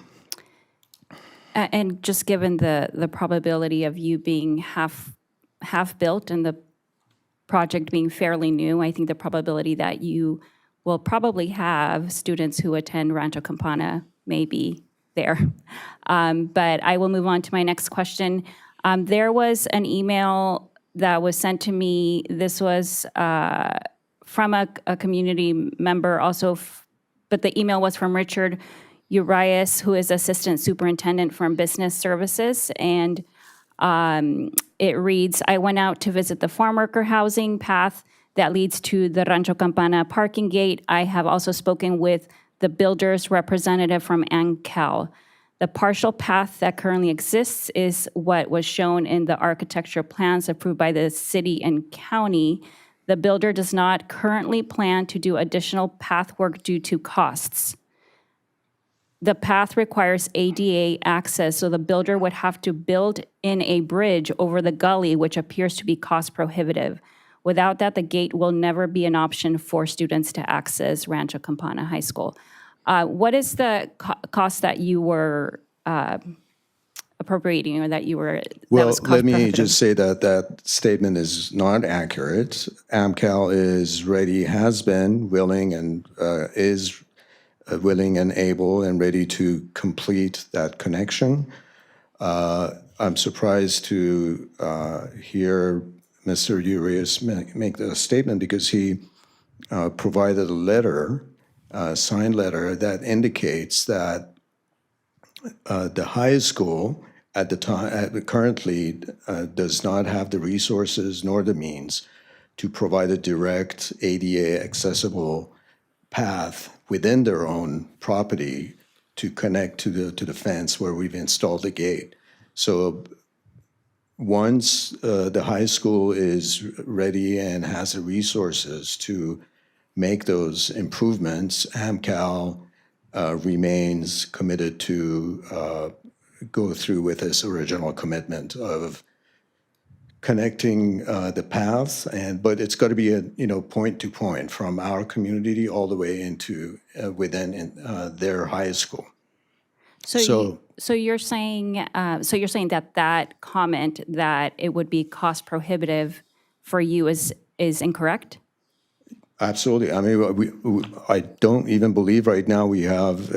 And just given the probability of you being half built and the project being fairly new, I think the probability that you will probably have students who attend Rancho Campana may be there. But I will move on to my next question. There was an email that was sent to me. This was from a community member also, but the email was from Richard Urias, who is Assistant Superintendent from Business Services. And it reads, "I went out to visit the farm worker housing path that leads to the Rancho Campana parking gate. I have also spoken with the builder's representative from ANCAL. The partial path that currently exists is what was shown in the architecture plans approved by the city and county. The builder does not currently plan to do additional path work due to costs. The path requires ADA access, so the builder would have to build in a bridge over the gully, which appears to be cost prohibitive. Without that, the gate will never be an option for students to access Rancho Campana High School." What is the cost that you were appropriating, or that you were?
Well, let me just say that that statement is not accurate. AMCAL is ready, has been willing, and is willing and able and ready to complete that connection. I'm surprised to hear Mr. Urias make the statement, because he provided a letter, a signed letter, that indicates that the high school at the time currently does not have the resources nor the means to provide a direct ADA accessible path within their own property to connect to the fence where we've installed the gate. So once the high school is ready and has the resources to make those improvements, AMCAL remains committed to go through with this original commitment of connecting the paths, but it's got to be a point to point from our community all the way into within their high school.
So you're saying that comment that it would be cost prohibitive for you is incorrect?
Absolutely. I mean, I don't even believe right now we have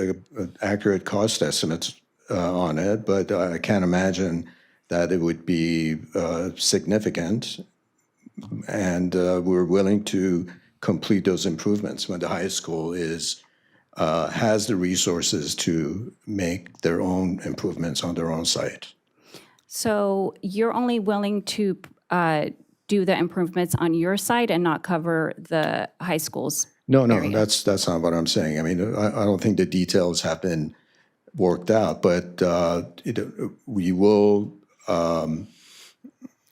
accurate cost estimates on it, but I can't imagine that it would be significant. And we're willing to complete those improvements when the high school has the resources to make their own improvements on their own site.
So you're only willing to do the improvements on your side and not cover the high school's area?
No, that's not what I'm saying. I mean, I don't think the details have been worked out, but we will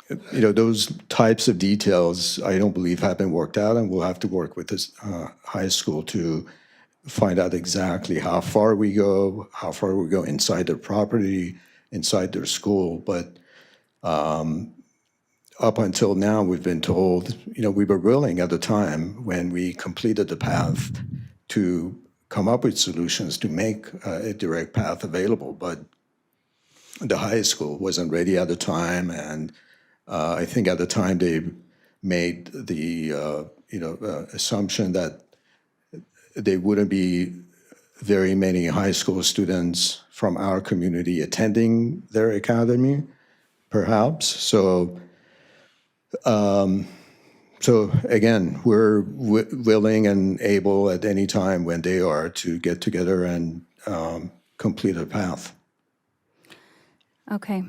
those types of details, I don't believe have been worked out, and we'll have to work with this high school to find out exactly how far we go inside their property, inside their school. But up until now, we've been told, we were willing at the time when we completed the path to come up with solutions to make a direct path available. But the high school wasn't ready at the time, and I think at the time they made the assumption that there wouldn't be very many high school students from our community attending their academy, perhaps. So again, we're willing and able at any time when they are to get together and complete a path.
Okay.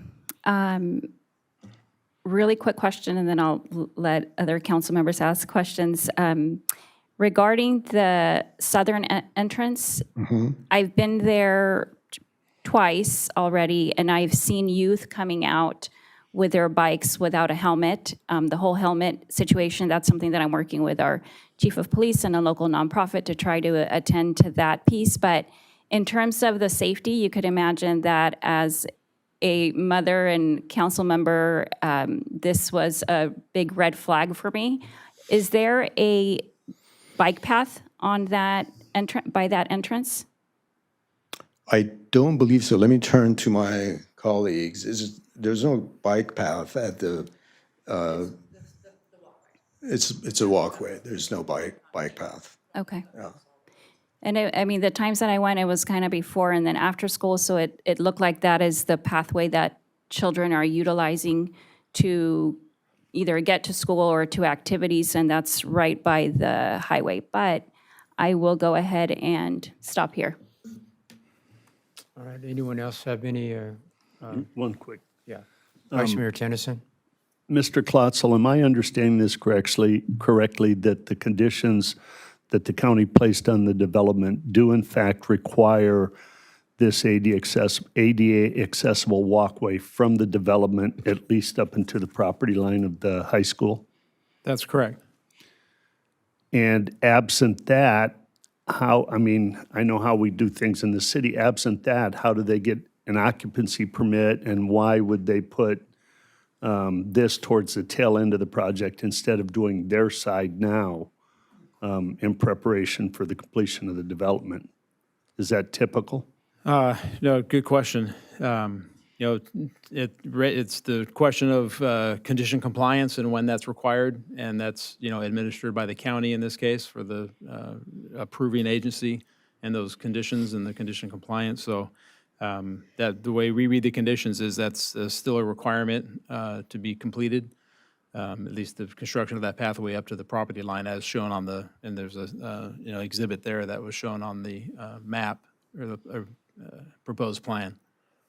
Really quick question, and then I'll let other council members ask questions. Regarding the southern entrance, I've been there twice already, and I've seen youth coming out with their bikes without a helmet. The whole helmet situation, that's something that I'm working with our chief of police and a local nonprofit to try to attend to that piece. But in terms of the safety, you could imagine that as a mother and council member, this was a big red flag for me. Is there a bike path on that by that entrance?
I don't believe so. Let me turn to my colleagues. There's no bike path at the. It's a walkway. There's no bike path.
Okay.
Yeah.
And I mean, the times that I went, it was kind of before and then after school, so it looked like that is the pathway that children are utilizing to either get to school or to activities, and that's right by the highway. But I will go ahead and stop here.
All right, anyone else have any?
One quick.
Yeah. Vice Mayor Tennyson?
Mr. Klotzel, am I understanding this correctly that the conditions that the county placed on the development do in fact require this ADA accessible walkway from the development at least up into the property line of the high school?
That's correct.
And absent that, I know how we do things in the city. Absent that, how do they get an occupancy permit, and why would they put this towards the tail end of the project instead of doing their side now in preparation for the completion of the development? Is that typical?
No, good question. It's the question of condition compliance and when that's required, and that's, administered by the county in this case for the approving agency and those conditions and the condition compliance. So that the way we read the conditions is that's still a requirement to be completed, at least the construction of that pathway up to the property line as shown on and there's a exhibit there that was shown on the map or the proposed plan.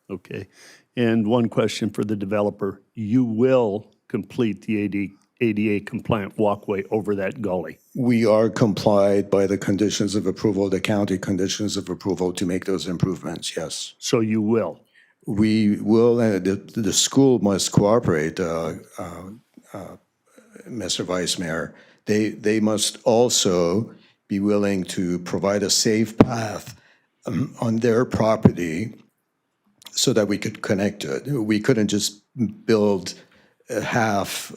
Okay. And one question for the developer. You will complete the ADA compliant walkway over that gully?
We are complied by the conditions of approval, the county conditions of approval to make those improvements, yes.
So you will?
We will, the school must cooperate, Mr. Vice Mayor. They must also be willing to provide a safe path on their property so that we could connect to it. We couldn't just build a half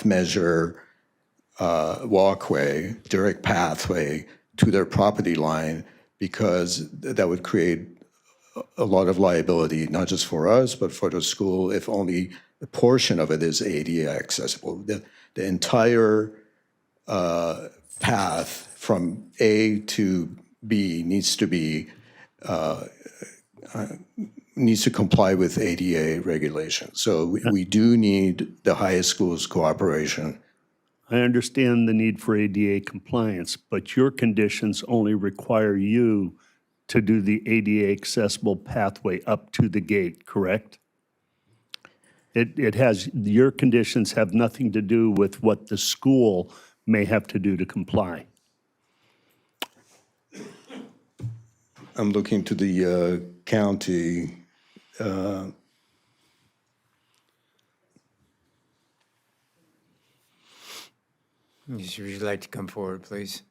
measure walkway, direct pathway to their property line, because that would create a lot of liability, not just for us, but for the school, if only a portion of it is ADA accessible. The entire path from A to B needs to comply with ADA regulations. So we do need the high school's cooperation.
I understand the need for ADA compliance, but your conditions only require you to do the ADA accessible pathway up to the gate, correct? Your conditions have nothing to do with what the school may have to do to comply.
I'm looking to the county.
Would you like to come forward, please?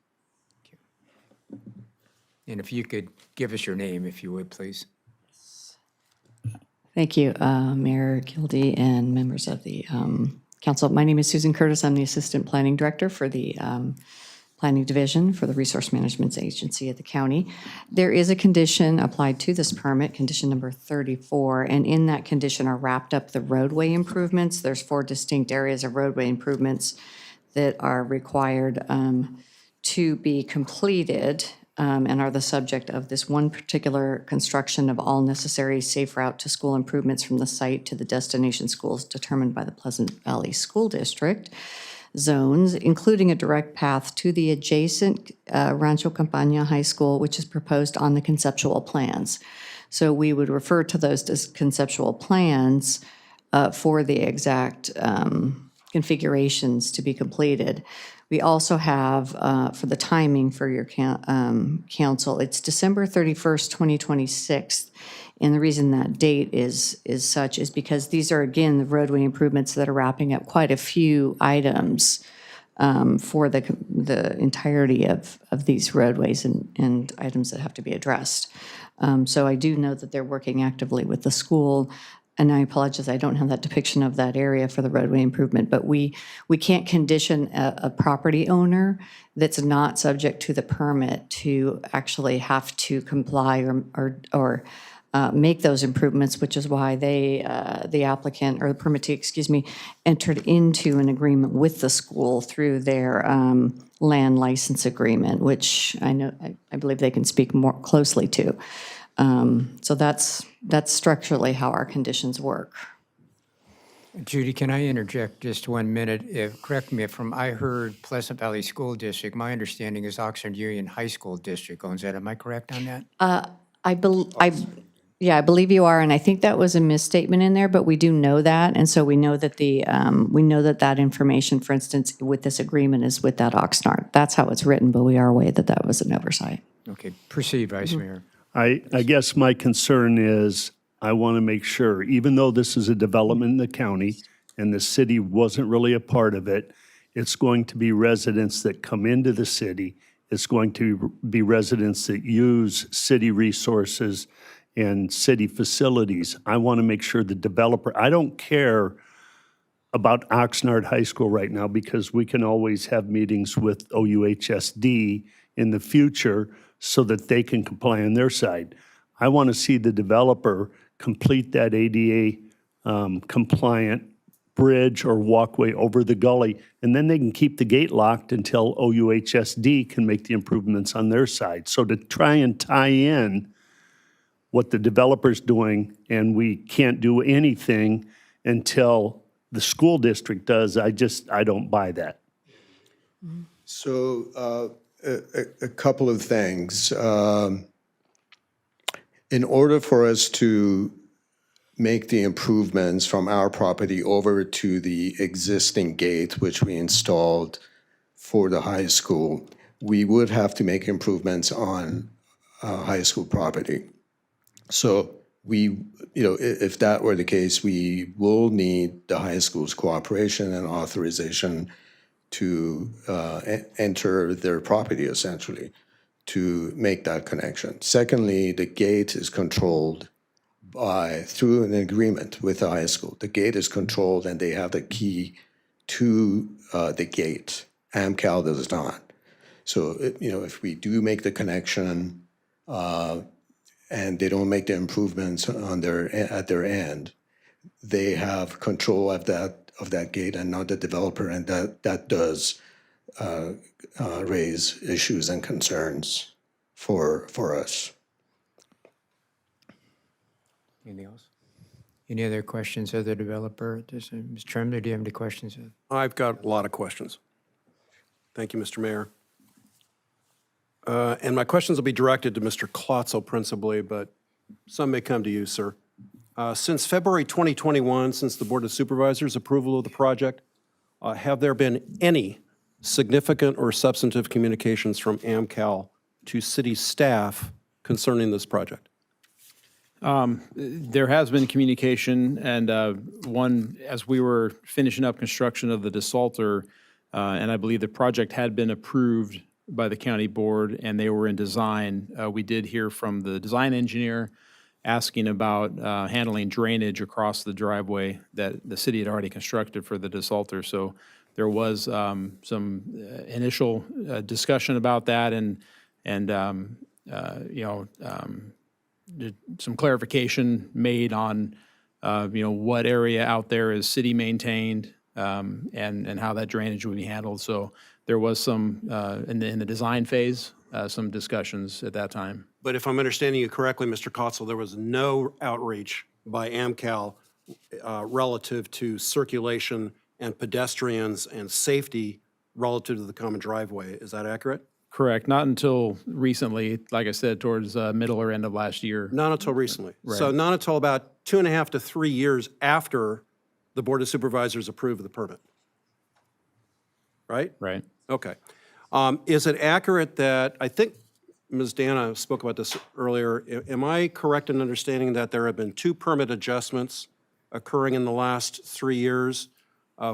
And if you could give us your name, if you would, please.
Thank you, Mayor Kildee and members of the council. My name is Susan Curtis. I'm the Assistant Planning Director for the Planning Division for the Resource Management Agency at the county. There is a condition applied to this permit, condition number 34, and in that condition are wrapped up the roadway improvements. There's 4 distinct areas of roadway improvements that are required to be completed and are the subject of this one particular construction of all necessary safe route to school improvements from the site to the destination schools determined by the Pleasant Valley School District zones, including a direct path to the adjacent Rancho Campana High School, which is proposed on the conceptual plans. So we would refer to those as conceptual plans for the exact configurations to be completed. We also have, for the timing for your council, it's December 31st, 2026. And the reason that date is such is because these are, again, the roadway improvements that are wrapping up quite a few items for the entirety of these roadways and items that have to be addressed. So I do know that they're working actively with the school. And I apologize, I don't have that depiction of that area for the roadway improvement, but we can't condition a property owner that's not subject to the permit to actually have to comply or make those improvements, which is why the applicant, or the permittee, excuse me, entered into an agreement with the school through their land license agreement, which I believe they can speak more closely to. So that's structurally how our conditions work.
Judy, can I interject just 1 minute? Correct me if I heard Pleasant Valley School District. My understanding is Oxnard Union High School District owns that. Am I correct on that?
I believe you are, and I think that was a misstatement in there, but we do know that, and so we know that that information, for instance, with this agreement is with that Oxnard. That's how it's written, but we are aware that that was an oversight.
Okay, proceed, Vice Mayor.
I guess my concern is I want to make sure, even though this is a development in the county and the city wasn't really a part of it, it's going to be residents that come into the city. It's going to be residents that use city resources and city facilities. I want to make sure the developer, I don't care about Oxnard High School right now because we can always have meetings with OUHSD in the future so that they can comply on their side. I want to see the developer complete that ADA compliant bridge or walkway over the gully, and then they can keep the gate locked until OUHSD can make the improvements on their side. So to try and tie in what the developer's doing and we can't do anything until the school district does, I don't buy that.
So a couple of things. In order for us to make the improvements from our property over to the existing gate, which we installed for the high school, we would have to make improvements on high school property. So if that were the case, we will need the high school's cooperation and authorization to enter their property, essentially, to make that connection. Secondly, the gate is controlled through an agreement with the high school. The gate is controlled and they have the key to the gate. AmCal does not. So, if we do make the connection and they don't make the improvements at their end, they have control of that gate and not the developer, and that does raise issues and concerns for us.
Anything else? Any other questions of the developer? Mr. Tremblay, do you have any questions?
I've got a lot of questions. Thank you, Mr. Mayor. And my questions will be directed to Mr. Klotzel principally, but some may come to you, sir. Since February 2021, since the Board of Supervisors' approval of the project, have there been any significant or substantive communications from AmCal to city staff concerning this project?
There has been communication, and one, as we were finishing up construction of the desalter, And I believe the project had been approved by the county board, and they were in design. We did hear from the design engineer asking about handling drainage across the driveway that the city had already constructed for the desalter. So there was some initial discussion about that, and some clarification made on what area out there is city maintained, and how that drainage would be handled. So there was some in the design phase, some discussions at that time.
But if I'm understanding you correctly, Mr. Kotzel, there was no outreach by AmCal relative to circulation and pedestrians and safety relative to the common driveway. Is that accurate?
Correct. Not until recently, like I said, towards middle or end of last year.
Not until recently.
Right.
So not until about 2.5 to 3 years after the Board of Supervisors approved the permit. Right?
Right.
Okay. Is it accurate that, I think Ms. Dana spoke about this earlier, am I correct in understanding that there have been 2 permit adjustments occurring in the last 3 years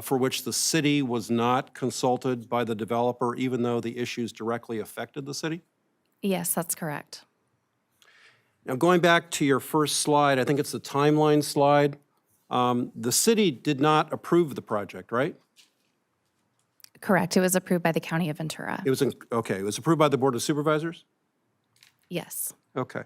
for which the city was not consulted by the developer, even though the issues directly affected the city?
Yes, that's correct.
Now, going back to your first slide, I think it's the timeline slide, the city did not approve the project, right?
Correct. It was approved by the County of Ventura.
It was, okay, it was approved by the Board of Supervisors?
Yes.
Okay.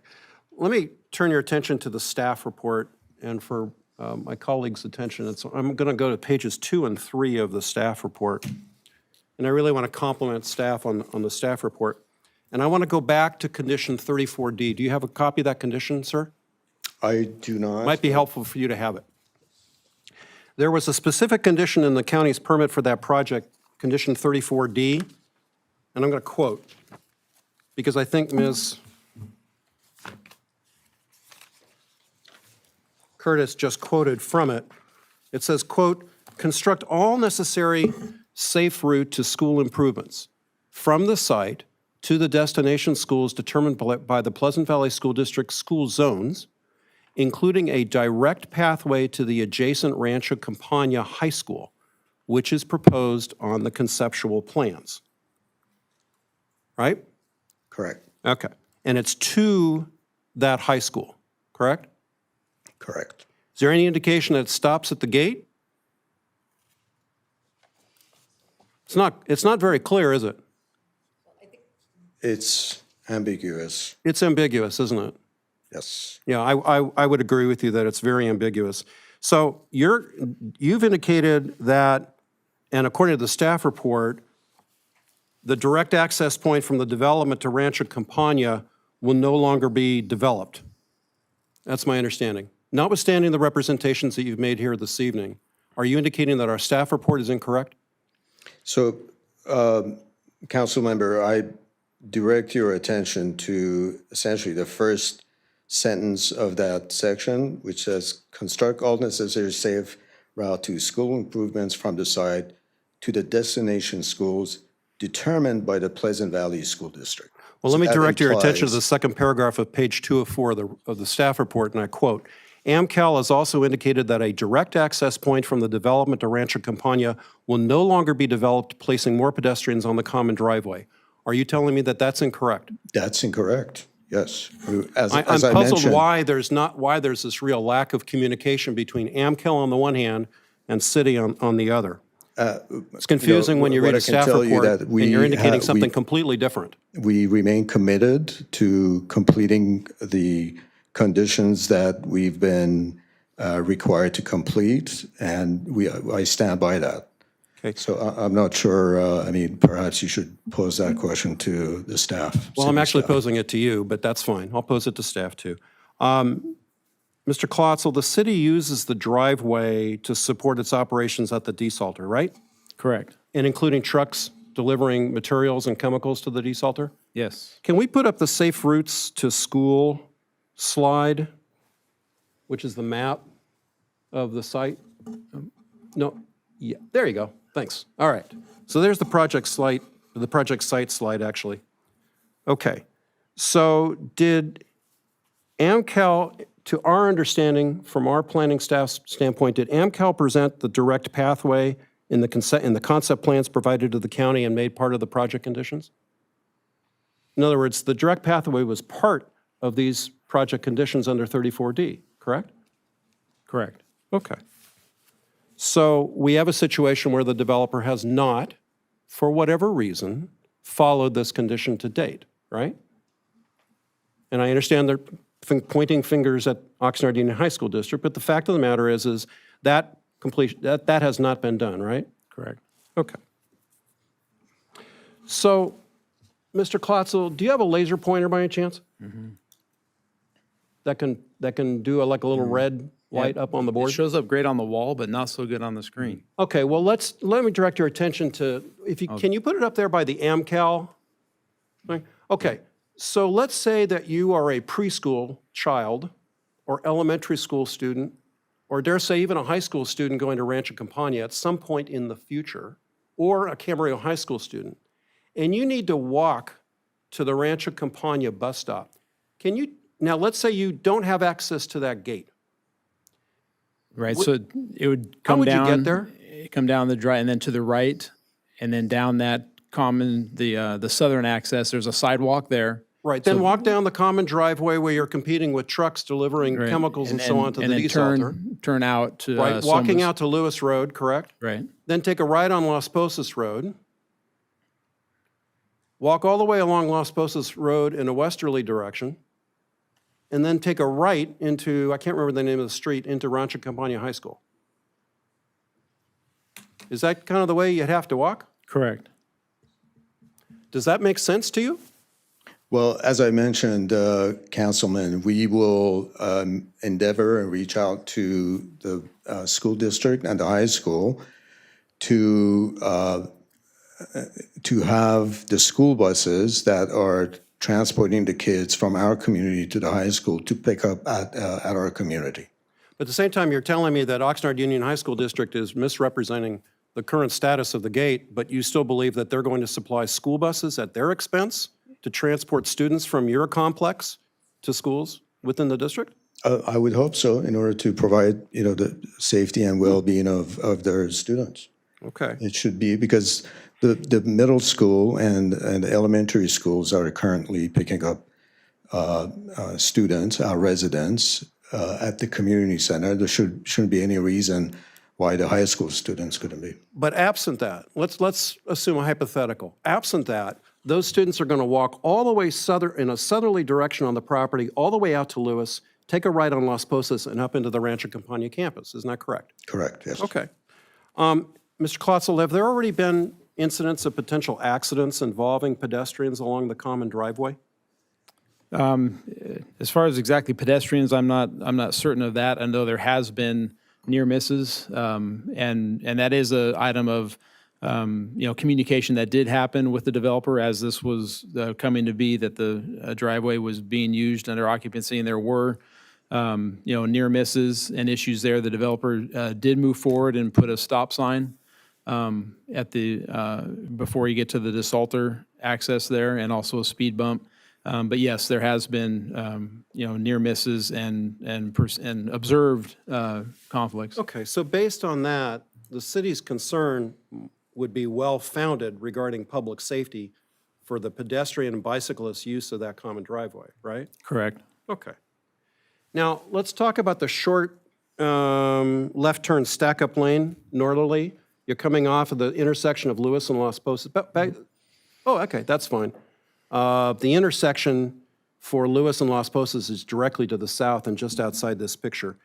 Let me turn your attention to the staff report, and for my colleagues' attention, I'm going to go to pages 2 and 3 of the staff report. And I really want to compliment staff on the staff report. And I want to go back to condition 34D. Do you have a copy of that condition, sir?
I do not.
Might be helpful for you to have it. There was a specific condition in the county's permit for that project, condition 34D, and I'm going to quote, because I think Ms. Curtis just quoted from it. It says, quote, "Construct all necessary safe route to school improvements from the site to the destination schools determined by the Pleasant Valley School District school zones, including a direct pathway to the adjacent Rancho Campagna High School, which is proposed on the conceptual plans." Right?
Correct.
Okay. And it's to that high school, correct?
Correct.
Is there any indication that it stops at the gate? It's not very clear, is it?
It's ambiguous.
It's ambiguous, isn't it?
Yes.
Yeah, I would agree with you that it's very ambiguous. So you've indicated that, and according to the staff report, the direct access point from the development to Rancho Campagna will no longer be developed. That's my understanding. Notwithstanding the representations that you've made here this evening, are you indicating that our staff report is incorrect?
So, Council Member, I direct your attention to essentially the first sentence of that section, which says, "Construct all necessary safe route to school improvements from the site to the destination schools determined by the Pleasant Valley School District."
Well, let me
So that
direct your attention to
implies-
the second paragraph of page 2 of 4 of the staff report, and I quote, "AmCal has also indicated that a direct access point from the development to Rancho Campagna will no longer be developed, placing more pedestrians on the common driveway." Are you telling me that that's incorrect?
That's incorrect, yes. As
I'm
I
puzzled
mentioned,
why there's this real lack of communication between AmCal on the one hand and city on the other. It's confusing when you read
what I
a
can
staff
tell you
report
that
and you're indicating
we-
something completely different.
We remain committed to completing the conditions that we've been required to complete, and I stand by that.
Okay.
So I'm not sure, I mean, perhaps you should pose that question to the staff.
Well, I'm
city
actually
staff.
posing it to you, but that's fine. I'll pose it to staff too. Mr. Klotzel, the city uses the driveway to support its operations at the desalter, right?
Correct.
And including trucks delivering materials and chemicals to the desalter?
Yes.
Can we put up the safe routes to school slide, which is the map of the site? No, yeah, there you go. Thanks. All right. So there's the project site slide, actually. Okay. So did AmCal, to our understanding, from our planning staff's standpoint, did AmCal present the direct pathway in the concept plans provided to the county and made part of the project conditions? In other words, the direct pathway was part of these project conditions under 34D, correct?
Correct.
Okay. So we have a situation where the developer has not, for whatever reason, followed this condition to date, right? And I understand they're pointing fingers at Oxnard Union High School District, but the fact of the matter is that that has not been done, right?
Correct.
Okay. So, Mr. Klotzel, do you have a laser pointer by any chance? That can do like a little red light up on the board?
It shows up great on the wall, but not so good on the screen.
Okay, well, let me direct your attention to, can you put it up there by the AmCal? Okay, so let's say that you are a preschool child or elementary school student, or dare say even a high school student going to Rancho Campana at some point in the future, or a Camarillo High School student, and you need to walk to the Rancho Campana bus stop. Now let's say you don't have access to that gate.
Right, so it would
How
come
would you
down.
get there?
Come down the drive, and then to the right, and then down that the southern access, there's a sidewalk there.
Right, then walk down the common driveway where you're competing with trucks delivering
Right,
chemicals and so on to the
then
desalter.
turn out to.
Right, walking
Somas.
out to Lewis Road, correct?
Right.
Then take a right on Las Posas Road. Walk all the way along Las Posas Road in a westerly direction. And then take a right into, I can't remember the name of the street, into Rancho Campana High School. Is that kind of the way you'd have to walk?
Correct.
Does that make sense to you?
Well, as I mentioned, Councilman, we will endeavor and reach out to the school district and the high school to have the school buses that are transporting the kids from our community to the high school to pick up at our community.
But at the same time, you're telling me that Oxnard Union High School District is misrepresenting the current status of the gate, but you still believe that they're going to supply school buses at their expense to transport students from your complex to schools within the district?
I would hope so, in order to provide, the safety and well-being of their students.
Okay.
It should be, because the middle school and elementary schools are currently picking up students, our residents, at the community center. There shouldn't be any reason why the high school students couldn't be.
But absent that, let's assume a hypothetical. Absent that, those students are going to walk all the way in a southerly direction on the property, all the way out to Lewis, take a right on Las Posas, and up into the Rancho Campana campus. Isn't that correct?
Correct, yes.
Okay. Mr. Klotzel, have there already been incidents of potential accidents involving pedestrians along the common driveway?
As far as exactly pedestrians, I'm not certain of that. I know there has been near misses, and that is an item of communication that did happen with the developer as this was coming to be, that the driveway was being used under occupancy, and there were near misses and issues there. The developer did move forward and put a stop sign at before you get to the desalter access there, and also a speed bump. But yes, there has been near misses and observed conflicts.
Okay, so based on that, the city's concern would be well-founded regarding public safety for the pedestrian and bicyclist use of that common driveway, right?
Correct.
Okay. Now, let's talk about the short left turn stack-up lane northerly. You're coming off of the intersection of Lewis and Las Posas. Oh, okay, that's fine. The intersection for Lewis and Las Posas is directly to the south and just outside this picture.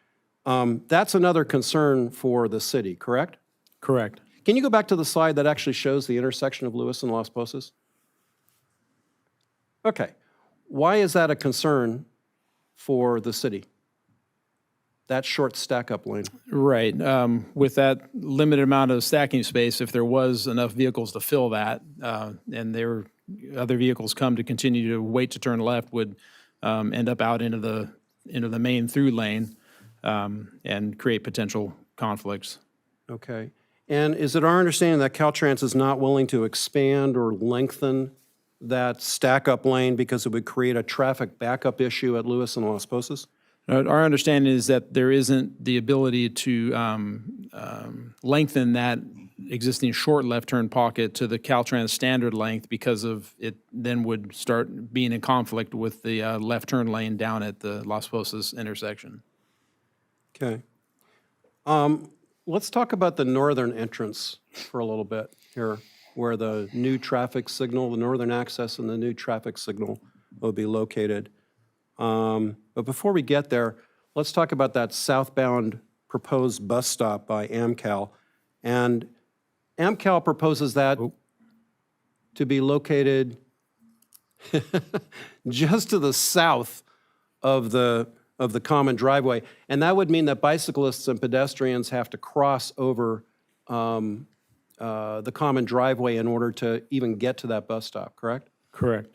That's another concern for the city, correct?
Correct.
Can you go back to the slide that actually shows the intersection of Lewis and Las Posas? Okay. Why is that a concern for the city? That short stack-up lane?
Right. With that limited amount of stacking space, if there was enough vehicles to fill that, and other vehicles come to continue to wait to turn left, would end up out into the main through lane and create potential conflicts.
Okay. And is it our understanding that Caltrans is not willing to expand or lengthen that stack-up lane because it would create a traffic backup issue at Lewis and Las Posas?
Our understanding is that there isn't the ability to lengthen that existing short left turn pocket to the Caltrans standard length because of it then would start being in conflict with the left turn lane down at the Las Posas intersection.
Okay. Let's talk about the northern entrance for a little bit here, where the new traffic signal, the northern access and the new traffic signal will be located. But before we get there, let's talk about that southbound proposed bus stop by AmCal. And AmCal proposes that to be located just to the south of the common driveway. And that would mean that bicyclists and pedestrians have to cross over the common driveway in order to even get to that bus stop, correct?
Correct.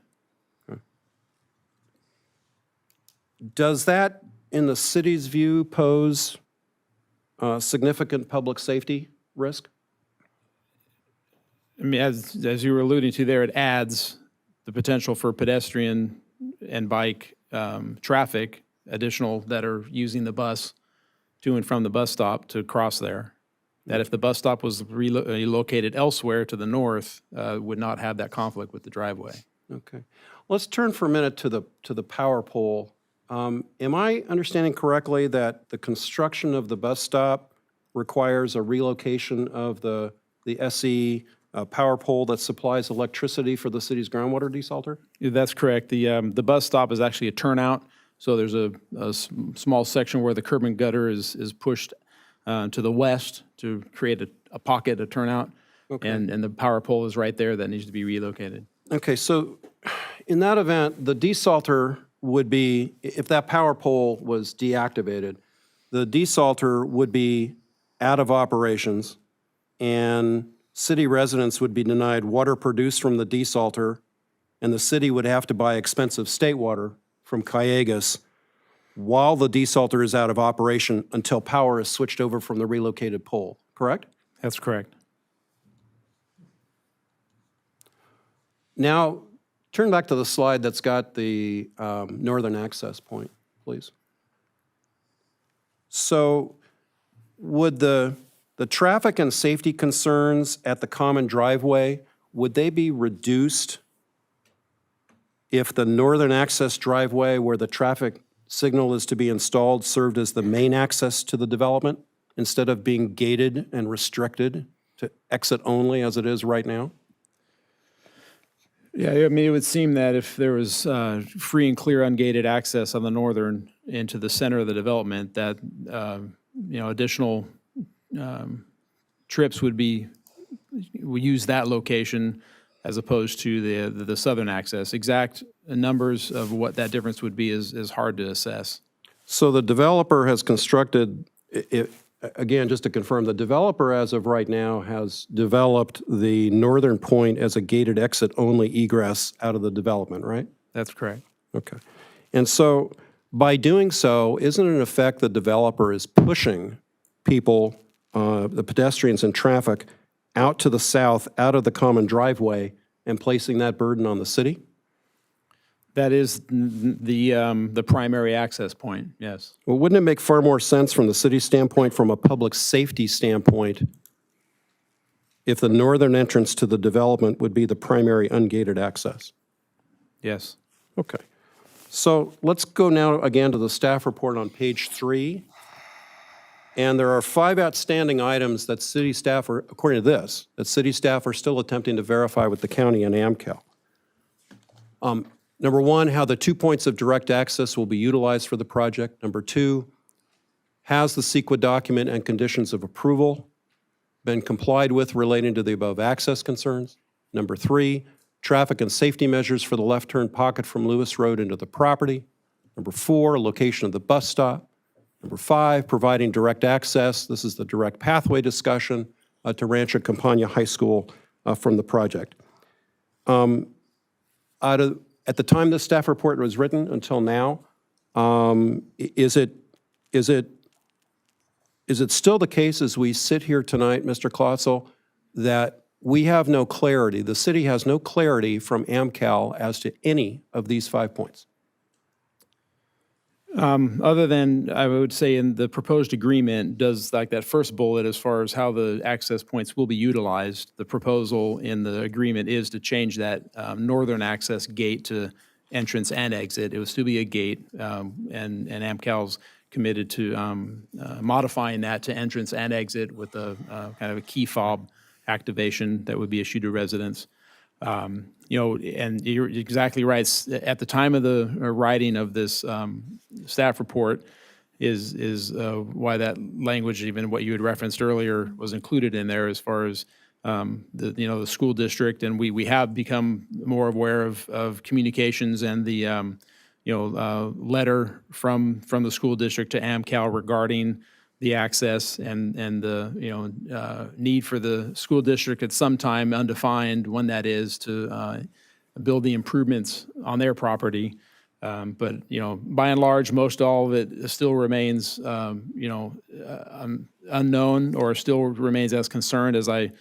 Does that, in the city's view, pose significant public safety risk?
I mean, as you were alluding to there, it adds the potential for pedestrian and bike traffic, additional that are using the bus to and from the bus stop to cross there. That if the bus stop was relocated elsewhere to the north, would not have that conflict with the driveway.
Okay. Let's turn for a minute to the power pole. Am I understanding correctly that the construction of the bus stop requires a relocation of the SE power pole that supplies electricity for the city's groundwater desalter?
That's correct. The bus stop is actually a turnout, so there's a small section where the curb and gutter is pushed to the west to create a pocket, a turnout, and the power pole is right there that needs to be relocated.
Okay, so in that event, the desalter would be, if that power pole was deactivated, the desalter would be out of operations, and city residents would be denied water produced from the desalter, and the city would have to buy expensive state water from Callegas while the desalter is out of operation until power is switched over from the relocated pole, correct?
That's correct.
Now, turn back to the slide that's got the northern access point, please. So would the traffic and safety concerns at the common driveway, would they be reduced if the northern access driveway where the traffic signal is to be installed served as the main access to the development instead of being gated and restricted to exit only as it is right now?
Yeah, I mean, it would seem that if there was free and clear ungated access on the northern into the center of the development, that additional trips would use that location as opposed to the southern access. Exact numbers of what that difference would be is hard to assess.
So the developer has constructed, again, just to confirm, the developer as of right now has developed the northern point as a gated exit only egress out of the development, right?
That's correct.
Okay. And so by doing so, isn't it in effect the developer is pushing people, the pedestrians and traffic, out to the south, out of the common driveway, and placing that burden on the city?
That is the primary access point, yes.
Well, wouldn't it make far more sense from the city standpoint, from a public safety standpoint, if the northern entrance to the development would be the primary ungated access?
Yes.
Okay. So let's go now again to the staff report on page 3. And there are 5 outstanding items that city staff are, according to this, that city staff are still attempting to verify with the county and AmCal. Number 1, how the 2 points of direct access will be utilized for the project. Number 2, has the CEQA document and conditions of approval been complied with relating to the above access concerns? Number 3, traffic and safety measures for the left turn pocket from Lewis Road into the property. Number 4, location of the bus stop. Number 5, providing direct access. This is the direct pathway discussion to Rancho Campana High School from the project. At the time this staff report was written until now, is it still the case as we sit here tonight, Mr. Klotzel, that we have no clarity, the city has no clarity from AmCal as to any of these 5 points?
Other than, I would say in the proposed agreement, does like that first bullet as far as how the access points will be utilized, the proposal in the agreement is to change that northern access gate to entrance and exit. It will still be a gate, and AmCal's committed to modifying that to entrance and exit with a kind of a key fob activation that would be issued to residents. And you're exactly right. At the time of the writing of this staff report is why that language, even what you had referenced earlier, was included in there as far as the school district. And we have become more aware of communications and the letter from the school district to AmCal regarding the access and the need for the school district at some time, undefined when that is, to build the improvements on their property. But by and large, most all of it still remains unknown, or still remains as concerned as I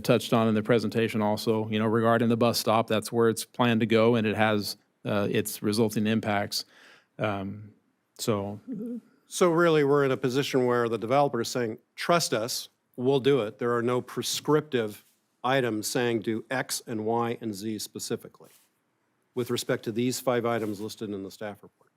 touched on in the presentation also, regarding the bus stop. That's where it's planned to go, and it has its resulting impacts.
So really, we're in a position where the developer is saying, trust us, we'll do it. There are no prescriptive items saying do X and Y and Z specifically with respect to these 5 items listed in the staff report.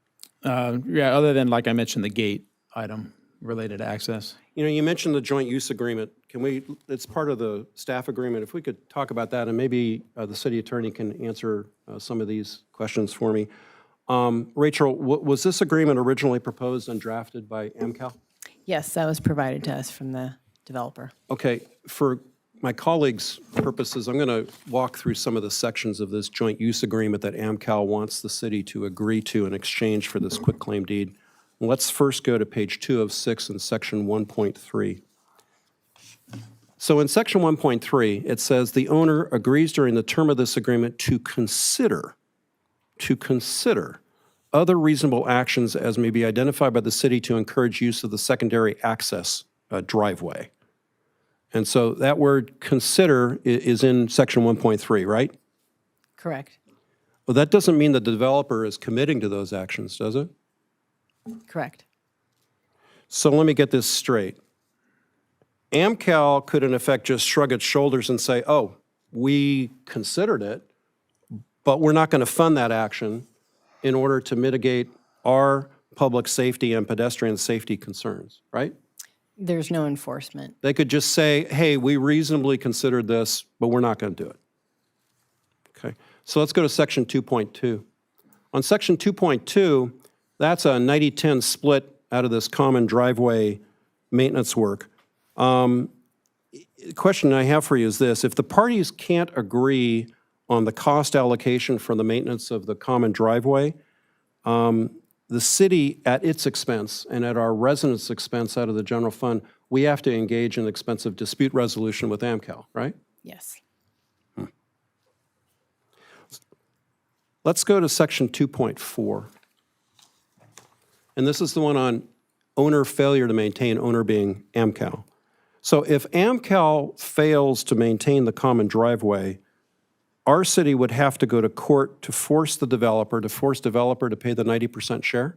Yeah, other than, like I mentioned, the gate item related to access.
You mentioned the joint use agreement. It's part of the staff agreement. If we could talk about that, and maybe the city attorney can answer some of these questions for me. Rachel, was this agreement originally proposed and drafted by AmCal?
Yes, that was provided to us from the developer.
Okay, for my colleagues' purposes, I'm going to walk through some of the sections of this joint use agreement that AmCal wants the city to agree to in exchange for this quitclaim deed. Let's first go to page 2 of 6 in section 1.3. So in section 1.3, it says the owner agrees during the term of this agreement to consider other reasonable actions as may be identified by the city to encourage use of the secondary access driveway. And so that word consider is in section 1.3, right?
Correct.
Well, that doesn't mean that the developer is committing to those actions, does it?
Correct.
So let me get this straight. AmCal could in effect just shrug its shoulders and say, oh, we considered it, but we're not going to fund that action in order to mitigate our public safety and pedestrian safety concerns, right?
There's no enforcement.
They could just say, hey, we reasonably considered this, but we're not going to do it. Okay, so let's go to section 2.2. On section 2.2, that's a 90-10 split out of this common driveway maintenance work. The question I have for you is this: if the parties can't agree on the cost allocation for the maintenance of the common driveway, the city, at its expense and at our residents' expense out of the general fund, we have to engage in expensive dispute resolution with AmCal, right?
Yes.
Let's go to section 2.4. And this is the one on owner failure to maintain, owner being AmCal. So if AmCal fails to maintain the common driveway, our city would have to go to court to force developer to pay the 90% share?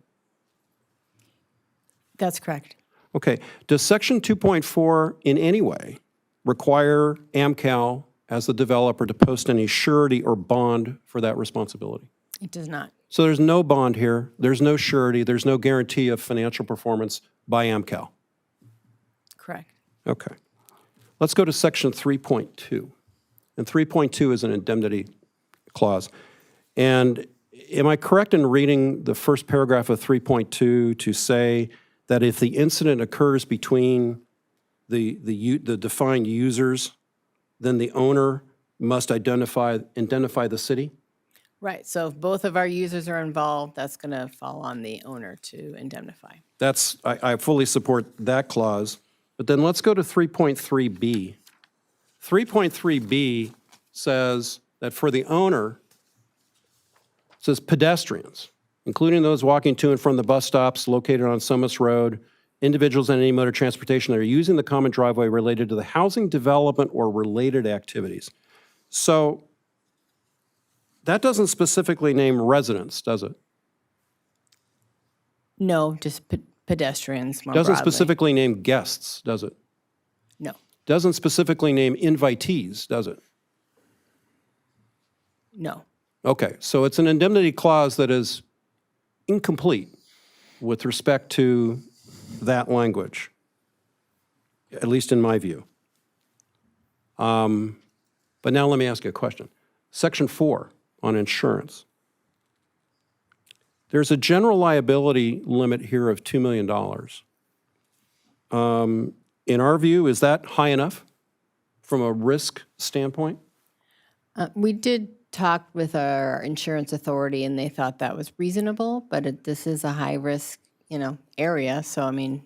That's correct.
Okay. Does section 2.4 in any way require AmCal as the developer to post any surety or bond for that responsibility?
It does not.
So there's no bond here, there's no surety, there's no guarantee of financial performance by AmCal?
Correct.
Okay. Let's go to section 3.2. And 3.2 is an indemnity clause. And am I correct in reading the first paragraph of 3.2 to say that if the incident occurs between the defined users, then the owner must indemnify the city?
Right. So if both of our users are involved, that's going to fall on the owner to indemnify.
I fully support that clause. But then let's go to 3.3b. 3.3b says that for the owner, it says pedestrians, including those walking to and from the bus stops located on Summits Road, individuals in any mode of transportation that are using the common driveway related to the housing development or related activities. So that doesn't specifically name residents, does it?
No, just pedestrians more
Doesn't
broadly.
specifically name guests, does it?
No,
Doesn't specifically name invitees, does it?
no.
Okay, so it's an indemnity clause that is incomplete with respect to that language, at least in my view. But now let me ask you a question. Section 4 on insurance. There's a general liability limit here of $2 million. In our view, is that high enough from a risk standpoint?
We did talk with our insurance authority, and they thought that was reasonable, but this is a high-risk, area, so, I mean,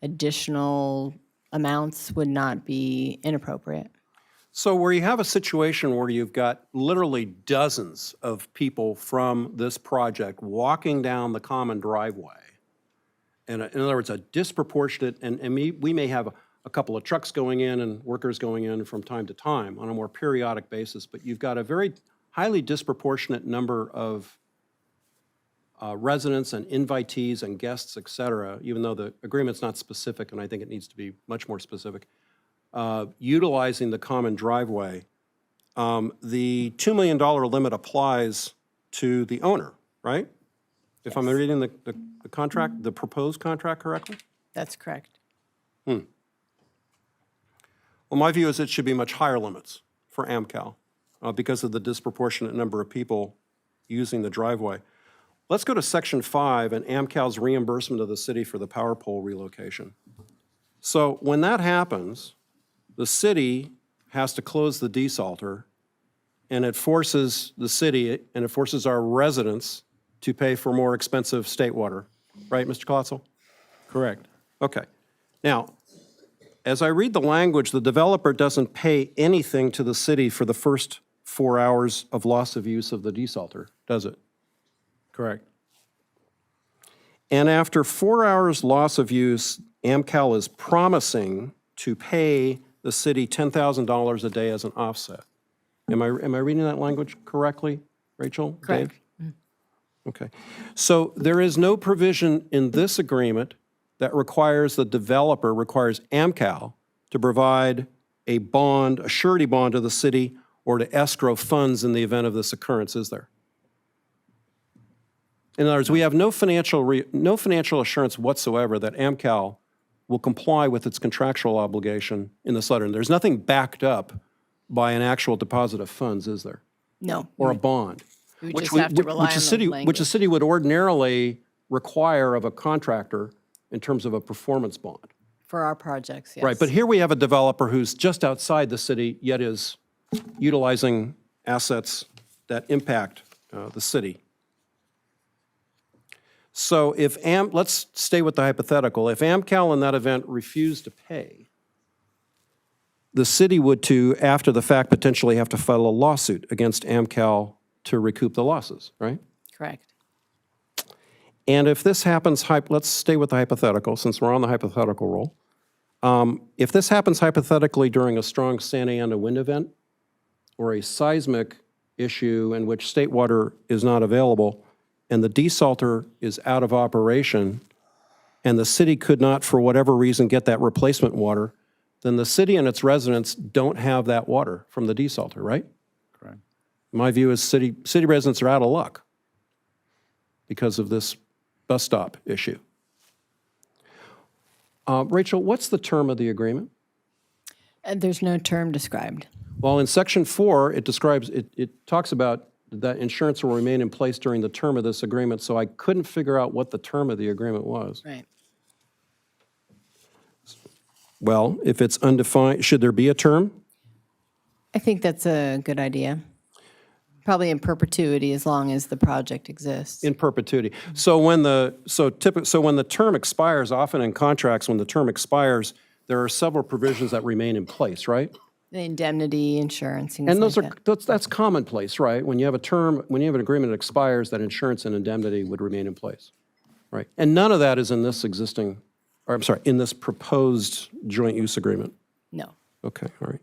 additional amounts would not be inappropriate.
So where you have a situation where you've got literally dozens of people from this project walking down the common driveway, and in other words, a disproportionate, and we may have a couple of trucks going in and workers going in from time to time on a more periodic basis, but you've got a very highly disproportionate number of residents and invitees and guests, et cetera, even though the agreement's not specific, and I think it needs to be much more specific, utilizing the common driveway. The $2 million limit applies to the owner, right? If I'm reading the contract, the proposed contract correctly?
That's correct.
Well, my view is it should be much higher limits for AmCal because of the disproportionate number of people using the driveway. Let's go to Section 5 and AmCal's reimbursement of the city for the power pole relocation. So when that happens, the city has to close the desalter, and it forces the city and it forces our residents to pay for more expensive state water. Right, Mr. Klotzel?
Correct.
Okay. Now, as I read the language, the developer doesn't pay anything to the city for the first 4 hours of loss of use of the desalter, does it?
Correct.
And after 4 hours loss of use, AmCal is promising to pay the city $10,000 a day as an offset. Am I reading that language correctly, Rachel?
Correct.
Dave? Okay. So there is no provision in this agreement that requires AmCal to provide a bond, a surety bond to the city or to escrow funds in the event of this occurrence, is there? In other words, we have no financial assurance whatsoever that AmCal will comply with its contractual obligation in this letter. And there's nothing backed up by an actual deposit of funds, is there?
No.
Or a bond?
We would just have to rely on the language.
Which the city would ordinarily require of a contractor in terms of a performance bond.
For our projects, yes.
Right, but here we have a developer who's just outside the city, yet is utilizing assets that impact the city. So let's stay with the hypothetical. If AmCal in that event refused to pay, the city would after the fact, potentially have to file a lawsuit against AmCal to recoup the losses, right?
Correct.
And if this happens, let's stay with the hypothetical since we're on the hypothetical roll. If this happens hypothetically during a strong Santa Ana wind event or a seismic issue in which state water is not available and the desalter is out of operation and the city could not, for whatever reason, get that replacement water, then the city and its residents don't have that water from the desalter, right?
Correct.
My view is city residents are out of luck because of this bus stop issue. Rachel, what's the term of the agreement?
There's no term described.
Well, in Section 4, it talks about that insurance will remain in place during the term of this agreement, so I couldn't figure out what the term of the agreement was.
Right.
Well, if it's undefined, should there be a term?
I think that's a good idea. Probably in perpetuity as long as the project exists.
In perpetuity. So when the term expires, often in contracts, when the term expires, there are several provisions that remain in place, right?
The indemnity, insurance, things
And
like that.
that's commonplace, right? When you have an agreement that expires, that insurance and indemnity would remain in place, right? And none of that is in this in this proposed joint use agreement.
No.
Okay, all right.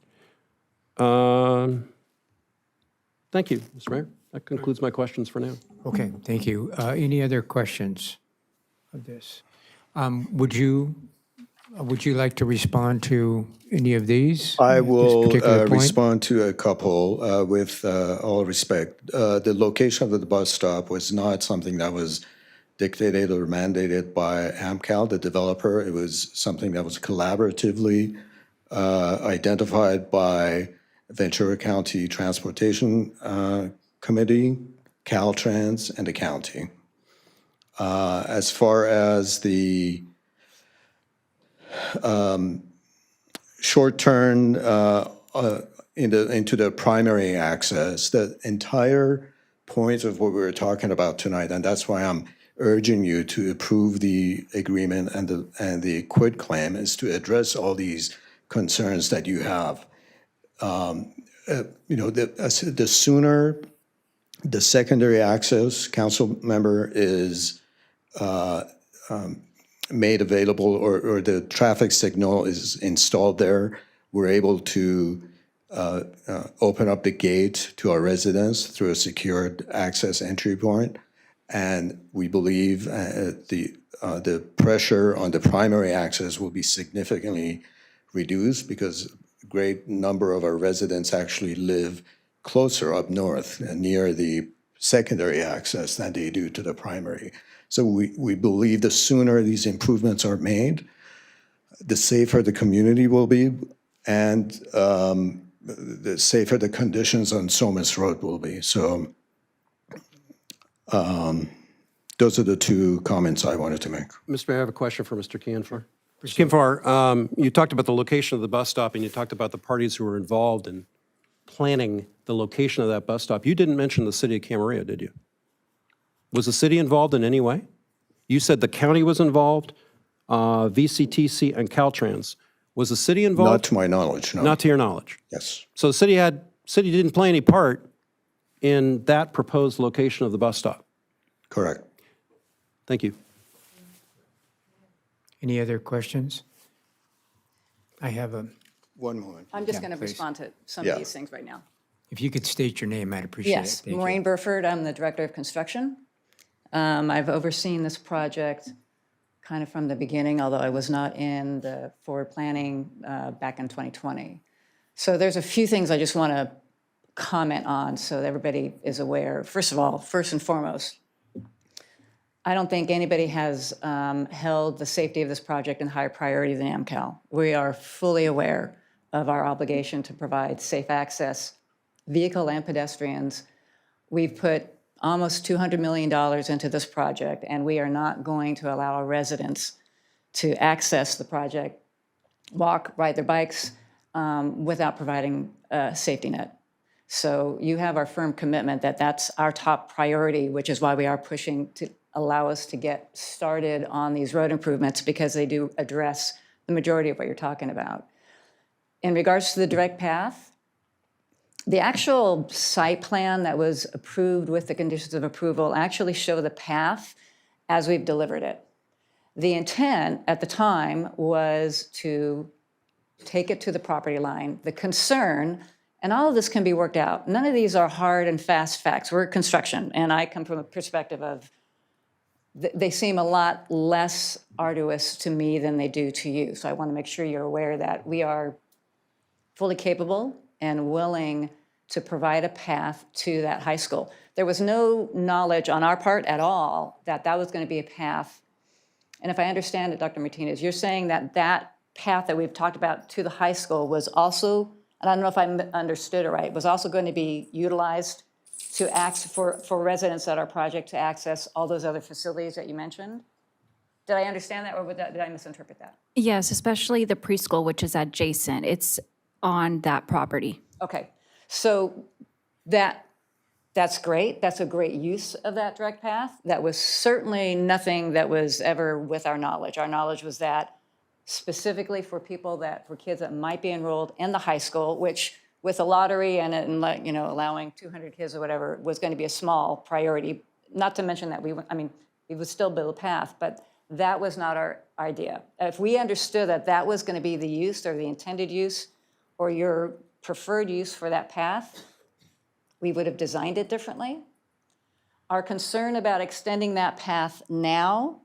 Thank you, Mr. Mayor. That concludes my questions for now.
Okay, thank you. Any other questions? of this. Would you like to respond to any of these?
I
this
will
particular point?
respond to a couple with all respect. The location of the bus stop was not something that was dictated or mandated by AmCal, the developer. It was something that was collaboratively identified by Ventura County Transportation Committee, Caltrans, and the county. As far as the short turn into the primary access, the entire point of what we were talking about tonight, and that's why I'm urging you to approve the agreement and the quit claim, is to address all these concerns that you have. The sooner the secondary access council member is made available or the traffic signal is installed there, we're able to open up the gate to our residents through a secured access entry point. And we believe the pressure on the primary access will be significantly reduced because a great number of our residents actually live closer up north and near the secondary access than they do to the primary. So we believe the sooner these improvements are made, the safer the community will be, and the safer the conditions on Somas Road will be. So those are the two comments I wanted to make.
Mr. Mayor, I have a question for Mr. Kianfar. Mr. Kianfar, you talked about the location of the bus stop, and you talked about the parties who were involved in planning the location of that bus stop. You didn't mention the city of Camarillo, did you? Was the city involved in any way? You said the county was involved, VCTC and Caltrans. Was the city involved?
Not to my knowledge, no.
Not to your knowledge?
Yes.
So the city didn't play any part in that proposed location of the bus stop?
Correct.
Thank you.
Any other questions? I have a,
One moment.
I'm just
Yeah,
going to
please.
respond to some
Yeah.
of these things right now.
if you could state your name, I'd appreciate it.
Yes,
Thank you.
Maureen Burford, I'm the Director of Construction. I've overseen this project kind of from the beginning, although I was not in the forward planning back in 2020. So there's a few things I just want to comment on so that everybody is aware. First of all, first and foremost, I don't think anybody has held the safety of this project in higher priority than AmCal. We are fully aware of our obligation to provide safe access, vehicle and pedestrians. We've put almost $200 million into this project, and we are not going to allow our residents to access the project, walk, ride their bikes, without providing a safety net. So you have our firm commitment that that's our top priority, which is why we are pushing to allow us to get started on these road improvements, because they do address the majority of what you're talking about. In regards to the direct path, the actual site plan that was approved with the conditions of approval actually show the path as we've delivered it. The intent at the time was to take it to the property line. The concern, and all of this can be worked out, none of these are hard and fast facts. We're construction, and I come from a perspective of they seem a lot less arduous to me than they do to you. So I want to make sure you're aware that we are fully capable and willing to provide a path to that high school. There was no knowledge on our part at all that that was going to be a path. And if I understand it, Dr. Martinez, you're saying that that path that we've talked about to the high school was also, and I don't know if I understood it right, was also going to be utilized to for residents at our project to access all those other facilities that you mentioned? Did I understand that, or did I misinterpret that?
Yes, especially the preschool, which is adjacent. It's on that property.
Okay, so that's great. That's a great use of that direct path. That was certainly nothing that was ever with our knowledge. Our knowledge was that specifically for kids that might be enrolled in the high school, which with a lottery and allowing 200 kids or whatever was going to be a small priority. Not to mention that we would still build a path, but that was not our idea. If we understood that that was going to be the use or the intended use or your preferred use for that path, we would have designed it differently. Our concern about extending that path now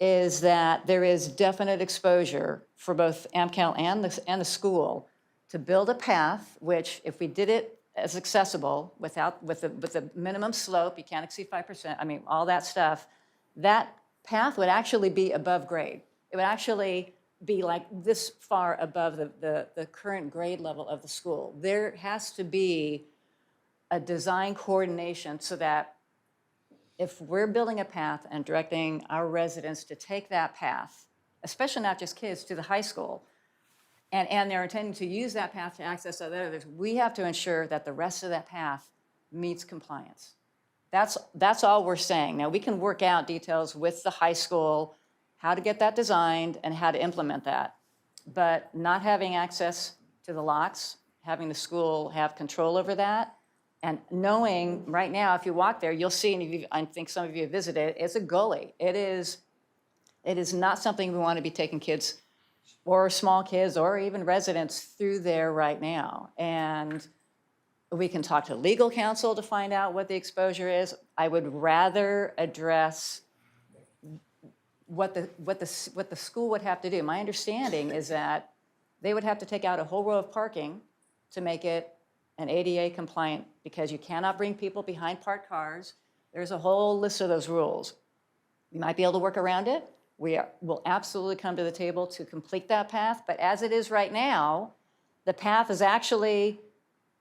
is that there is definite exposure for both AmCal and the school to build a path, which if we did it as accessible with the minimum slope, you can't exceed 5%, I mean, all that stuff, that path would actually be above grade. It would actually be like this far above the current grade level of the school. There has to be a design coordination so that if we're building a path and directing our residents to take that path, especially not just kids, to the high school, and they're intending to use that path to access other others, we have to ensure that the rest of that path meets compliance. That's all we're saying. Now, we can work out details with the high school, how to get that designed and how to implement that. But not having access to the lots, having the school have control over that, and knowing right now, if you walk there, you'll see, and I think some of you have visited, it's a gully. It is not something we want to be taking kids or small kids or even residents through there right now. And we can talk to legal counsel to find out what the exposure is. I would rather address what the school would have to do. My understanding is that they would have to take out a whole row of parking to make it an ADA compliant, because you cannot bring people behind parked cars. There's a whole list of those rules. You might be able to work around it. Will absolutely come to the table to complete that path, but as it is right now, the path is actually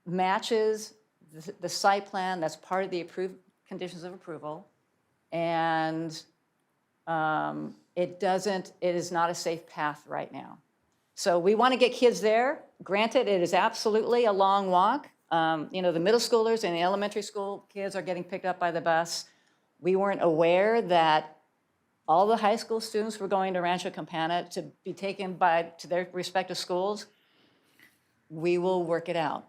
matches the site plan that's part of the approved conditions of approval, and it is not a safe path right now. So we want to get kids there. Granted, it is absolutely a long walk. The middle schoolers and the elementary school kids are getting picked up by the bus. We weren't aware that all the high school students were going to Rancho Campana to be taken to their respective schools. We will work it out.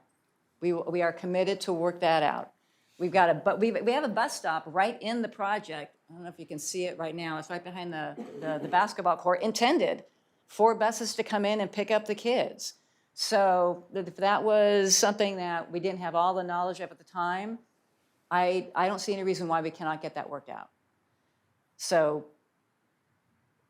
We are committed to work that out. We have a bus stop right in the project. I don't know if you can see it right now. It's right behind the basketball court, intended for buses to come in and pick up the kids. So if that was something that we didn't have all the knowledge of at the time, I don't see any reason why we cannot get that worked out. So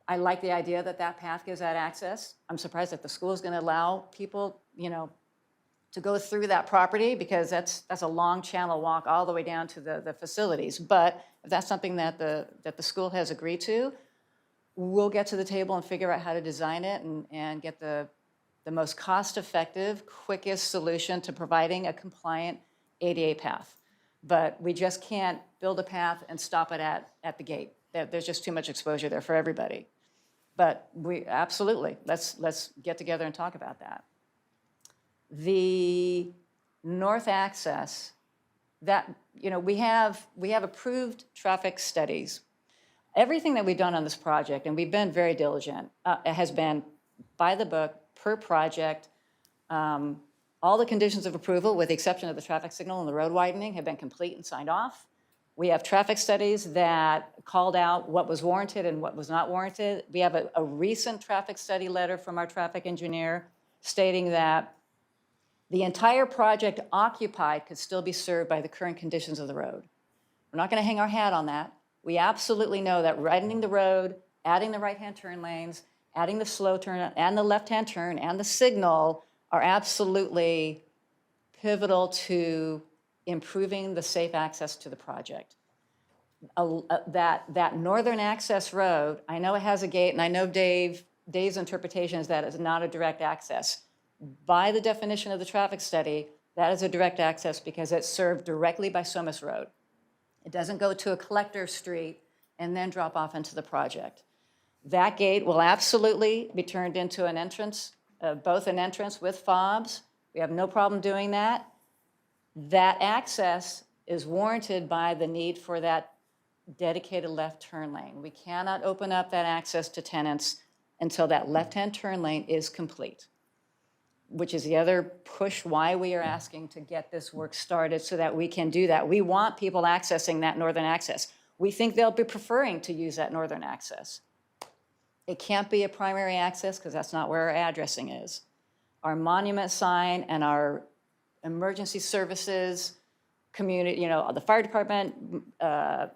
I like the idea that that path gives that access. I'm surprised that the school is going to allow people, to go through that property, because that's a long channel walk all the way down to the facilities. But if that's something that the school has agreed to, we'll get to the table and figure out how to design it and get the most cost-effective, quickest solution to providing a compliant ADA path. But we just can't build a path and stop it at the gate. There's just too much exposure there for everybody. But we absolutely, let's get together and talk about that. The north access, that, we have approved traffic studies. Everything that we've done on this project, and we've been very diligent, has been by the book, per project. All the conditions of approval, with the exception of the traffic signal and the road widening, have been complete and signed off. We have traffic studies that called out what was warranted and what was not warranted. We have a recent traffic study letter from our traffic engineer stating that the entire project occupied could still be served by the current conditions of the road. We're not going to hang our hat on that. We absolutely know that widening the road, adding the right-hand turn lanes, adding the slow turn and the left-hand turn and the signal are absolutely pivotal to improving the safe access to the project. That northern access road, I know it has a gate, and I know Dave's interpretation is that it's not a direct access. By the definition of the traffic study, that is a direct access because it's served directly by Somas Road. It doesn't go to a collector street and then drop off into the project. That gate will absolutely be turned into an entrance, both an entrance with fobs. We have no problem doing that. That access is warranted by the need for that dedicated left turn lane. We cannot open up that access to tenants until that left-hand turn lane is complete, which is the other push why we are asking to get this work started so that we can do that. We want people accessing that northern access. We think they'll be preferring to use that northern access. It can't be a primary access because that's not where our addressing is. Our monument sign and our emergency services, community, the fire department, the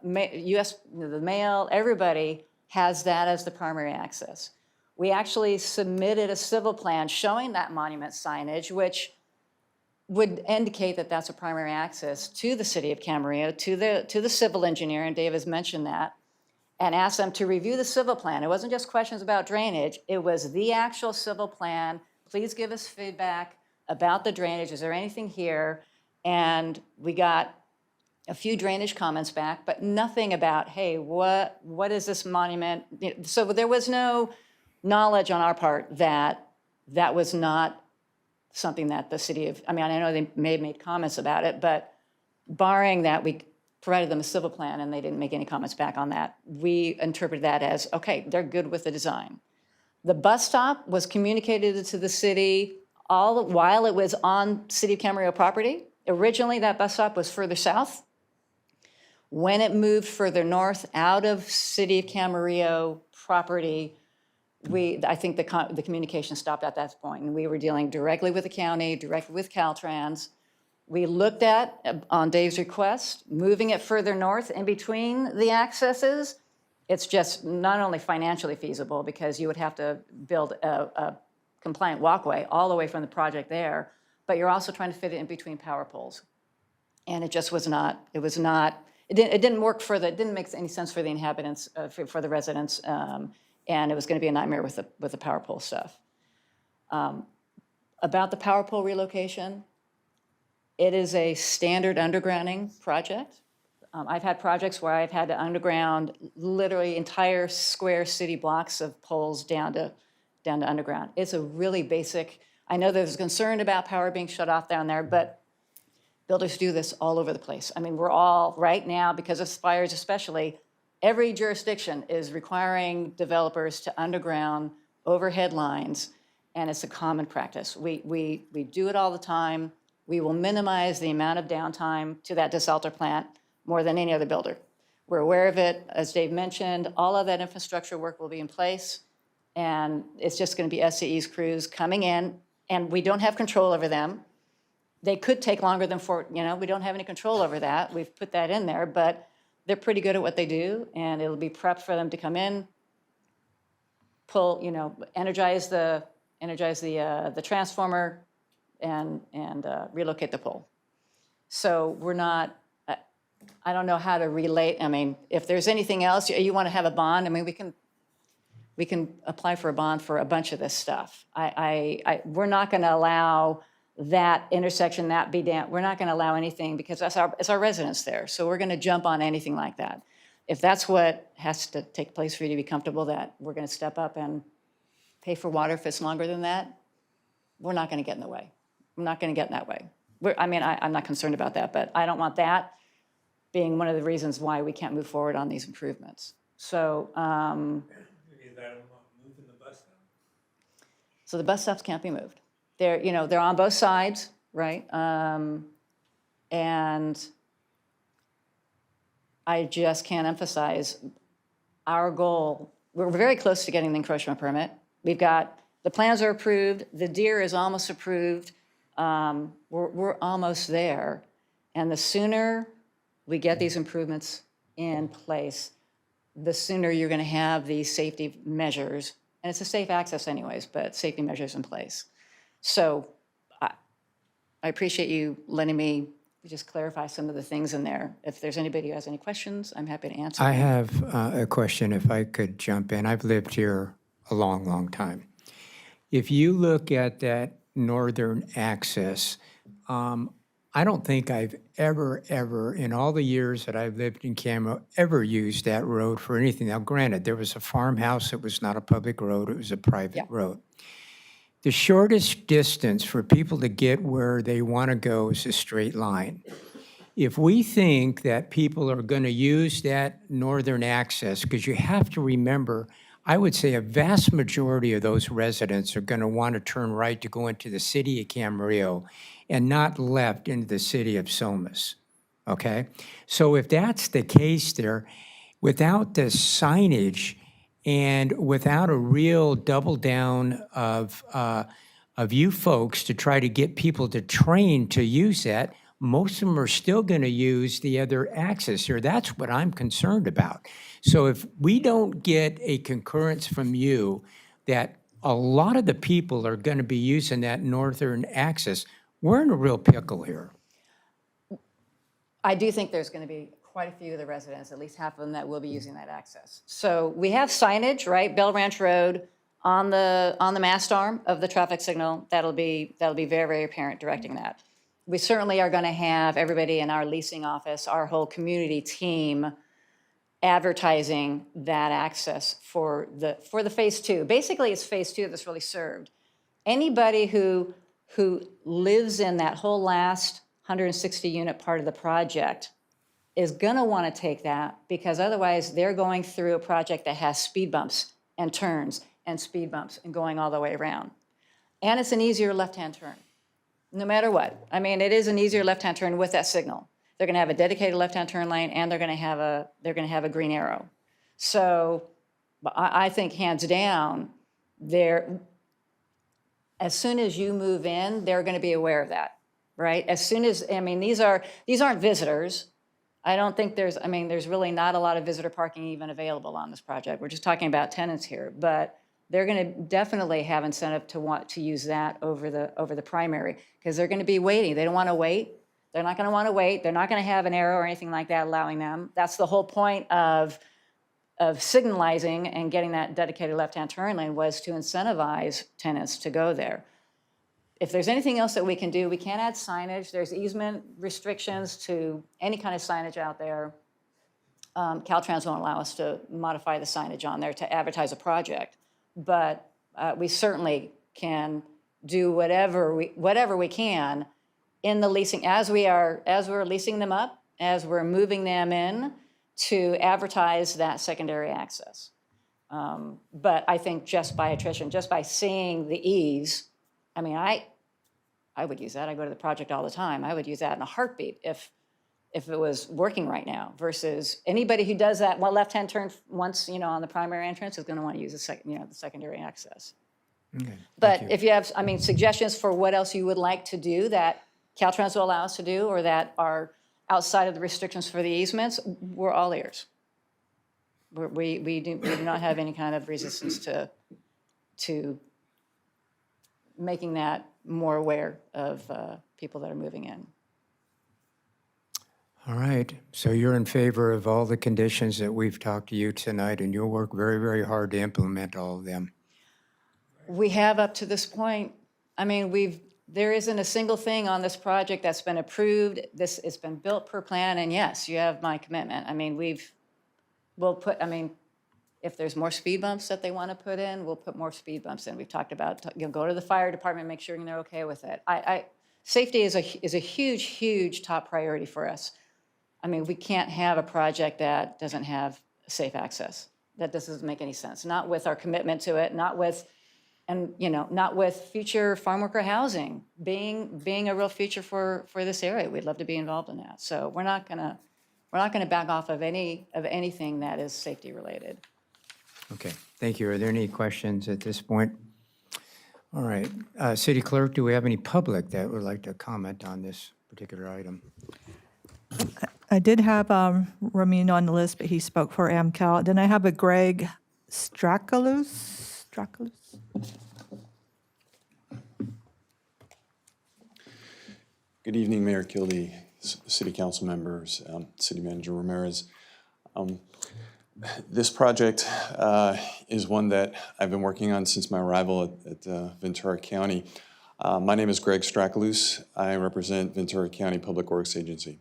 mail, everybody has that as the primary access. We actually submitted a civil plan showing that monument signage, which would indicate that that's a primary access to the city of Camarillo, to the civil engineer, and Dave has mentioned that, and asked them to review the civil plan. It wasn't just questions about drainage, it was the actual civil plan. Please give us feedback about the drainage. Is there anything here? And we got a few drainage comments back, but nothing about, hey, what is this monument? So there was no knowledge on our part that that was not something that the city of, I mean, I know they may have made comments about it, but barring that, we provided them a civil plan and they didn't make any comments back on that. We interpreted that as, okay, they're good with the design. The bus stop was communicated to the city all while it was on City of Camarillo property. Originally, that bus stop was further south. When it moved further north out of City of Camarillo property, I think the communication stopped at that point, and we were dealing directly with the county, directly with Caltrans. We looked at, on Dave's request, moving it further north in between the accesses. It's just not only financially feasible, because you would have to build a compliant walkway all the way from the project there, but you're also trying to fit it in between power poles. And it just was not, it didn't work it didn't make any sense for the inhabitants, for the residents, and it was going to be a nightmare with the power pole stuff. About the power pole relocation, it is a standard undergrounding project. I've had projects where I've had to underground literally entire square city blocks of poles down to underground. It's a really basic, I know there's concern about power being shut off down there, but builders do this all over the place. I mean, we're all, right now, because of fires especially, every jurisdiction is requiring developers to underground overhead lines, and it's a common practice. We do it all the time. We will minimize the amount of downtime to that desalter plant more than any other builder. We're aware of it. As Dave mentioned, all of that infrastructure work will be in place, and it's just going to be SCE's crews coming in, and we don't have control over them. They could take longer than we don't have any control over that. We've put that in there, but they're pretty good at what they do, and it'll be prepped for them to come in, pull, energize the transformer, and relocate the pole. So we're not, I don't know how to relate. I mean, if there's anything else, you want to have a bond, I mean, we can apply for a bond for a bunch of this stuff. We're not going to allow that intersection, that be down. We're not going to allow anything, because it's our residents there. So we're going to jump on anything like that. If that's what has to take place for you to be comfortable that we're going to step up and pay for water if it's longer than that, we're not going to get in the way. I'm not going to get in that way. I'm not concerned about that, but I don't want that being one of the reasons why we can't move forward on these improvements. So, so the bus stops can't be moved. They're on both sides, right? And I just can't emphasize our goal. We're very close to getting the encroachment permit. We've got, the plans are approved, the deer is almost approved. We're almost there. And the sooner we get these improvements in place, the sooner you're going to have these safety measures. And it's a safe access anyways, but safety measures in place. So I appreciate you letting me just clarify some of the things in there. If there's anybody who has any questions, I'm happy to answer
I
them.
have a question, if I could jump in. I've lived here a long, long time. If you look at that northern access, I don't think I've ever, in all the years that I've lived in Camarillo, ever used that road for anything. Now, granted, there was a farmhouse. It was not a public road. It was a private road. The shortest distance for people to get where they want to go is a straight line. If we think that people are going to use that northern access, because you have to remember, I would say a vast majority of those residents are going to want to turn right to go into the city of Camarillo and not left into the city of Somas, okay? So if that's the case there, without the signage and without a real double down of you folks to try to get people to train to use that, most of them are still going to use the other access here. That's what I'm concerned about. So if we don't get a concurrence from you that a lot of the people are going to be using that northern access, we're in a real pickle here.
I do think there's going to be quite a few of the residents, at least half of them, that will be using that access. So we have signage, right? Bell Ranch Road on the mast arm of the traffic signal. That'll be very, very apparent directing that. We certainly are going to have everybody in our leasing office, our whole community team, advertising that access for the phase 2. Basically, it's phase 2 that's really served. Anybody who lives in that whole last 160 unit part of the project is gonna wanna take that, because otherwise they're going through a project that has speed bumps and turns and speed bumps and going all the way around. And it's an easier left-hand turn, no matter what. I mean, it is an easier left-hand turn with that signal. They're gonna have a dedicated left-hand turn lane, and they're gonna have a green arrow. So I think hands down, as soon as you move in, they're gonna be aware of that, right? As soon as, I mean, these aren't visitors. I don't think there's really not a lot of visitor parking even available on this project. We're just talking about tenants here, but they're gonna definitely have incentive to want to use that over the primary, because they're gonna be waiting. They don't wanna wait. They're not gonna wanna wait. They're not gonna have an arrow or anything like that allowing them. That's the whole point of signalizing and getting that dedicated left-hand turn lane, was to incentivize tenants to go there. If there's anything else that we can do, we can add signage. There's easement restrictions to any kind of signage out there. Caltrans won't allow us to modify the signage on there to advertise a project, but we certainly can do whatever we can in the leasing, as we're leasing them up, as we're moving them in, to advertise that secondary access. But I think just by attrition, just by seeing the ease, I mean, I would use that. I go to the project all the time. I would use that in a heartbeat if it was working right now, versus anybody who does that left-hand turn once, on the primary entrance is going to want to use the secondary access.
Okay,
But if you have, suggestions for what else you would like to do that Caltrans will allow us to do, or that are outside of the restrictions for the easements, we're all ears. We do not have any kind of resistance to making that more aware of people that are moving in.
All right, so you're in favor of all the conditions that we've talked to you tonight, and you'll work very, very hard to implement all of them.
We have up to this point. I mean, there isn't a single thing on this project that's been approved. It's been built per plan, and yes, you have my commitment. I mean, if there's more speed bumps that they want to put in, we'll put more speed bumps in. We've talked about, go to the fire department, make sure they're okay with it. Safety is a huge, huge top priority for us. I mean, we can't have a project that doesn't have safe access. That doesn't make any sense. Not with our commitment to it, not with future farm worker housing being a real future for this area. We'd love to be involved in that. So we're not gonna back off of anything that is safety related.
Okay, thank you. Are there any questions at this point? All right, City Clerk, do we have any public that would like to comment on this particular item?
I did have Ramin on the list, but he spoke for AmCal. Then I have a Greg Strakalus.
Good evening, Mayor Kildee, City Council members, City Manager Ramirez. This project is one that I've been working on since my arrival at Ventura County. My name is Greg Strakalus. I represent Ventura County Public Works Agency.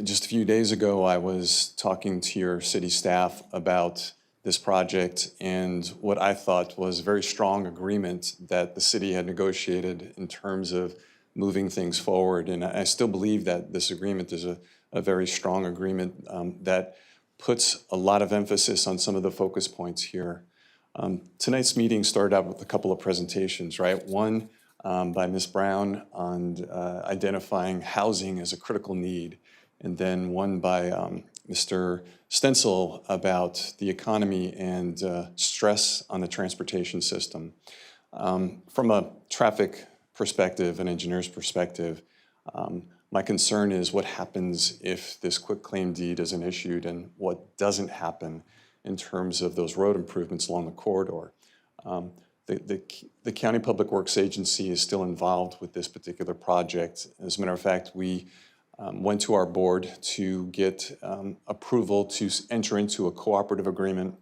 Just a few days ago, I was talking to your city staff about this project and what I thought was a very strong agreement that the city had negotiated in terms of moving things forward. And I still believe that this agreement is a very strong agreement that puts a lot of emphasis on some of the focus points here. Tonight's meeting started out with a couple of presentations, right? One by Ms. Brown on identifying housing as a critical need, and then one by Mr. Stencil about the economy and stress on the transportation system. From a traffic perspective, an engineer's perspective, My concern is what happens if this quitclaim deed isn't issued and what doesn't happen in terms of those road improvements along the corridor. The County Public Works Agency is still involved with this particular project. As a matter of fact, we went to our board to get approval to enter into a cooperative agreement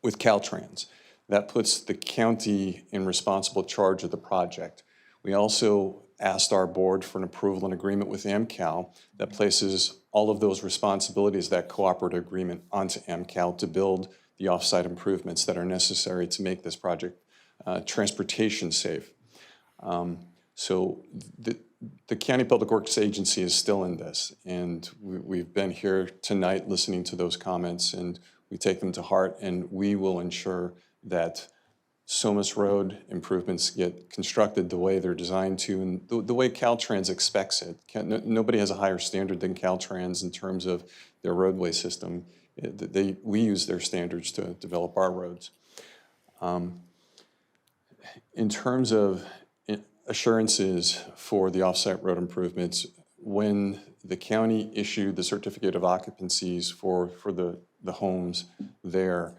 with Caltrans. That puts the county in responsible charge of the project. We also asked our board for an approval and agreement with AmCal that places all of those responsibilities, that cooperative agreement, onto AmCal to build the off-site improvements that are necessary to make this project transportation safe. So the County Public Works Agency is still in this, and we've been here tonight listening to those comments, and we take them to heart, and we will ensure that Somas Road improvements get constructed the way they're designed to and the way Caltrans expects it. Nobody has a higher standard than Caltrans in terms of their roadway system. We use their standards to develop our roads. In terms of assurances for the offsite road improvements, when the county issued the certificate of occupancies for the homes there,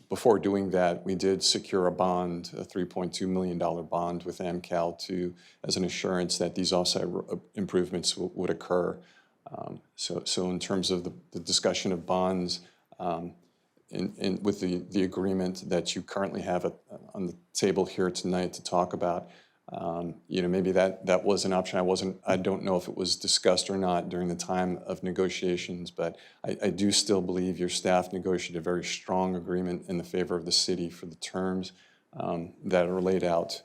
before doing that, we did secure a bond, a $3.2 million bond with AmCal as an assurance that these offsite improvements would occur. So in terms of the discussion of bonds, with the agreement that you currently have on the table here tonight to talk about, maybe that was an option. I don't know if it was discussed or not during the time of negotiations, but I do still believe your staff negotiated a very strong agreement in the favor of the city for the terms that are laid out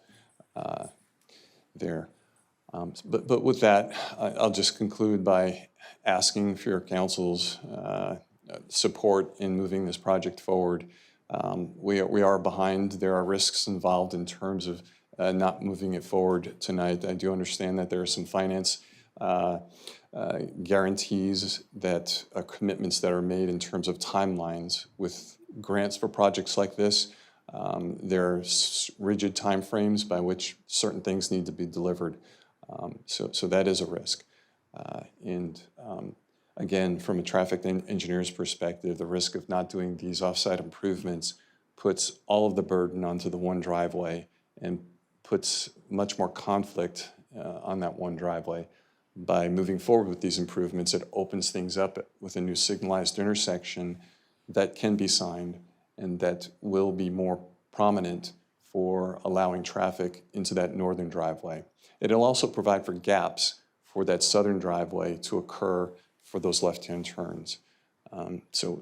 there. But with that, I'll just conclude by asking for your council's support in moving this project forward. We are behind. There are risks involved in terms of not moving it forward tonight. I do understand that there are some finance guarantees that commitments that are made in terms of timelines with grants for projects like this. There are rigid timeframes by which certain things need to be delivered. So that is a risk. Again, from a traffic engineer's perspective, the risk of not doing these offsite improvements puts all of the burden onto the one driveway and puts much more conflict on that one driveway. By moving forward with these improvements, it opens things up with a new signalized intersection that can be signed and that will be more prominent for allowing traffic into that northern driveway. It'll also provide for gaps for that southern driveway to occur for those left-hand turns. So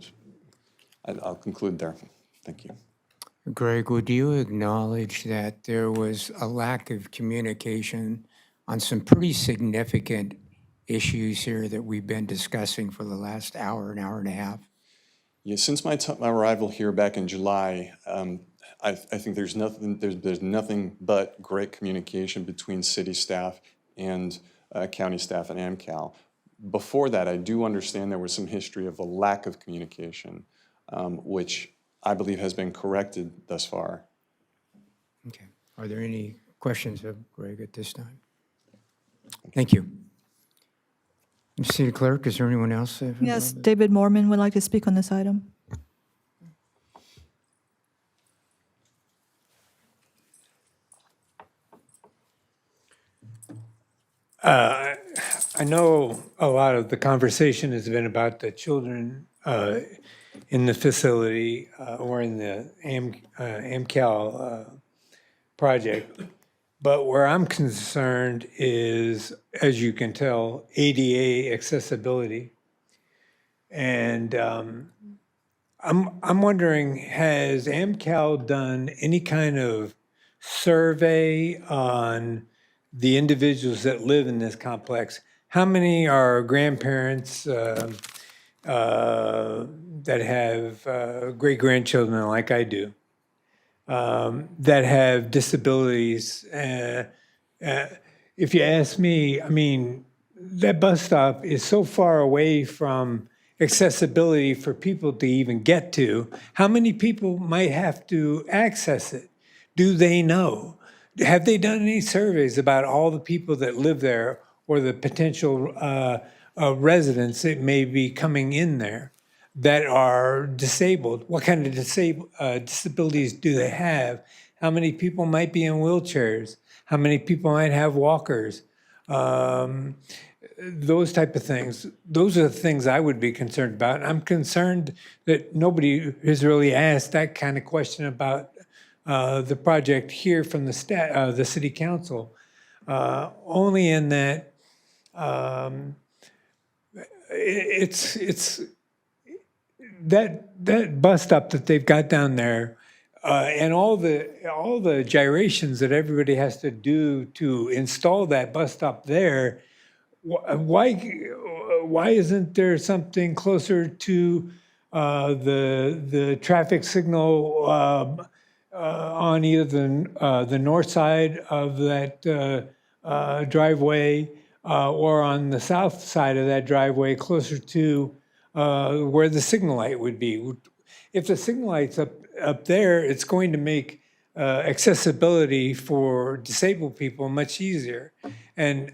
I'll conclude there. Thank you.
Greg, would you acknowledge that there was a lack of communication on some pretty significant issues here that we've been discussing for the last hour and a half?
Yeah, since my arrival here back in July, I think there's nothing but great communication between city staff and county staff and AmCal. Before that, I do understand there was some history of a lack of communication, which I believe has been corrected thus far.
Okay. Are there any questions of Greg at this time? Thank you. City Clerk, is there anyone else?
Yes, David Mormon would like to speak on this item.
I know a lot of the conversation has been about the children in the facility or in the AmCal project. But where I'm concerned is, as you can tell, ADA accessibility. And I'm wondering, has AmCal done any kind of survey on the individuals that live in this complex? How many are grandparents that have great-grandchildren like I do, that have disabilities? If you ask me, I mean, that bus stop is so far away from accessibility for people to even get to. How many people might have to access it? Do they know? Have they done any surveys about all the people that live there or the potential residents that may be coming in there that are disabled? What kind of disabilities do they have? How many people might be in wheelchairs? How many people might have walkers? Those type of things. Those are the things I would be concerned about. I'm concerned that nobody has really asked that kind of question about the project here from the city council. Only in that it's that bus stop that they've got down there, and all the gyrations that everybody has to do to install that bus stop there. Why isn't there something closer to the traffic signal on either the north side of that driveway or on the south side of that driveway, closer to where the signal light would be? If the signal light's up there, it's going to make accessibility for disabled people much easier. And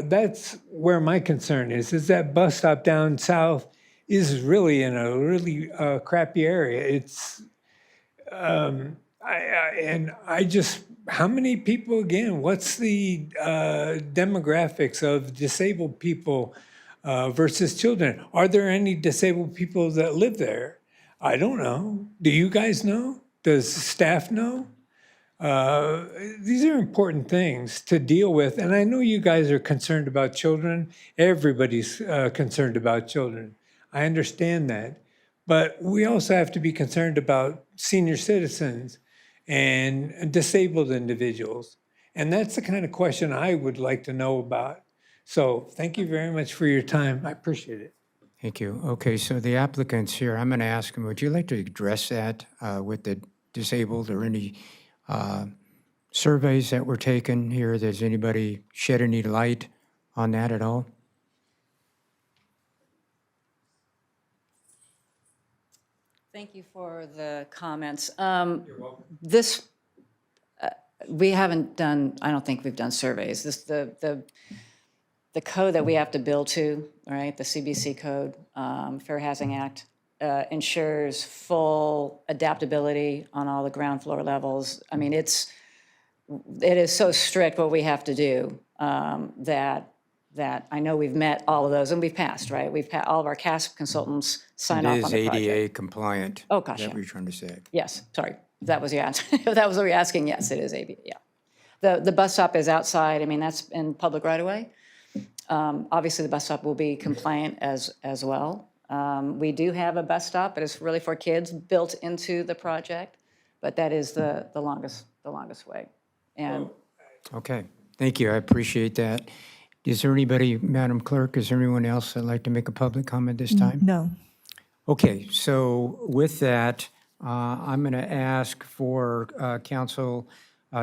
that's where my concern is that bus stop down south is really in a really crappy area. It's, how many people, again, what's the demographics of disabled people versus children? Are there any disabled people that live there? I don't know. Do you guys know? Does staff know? These are important things to deal with, and I know you guys are concerned about children. Everybody's concerned about children. I understand that. But we also have to be concerned about senior citizens and disabled individuals. And that's the kind of question I would like to know about. So thank you very much for your time. I appreciate it.
Thank you. Okay, so the applicants here, I'm going to ask them, would you like to address that with the disabled or any surveys that were taken here? Does anybody shed any light on that at all?
Thank you for the comments. This, we haven't done, I don't think we've done surveys. The code that we have to build to, right, the CBC code, Fair Housing Act, ensures full adaptability on all the ground floor levels. I mean, it is so strict what we have to do that I know we've met all of those, and we've passed, right? We've all of our CASP consultants sign off on the project.
It is ADA compliant.
Oh, gosh,
Is that
yeah.
what you're trying to say?
Yes, sorry, that was your answer. If that was what you're asking, yes, it is ADA, yeah. The bus stop is outside, I mean, that's in public right away. Obviously, the bus stop will be compliant as well. We do have a bus stop, but it's really for kids built into the project, but that is the longest way. And
Okay, thank you. I appreciate that. Is there anybody, Madam Clerk, is there anyone else that'd like to make a public comment this time?
No.
Okay, so with that, I'm going to ask for council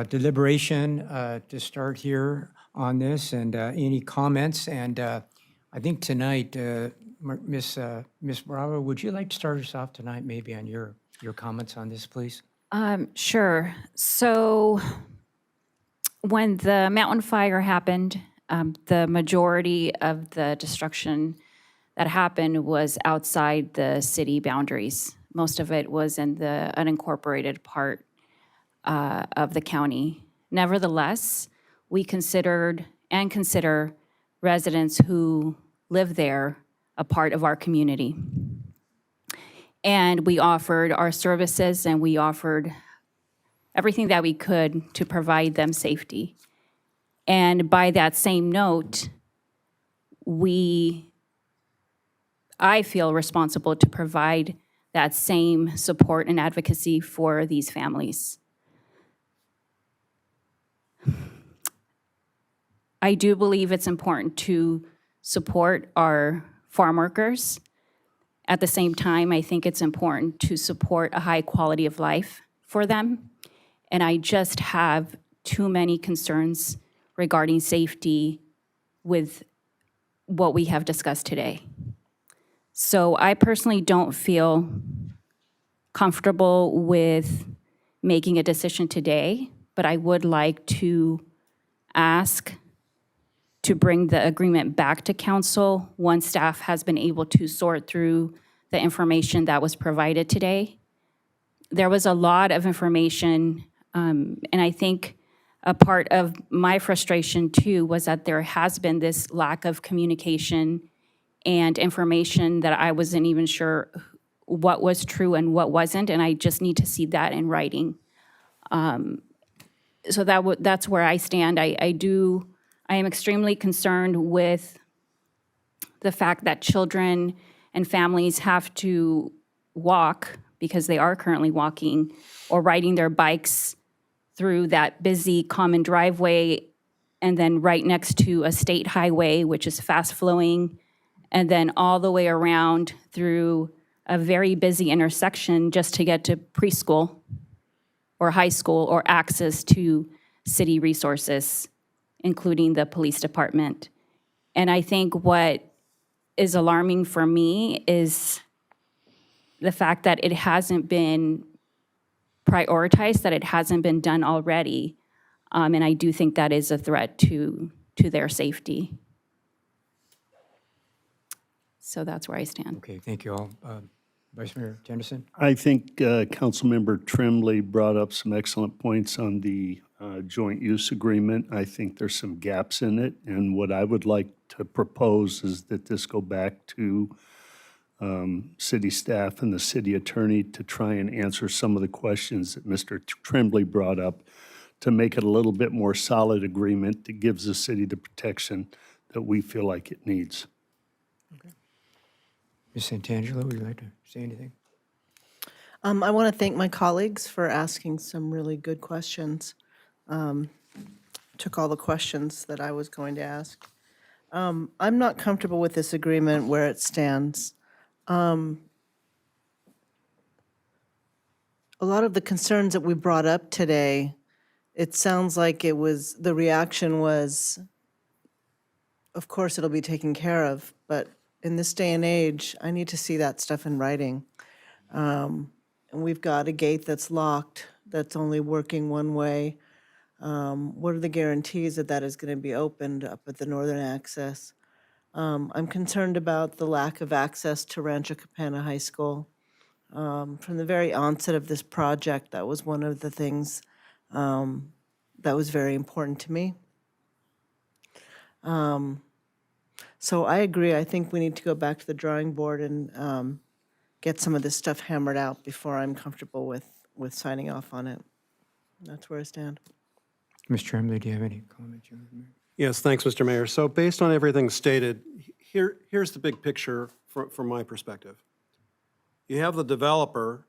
deliberation to start here on this, and any comments. And I think tonight, Miss Bravo, would you like to start us off tonight, maybe on your comments on this, please?
Sure. So when the mountain fire happened, the majority of the destruction that happened was outside the city boundaries. Most of it was in the unincorporated part of the county. Nevertheless, we considered and consider residents who live there a part of our community. And we offered our services and we offered everything that we could to provide them safety. And by that same note, I feel responsible to provide that same support and advocacy for these families. I do believe it's important to support our farm workers. At the same time, I think it's important to support a high quality of life for them. And I just have too many concerns regarding safety with what we have discussed today. So I personally don't feel comfortable with making a decision today, but I would like to ask to bring the agreement back to council once staff has been able to sort through the information that was provided today. There was a lot of information, and I think a part of my frustration too was that there has been this lack of communication and information that I wasn't even sure what was true and what wasn't, and I just need to see that in writing. So that's where I stand. I am extremely concerned with the fact that children and families have to walk, because they are currently walking, or riding their bikes through that busy common driveway, and then right next to a state highway, which is fast-flowing, and then all the way around through a very busy intersection just to get to preschool or high school or access to city resources, including the police department. And I think what is alarming for me is the fact that it hasn't been prioritized, that it hasn't been done already. And I do think that is a threat to their safety. So that's where I stand.
Okay, thank you all. Vice Mayor Tennyson?
I think Councilmember Tremblay brought up some excellent points on the joint use agreement. I think there's some gaps in it, and what I would like to propose is that this go back to city staff and the city attorney to try and answer some of the questions that Mr. Tremblay brought up, to make it a little bit more solid agreement that gives the city the protection that we feel like it needs.
Ms. Santangelo, would you like to say anything?
I want to thank my colleagues for asking some really good questions. Took all the questions that I was going to ask. I'm not comfortable with this agreement where it stands. A lot of the concerns that we brought up today, it sounds like the reaction was, of course it'll be taken care of, but in this day and age, I need to see that stuff in writing. And we've got a gate that's locked, that's only working one way. What are the guarantees that that is going to be opened up at the northern access? I'm concerned about the lack of access to Rancho Capana High School. From the very onset of this project, that was one of the things that was very important to me. So I agree. I think we need to go back to the drawing board and get some of this stuff hammered out before I'm comfortable with signing off on it. That's where I stand.
Ms. Tremblay, do you have any comments you want to make?
Yes, thanks, Mr. Mayor. So based on everything stated, here's the big picture from my perspective. You have the developer,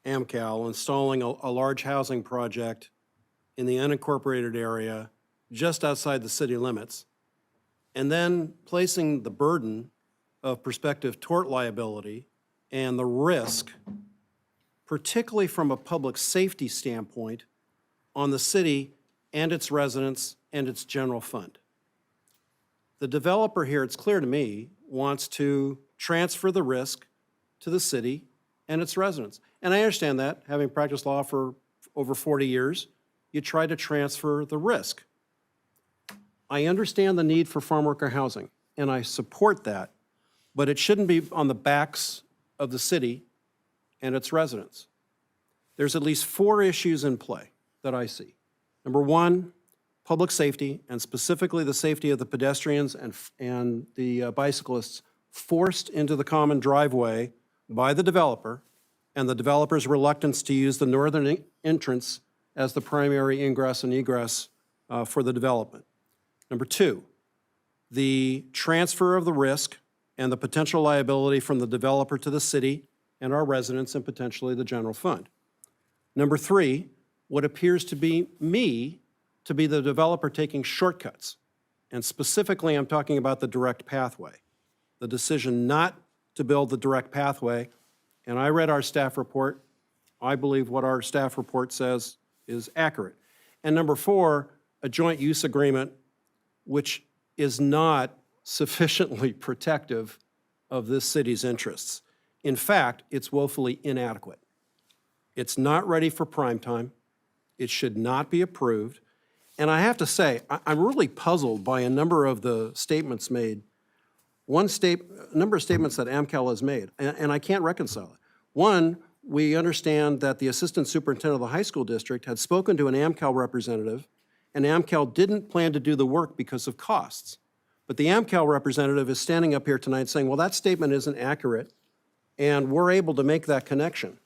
AmCal, installing a large housing project in the unincorporated area just outside the city limits, and then placing the burden of prospective tort liability and the risk, particularly from a public safety standpoint, on the city and its residents and its general fund. The developer here, it's clear to me, wants to transfer the risk to the city and its residents. And I understand that, having practiced law for over 40 years, you try to transfer the risk. I understand the need for farm worker housing, and I support that, but it shouldn't be on the backs of the city and its residents. There's at least 4 issues in play that I see. Number one, public safety, and specifically the safety of the pedestrians and the bicyclists forced into the common driveway by the developer, and the developer's reluctance to use the northern entrance as the primary ingress and egress for the development. Number two, the transfer of the risk and the potential liability from the developer to the city and our residents and potentially the general fund. Number three, what appears to be the developer taking shortcuts. And specifically, I'm talking about the direct pathway. The decision not to build the direct pathway, and I read our staff report. I believe what our staff report says is accurate. And number four, a joint use agreement which is not sufficiently protective of this city's interests. In fact, it's woefully inadequate. It's not ready for prime time. It should not be approved. And I have to say, I'm really puzzled by a number of the statements made. A number of statements that AmCal has made, and I can't reconcile it. One, we understand that the assistant superintendent of the high school district had spoken to an AmCal representative, and AmCal didn't plan to do the work because of costs. But the AmCal representative is standing up here tonight saying, well, that statement isn't accurate, and we're able to make that connection.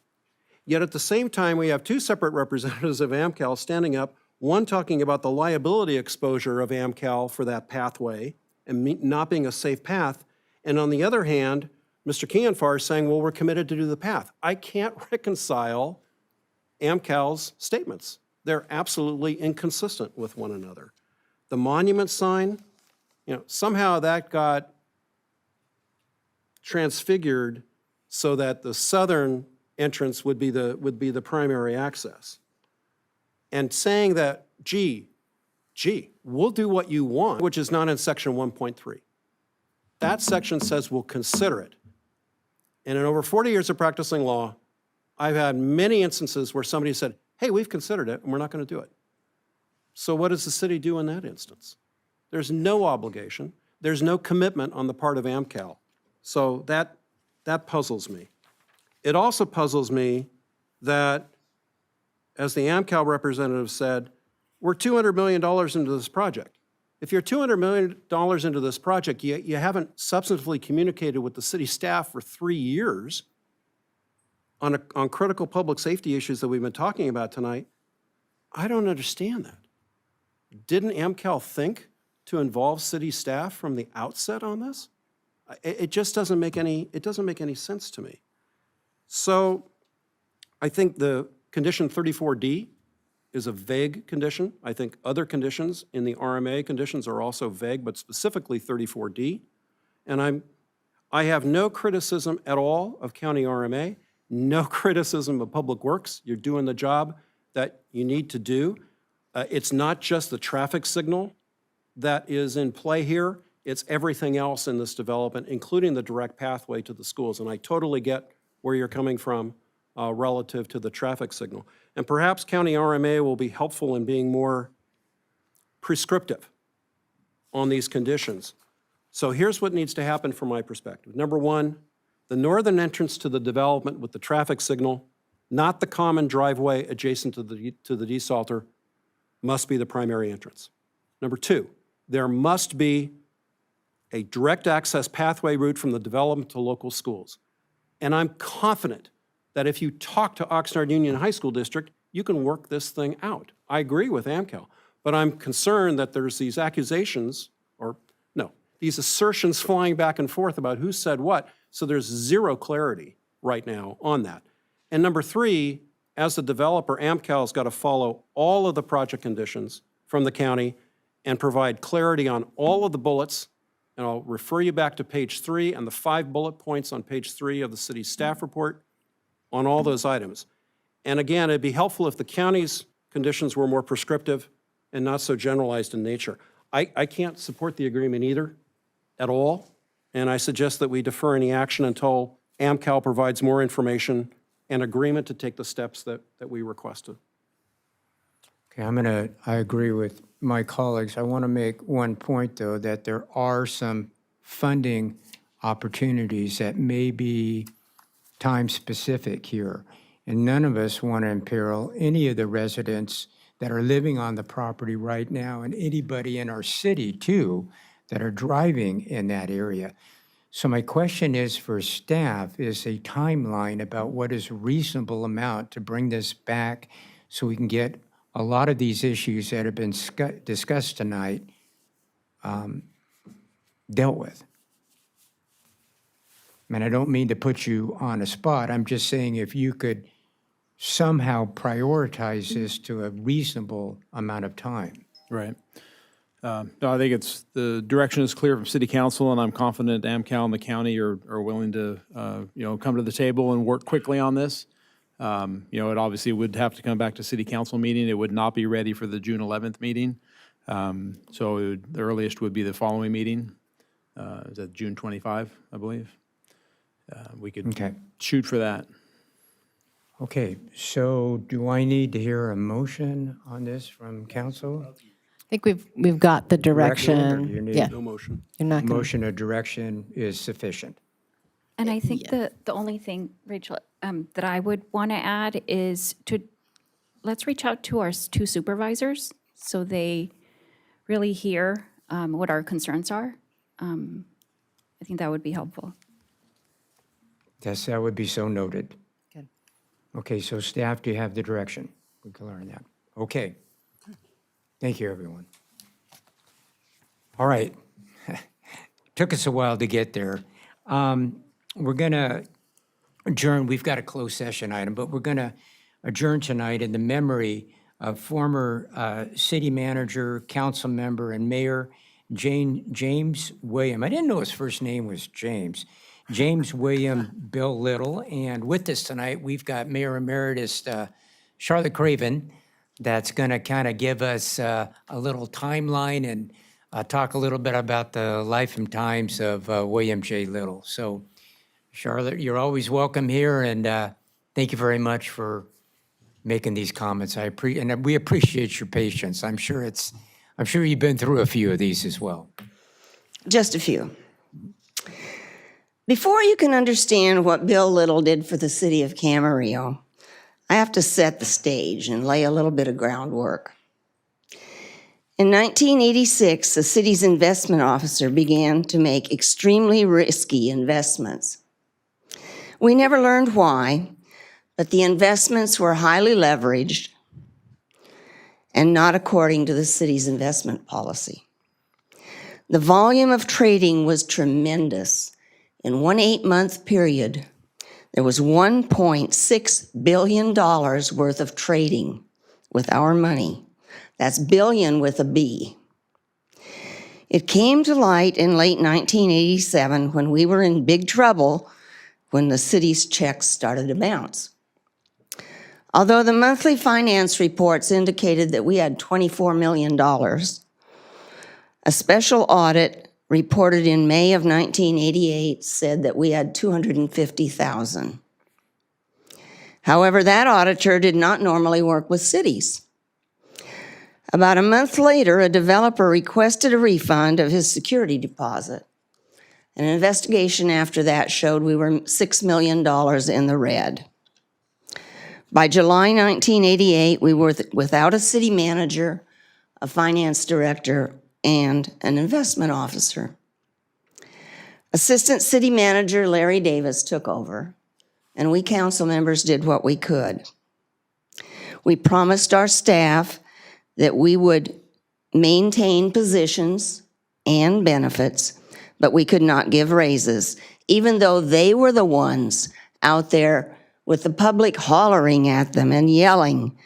Yet at the same time, we have two separate representatives of AmCal standing up, one talking about the liability exposure of AmCal for that pathway and not being a safe path, and on the other hand, Mr. Kianfar is saying, well, we're committed to do the path. I can't reconcile AmCal's statements. They're absolutely inconsistent with one another. The monument sign, somehow that got transfigured so that the southern entrance would be the primary access. And saying that, gee, we'll do what you want, which is not in section 1.3. That section says we'll consider it. And in over 40 years of practicing law, I've had many instances where somebody said, hey, we've considered it and we're not going to do it. So what does the city do in that instance? There's no obligation. There's no commitment on the part of AmCal. So that puzzles me. It also puzzles me that, as the AmCal representative said, we're $200 million into this project. If you're $200 million into this project, you haven't substantively communicated with the city staff for 3 years on critical public safety issues that we've been talking about tonight. I don't understand that. Didn't AmCal think to involve city staff from the outset on this? It just doesn't make any sense to me. So I think the condition 34D is a vague condition. I think other conditions in the RMA conditions are also vague, but specifically 34D. And I have no criticism at all of county RMA, no criticism of Public Works. You're doing the job that you need to do. It's not just the traffic signal that is in play here. It's everything else in this development, including the direct pathway to the schools. And I totally get where you're coming from relative to the traffic signal. And perhaps county RMA will be helpful in being more prescriptive on these conditions. So here's what needs to happen from my perspective. Number one, the northern entrance to the development with the traffic signal, not the common driveway adjacent to the desalter, must be the primary entrance. Number two, there must be a direct access pathway route from the development to local schools. And I'm confident that if you talk to Oxnard Union High School District, you can work this thing out. I agree with AmCal, but I'm concerned that there's these accusations, these assertions flying back and forth about who said what, so there's zero clarity right now on that. And number three, as the developer, AmCal's got to follow all of the project conditions from the county and provide clarity on all of the bullets. And I'll refer you back to page 3 and the 5 bullet points on page 3 of the city's staff report on all those items. And again, it'd be helpful if the county's conditions were more prescriptive and not so generalized in nature. I can't support the agreement either at all, and I suggest that we defer any action until AmCal provides more information and agreement to take the steps that we requested.
Okay, I agree with my colleagues. I want to make one point, though, that there are some funding opportunities that may be time-specific here. And none of us want to imperil any of the residents that are living on the property right now, and anybody in our city, too, that are driving in that area. So my question is for staff, is a timeline about what is a reasonable amount to bring this back so we can get a lot of these issues that have been discussed tonight dealt with. And I don't mean to put you on a spot. I'm just saying if you could somehow prioritize this to a reasonable amount of time.
Right. No, I think the direction is clear from City Council, and I'm confident AmCal and the county are willing to, come to the table and work quickly on this. It obviously would have to come back to City Council meeting. It would not be ready for the June 11th meeting. So the earliest would be the following meeting. Is that June 25, I believe? We could shoot for that.
Okay, so do I need to hear a motion on this from council?
I think we've got the
or you
direction.
need-
Yeah,
No motion.
you're not going
Motion of direction is sufficient.
And I think the only thing, Rachel, that I would want to add is let's reach out to our two supervisors so they really hear what our concerns are. I think that would be helpful.
Yes, that would be so noted.
Good.
Okay, so staff, do you have the direction? We can learn that. Okay. Thank you, everyone. All right. Took us a while to get there. We're going to adjourn. We've got a closed session item, but we're going to adjourn tonight in the memory of former city manager, council member, and mayor James William. I didn't know his first name was James. James William Bill Little. And with us tonight, we've got Mayor Emeritus Charlotte Craven that's going to kind of give us a little timeline and talk a little bit about the life and times of William J. Little. So, Charlotte, you're always welcome here, and thank you very much for making these comments. And we appreciate your patience. I'm sure you've been through a few of these as well.
Just a few. Before you can understand what Bill Little did for the city of Camarillo, I have to set the stage and lay a little bit of groundwork. In 1986, the city's investment officer began to make extremely risky investments. We never learned why, but the investments were highly leveraged and not according to the city's investment policy. The volume of trading was tremendous. In one 8-month period, there was $1.6 billion worth of trading with our money. That's billion with a B. It came to light in late 1987 when we were in big trouble when the city's checks started to bounce. Although the monthly finance reports indicated that we had $24 million, a special audit reported in May of 1988 said that we had $250,000. However, that auditor did not normally work with cities. About a month later, a developer requested a refund of his security deposit. An investigation after that showed we were $6 million in the red. By July 1988, we were without a city manager, a finance director, and an investment officer. Assistant City Manager Larry Davis took over, and we council members did what we could. We promised our staff that we would maintain positions and benefits, but we could not give raises, even though they were the ones out there with the public hollering at them and yelling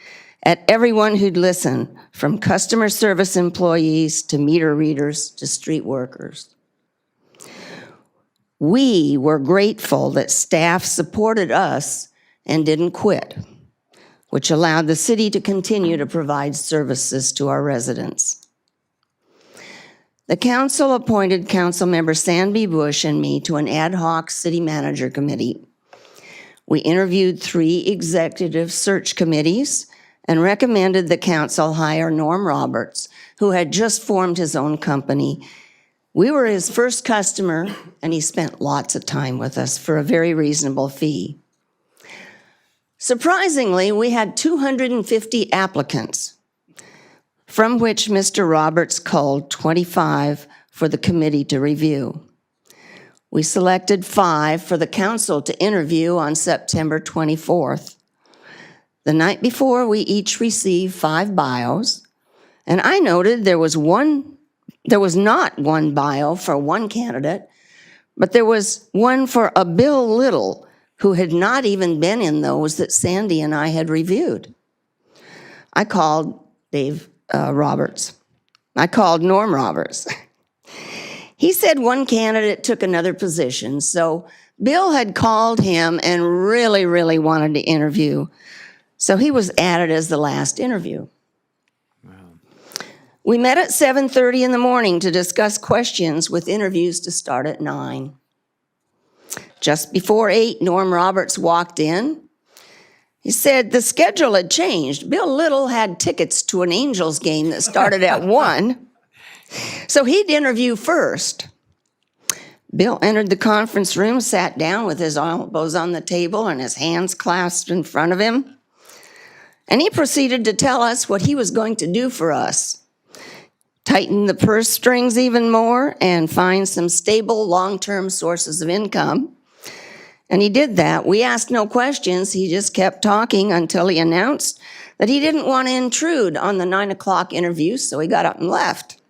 at everyone who'd listen, from customer service employees to meter readers to street workers. We were grateful that staff supported us and didn't quit, which allowed the city to continue to provide services to our residents. The council appointed Councilmember Sanby Bush and me to an ad hoc city manager committee. We interviewed 3 executive search committees and recommended the council hire Norm Roberts, who had just formed his own company. We were his first customer, and he spent lots of time with us for a very reasonable fee. Surprisingly, we had 250 applicants, from which Mr. Roberts culled 25 for the committee to review. We selected 5 for the council to interview on September 24th. The night before, we each received 5 bios, and I noted there was not one bio for one candidate, but there was one for a Bill Little, who had not even been in those that Sandy and I had reviewed. I called I called Norm Roberts. He said one candidate took another position, so Bill had called him and really, really wanted to interview. So he was added as the last interview. Wow. We met at 7:30 in the morning to discuss questions with interviews to start at 9. Just before 8, Norm Roberts walked in, He said the schedule had changed. Bill Little had tickets to an Angels game that started at 1, so he'd interview first. Bill entered the conference room, sat down with his elbows on the table and his hands clasped in front of him, and he proceeded to tell us what he was going to do for us. Tighten the purse strings even more and find some stable long-term sources of income. And he did that. We asked no questions. He just kept talking until he announced that he didn't want to intrude on the 9 o'clock interview, so he got up and left.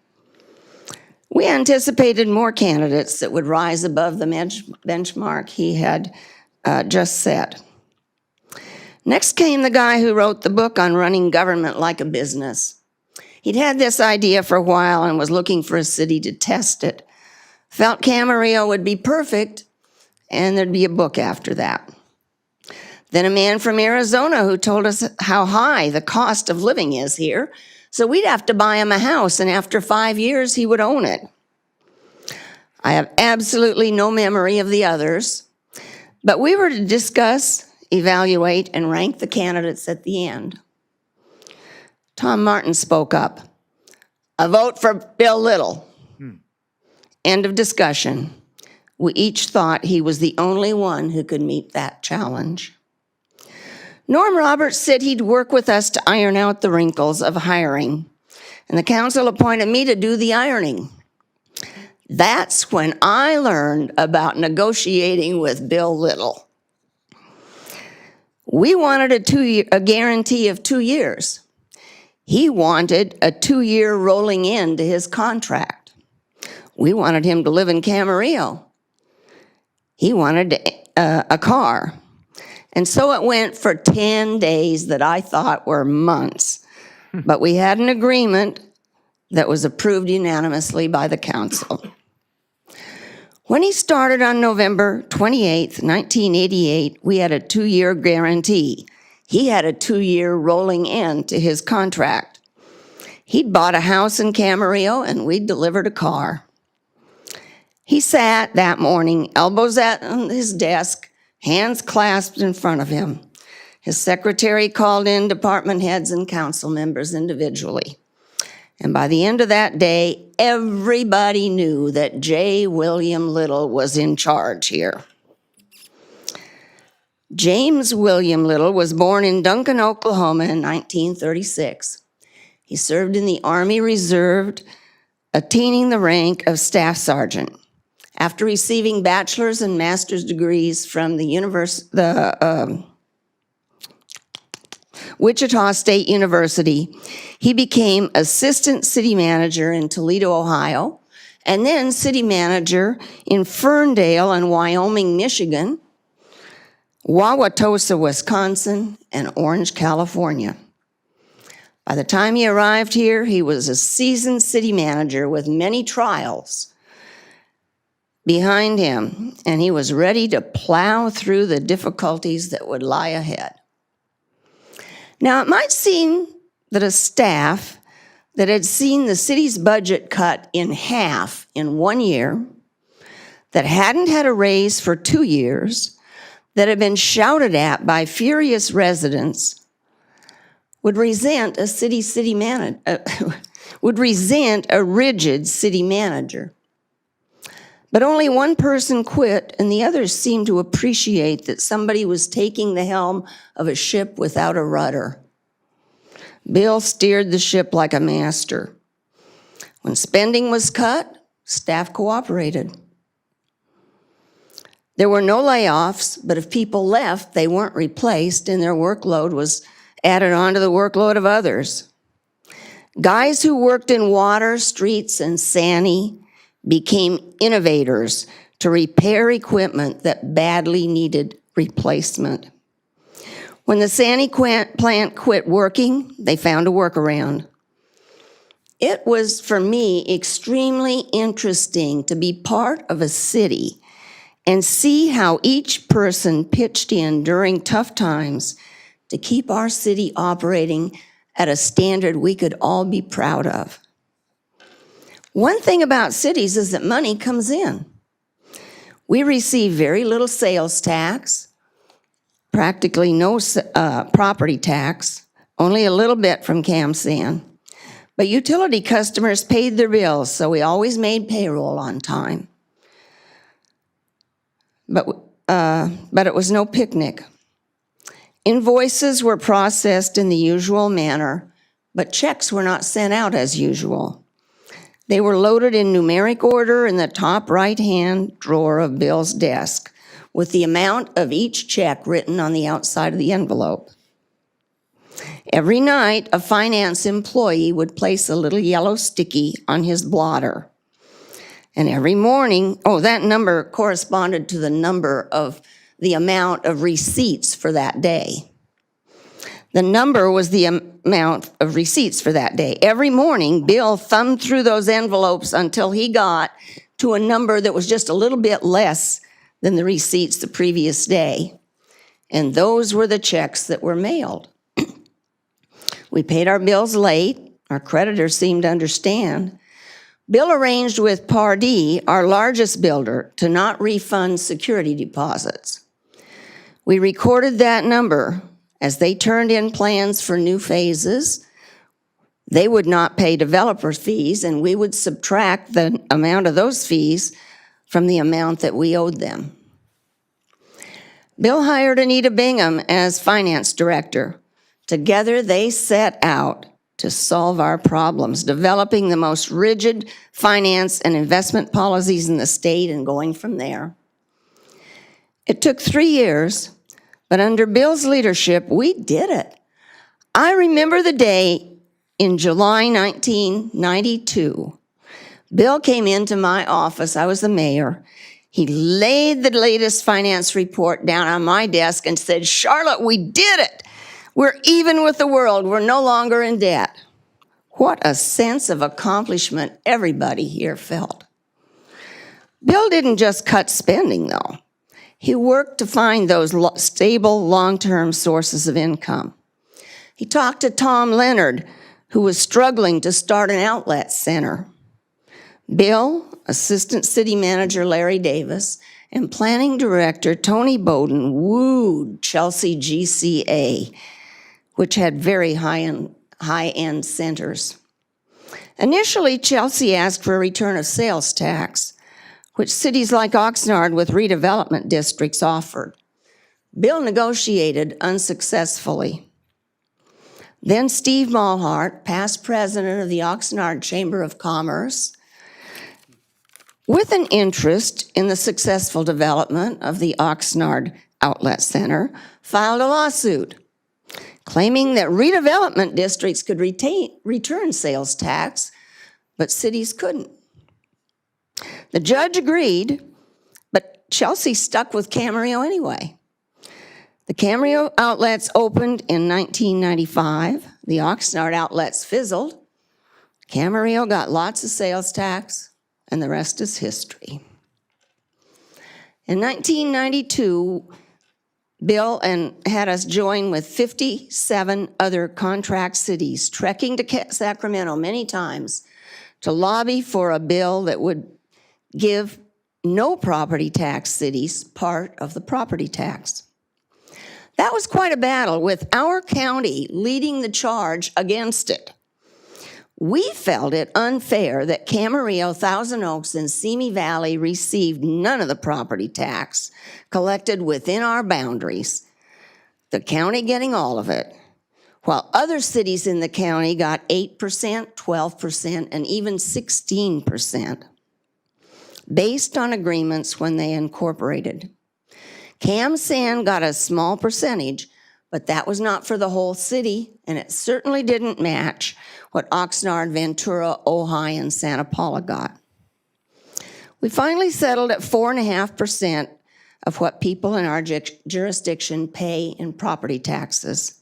We anticipated more candidates that would rise above the benchmark he had just set. Next came the guy who wrote the book on running government like a business. He'd had this idea for a while and was looking for a city to test it. Felt Camarillo would be perfect, and there'd be a book after that. Then a man from Arizona who told us how high the cost of living is here, so we'd have to buy him a house, and after 5 years, he would own it. I have absolutely no memory of the others, but we were to discuss, evaluate, and rank the candidates at the end. Tom Martin spoke up. A vote for Bill Little. End of discussion. We each thought he was the only one who could meet that challenge. Norm Roberts said he'd work with us to iron out the wrinkles of hiring, and the council appointed me to do the ironing. That's when I learned about negotiating with Bill Little. We wanted a guarantee of 2 years. He wanted a 2-year rolling end to his contract. We wanted him to live in Camarillo. He wanted a car. And so it went for 10 days that I thought were months. But we had an agreement that was approved unanimously by the council. When he started on November 28th, 1988, we had a 2-year guarantee. He had a 2-year rolling end to his contract. He'd bought a house in Camarillo, and we'd delivered a car. He sat that morning, elbows on his desk, hands clasped in front of him. His secretary called in department heads and council members individually. And by the end of that day, everybody knew that J. William Little was in charge here. James William Little was born in Duncan, Oklahoma in 1936. He served in the Army Reserve, attaining the rank of Staff Sergeant. After receiving bachelor's and master's degrees from the Wichita State University, he became assistant city manager in Toledo, Ohio, and then city manager in Ferndale and Wyoming, Michigan, Wauwatosa, Wisconsin, and Orange, California. By the time he arrived here, he was a seasoned city manager with many trials behind him, and he was ready to plow through the difficulties that would lie ahead. Now, it might seem that a staff that had seen the city's budget cut in half in 1 year, that hadn't had a raise for 2 years, that had been shouted at by furious residents, would resent a rigid city manager. But only one person quit, and the others seemed to appreciate that somebody was taking the helm of a ship without a rudder. Bill steered the ship like a master. When spending was cut, staff cooperated. There were no layoffs, but if people left, they weren't replaced, and their workload was added on to the workload of others. Guys who worked in water, streets, and Sani became innovators to repair equipment that badly needed replacement. When the Sani plant quit working, they found a workaround. It was, for me, extremely interesting to be part of a city and see how each person pitched in during tough times to keep our city operating at a standard we could all be proud of. One thing about cities is that money comes in. We receive very little sales tax. practically no property tax, only a little bit from CamSan. But utility customers paid their bills, so we always made payroll on time. But it was no picnic. Invoices were processed in the usual manner, but checks were not sent out as usual. They were loaded in numeric order in the top right-hand drawer of Bill's desk, with the amount of each check written on the outside of the envelope. Every night, a finance employee would place a little yellow sticky on his blotter. And every morning, that number corresponded to the number of the amount of receipts for that day. The number was the amount of receipts for that day. Every morning, Bill thumbed through those envelopes until he got to a number that was just a little bit less than the receipts the previous day. And those were the checks that were mailed. We paid our bills late. Our creditors seemed to understand. Bill arranged with Pardee, our largest builder, to not refund security deposits. We recorded that number. As they turned in plans for new phases, they would not pay developer fees, and we would subtract the amount of those fees from the amount that we owed them. Bill hired Anita Bingham as finance director. Together, they set out to solve our problems, developing the most rigid finance and investment policies in the state and going from there. It took 3 years, but under Bill's leadership, we did it. I remember the day in July 1992. Bill came into my office. I was the mayor. He laid the latest finance report down on my desk and said, "Charlotte, we did it. We're even with the world. We're no longer in debt." What a sense of accomplishment everybody here felt. Bill didn't just cut spending, though. He worked to find those stable, long-term sources of income. He talked to Tom Leonard, who was struggling to start an outlet center. Bill, Assistant City Manager Larry Davis, and Planning Director Tony Bowden wooed Chelsea GCA, which had very high-end centers. Initially, Chelsea asked for a return of sales tax, which cities like Oxnard with redevelopment districts offered. Bill negotiated unsuccessfully. Then Steve Malhart, past president of the Oxnard Chamber of Commerce, with an interest in the successful development of the Oxnard Outlet Center, filed a lawsuit claiming that redevelopment districts could return sales tax, but cities couldn't. The judge agreed, but Chelsea stuck with Camarillo anyway. The Camarillo outlets opened in 1995. The Oxnard outlets fizzled. Camarillo got lots of sales tax, and the rest is history. In 1992, Bill had us join with 57 other contract cities, trekking to Sacramento many times to lobby for a bill that would give no property tax cities part of the property tax. That was quite a battle, with our county leading the charge against it. We felt it unfair that Camarillo, Thousand Oaks, and Simi Valley received none of the property tax collected within our boundaries, the county getting all of it, while other cities in the county got 8%, 12%, and even 16%, based on agreements when they incorporated. CamSan got a small percentage, but that was not for the whole city, and it certainly didn't match what Oxnard, Ventura, Ojai, and Santa Paula got. We finally settled at 4.5% of what people in our jurisdiction pay in property taxes.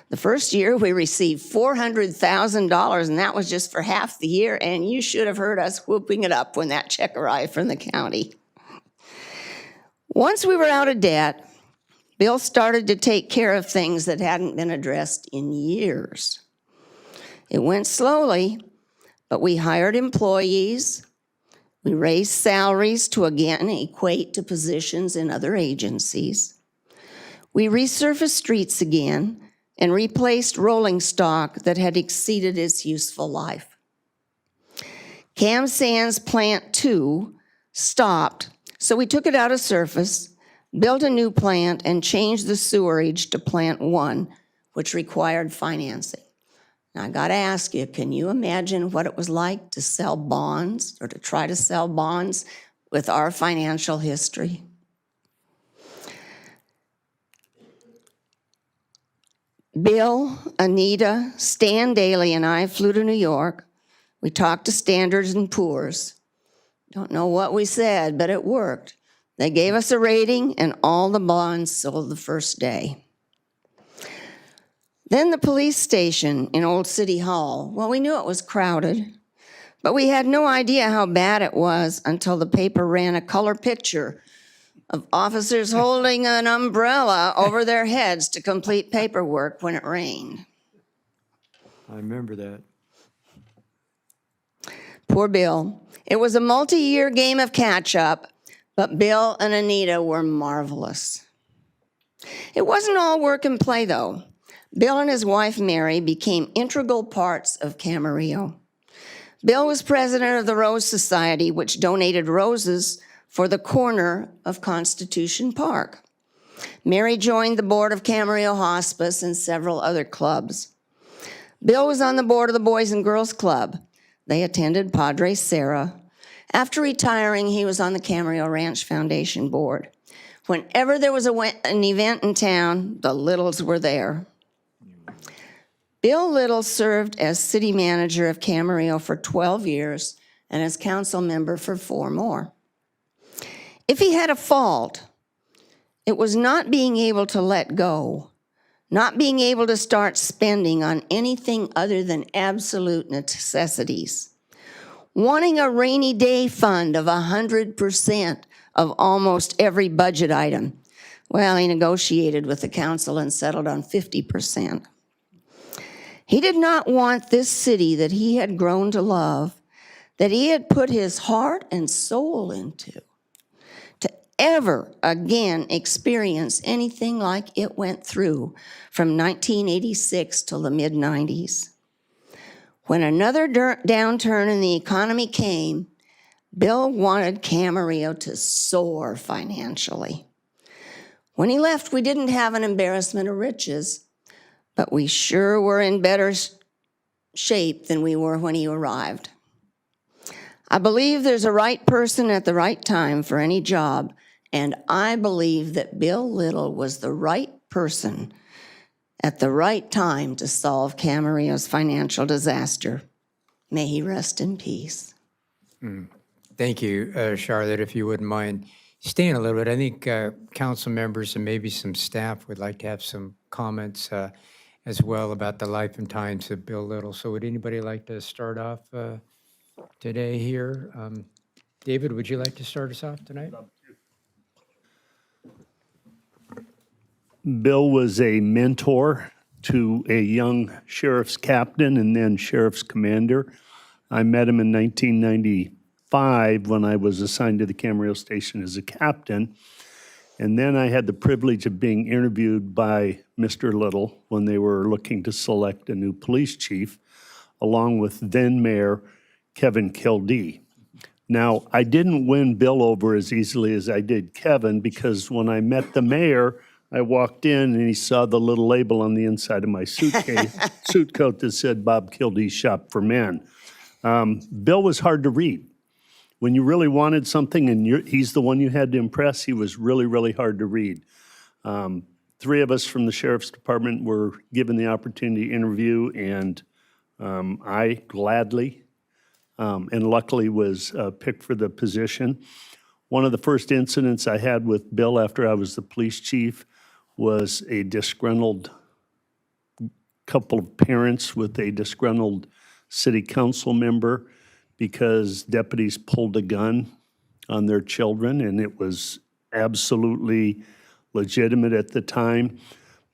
The first year, we received $400,000, and that was just for half the year, and you should have heard us whooping it up when that check arrived from the county. Once we were out of debt, Bill started to take care of things that hadn't been addressed in years. It went slowly, but we hired employees. We raised salaries to again equate to positions in other agencies. We resurfaced streets again and replaced rolling stock that had exceeded its useful life. Cam Sands Plant 2 stopped, so we took it out of service, built a new plant, and changed the sewerage to Plant 1, which required financing. Now, I gotta ask you, can you imagine what it was like to sell bonds or to try to sell bonds with our financial history? Bill, Anita, Stan Daly, and I flew to New York. We talked to Standards and Poor's. Don't know what we said, but it worked. They gave us a rating, and all the bonds sold the first day. Then the police station in Old City Hall. Well, we knew it was crowded, but we had no idea how bad it was until the paper ran a color picture of officers holding an umbrella over their heads to complete paperwork when it rained.
I remember that.
Poor Bill. It was a multi-year game of catch-up, but Bill and Anita were marvelous. It wasn't all work and play, though. Bill and his wife, Mary, became integral parts of Camarillo. Bill was president of the Rose Society, which donated roses for the corner of Constitution Park. Mary joined the board of Camarillo Hospice and several other clubs. Bill was on the board of the Boys and Girls Club. They attended Padre Sarah. After retiring, he was on the Camarillo Ranch Foundation board. Whenever there was an event in town, the Littles were there. Bill Little served as city manager of Camarillo for 12 years and as council member for 4 more. If he had a fault, it was not being able to let go, not being able to start spending on anything other than absolute necessities, wanting a rainy day fund of 100% of almost every budget item. Well, he negotiated with the council and settled on 50%. He did not want this city that he had grown to love, that he had put his heart and soul into, to ever again experience anything like it went through from 1986 till the mid-90s. When another downturn in the economy came, Bill wanted Camarillo to soar financially. When he left, we didn't have an embarrassment of riches, but we sure were in better shape than we were when he arrived. I believe there's a right person at the right time for any job, and I believe that Bill Little was the right person at the right time to solve Camarillo's financial disaster. May he rest in peace.
Thank you, Charlotte. If you wouldn't mind staying a little bit, I think council members and maybe some staff would like to have some comments as well about the life and times of Bill Little. So would anybody like to start off today here? David, would you like to start us off tonight?
Bill was a mentor to a young sheriff's captain and then sheriff's commander. I met him in 1995 when I was assigned to the Camarillo station as a captain. And then I had the privilege of being interviewed by Mr. Little when they were looking to select a new police chief, along with then Mayor Kevin Kildee. Now, I didn't win Bill over as easily as I did Kevin, because when I met the mayor, I walked in and he saw the little label on the inside of my suit coat that said Bob Kildee's Shop for Men. Bill was hard to read. When you really wanted something and he's the one you had to impress, he was really, really hard to read. 3 of us from the sheriff's department were given the opportunity to interview, and I gladly and luckily was picked for the position. One of the first incidents I had with Bill after I was the police chief was a disgruntled couple of parents with a disgruntled city council member because deputies pulled a gun on their children, and it was absolutely legitimate at the time.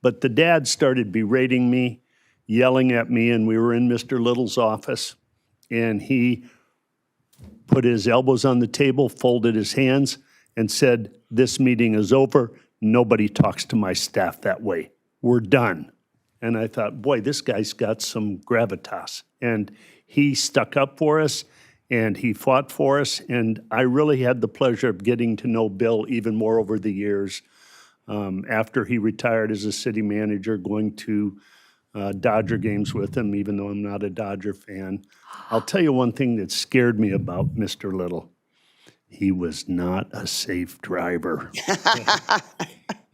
But the dad started berating me, yelling at me, and we were in Mr. Little's office, and he put his elbows on the table, folded his hands, and said, "This meeting is over. nobody talks to my staff that way. We're done. And I thought, boy, this guy's got some gravitas. And he stuck up for us, and he fought for us. And I really had the pleasure of getting to know Bill even more over the years. After he retired as a city manager, going to Dodger games with him, even though I'm not a Dodger fan. I'll tell you one thing that scared me about Mr. Little. He was not a safe driver.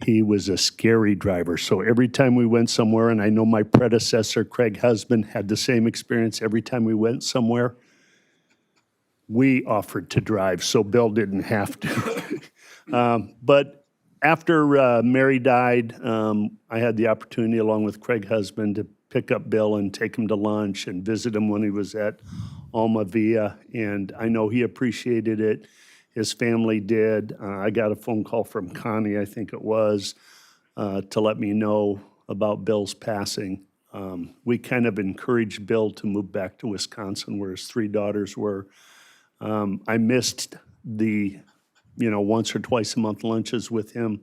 He was a scary driver. So every time we went somewhere, and I know my predecessor, Craig Husband, had the same experience. Every time we went somewhere, we offered to drive, so Bill didn't have to. But after Mary died, I had the opportunity, along with Craig Husband, to pick up Bill and take him to lunch and visit him when he was at Alma Via, and I know he appreciated it. His family did. I got a phone call from Connie, I think it was, to let me know about Bill's passing. We kind of encouraged Bill to move back to Wisconsin, where his 3 daughters were. I missed the, once or twice a month lunches with him,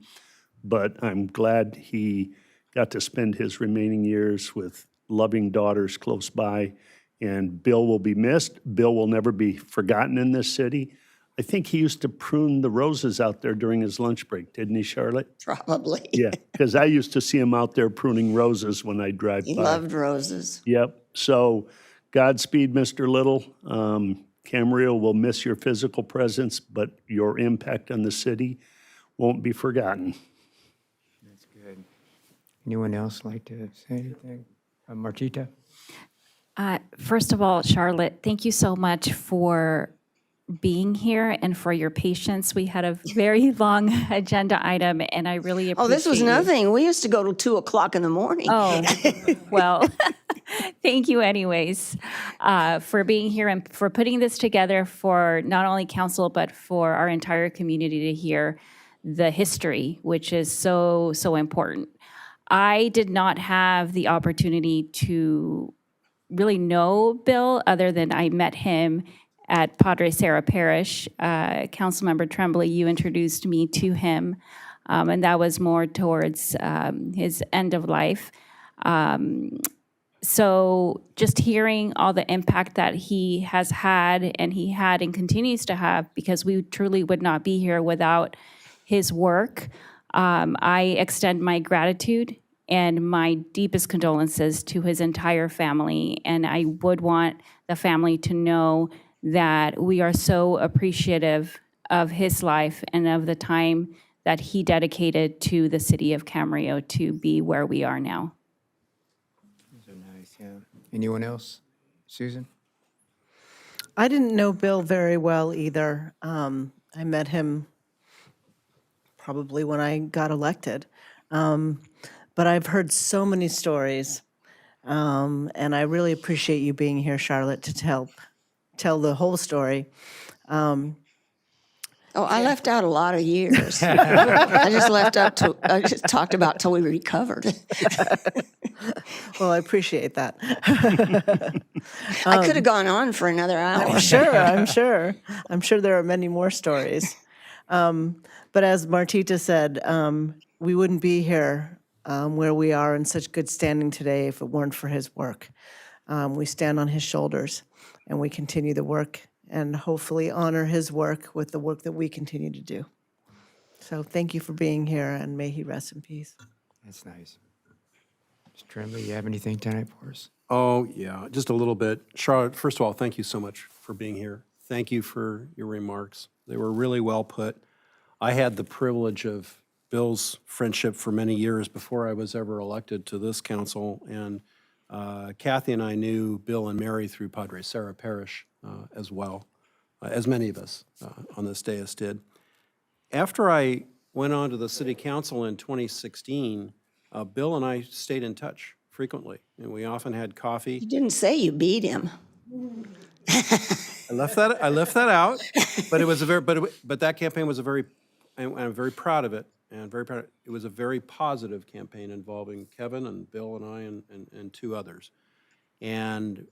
but I'm glad he got to spend his remaining years with loving daughters close by. And Bill will be missed. Bill will never be forgotten in this city. I think he used to prune the roses out there during his lunch break, didn't he, Charlotte?
Probably.
Yeah, because I used to see him out there pruning roses when I drive by.
He loved roses.
Yep. So Godspeed, Mr. Little. Camarillo will miss your physical presence, but your impact on the city won't be forgotten.
That's good. Anyone else like to say anything? Martita?
First of all, Charlotte, thank you so much for being here and for your patience. We had a very long agenda item, and I really appreciate
This was
you.
nothing. We used to go till 2 o'clock in the morning.
Oh, well, thank you anyways for being here and for putting this together for not only council, but for our entire community to hear the history, which is so, so important. I did not have the opportunity to really know Bill other than I met him at Padre Sarah Parish. Councilmember Tremblay, you introduced me to him, and that was more towards his end of life. So just hearing all the impact that he has had and he had and continues to have, because we truly would not be here without his work. I extend my gratitude and my deepest condolences to his entire family. And I would want the family to know that we are so appreciative of his life and of the time that he dedicated to the city of Camarillo to be where we are now.
Those are nice, yeah. Anyone else? Susan?
I didn't know Bill very well either. I met him probably when I got elected. But I've heard so many stories, and I really appreciate you being here, Charlotte, to tell the whole story.
I left out a lot of years. I just talked about till we recovered.
Well, I appreciate that.
I could have gone on for another hour.
I'm sure. I'm sure there are many more stories. But as Martita said, we wouldn't be here where we are in such good standing today if it weren't for his work. We stand on his shoulders, and we continue the work and hopefully honor his work with the work that we continue to do. So thank you for being here, and may he rest in peace.
That's nice. Mr. Tremblay, you have anything tonight for us?
Oh, yeah, just a little bit. Charlotte, first of all, thank you so much for being here. Thank you for your remarks. They were really well put. I had the privilege of Bill's friendship for many years before I was ever elected to this council, and Kathy and I knew Bill and Mary through Padre Sarah Parish as well, as many of us on this dais did. After I went on to the city council in 2016, Bill and I stayed in touch frequently, and we often had coffee.
You didn't say you beat him.
I left that out, but it was but that campaign was I'm very proud of it, and very proud. It was a very positive campaign involving Kevin and Bill and I and 2 others. And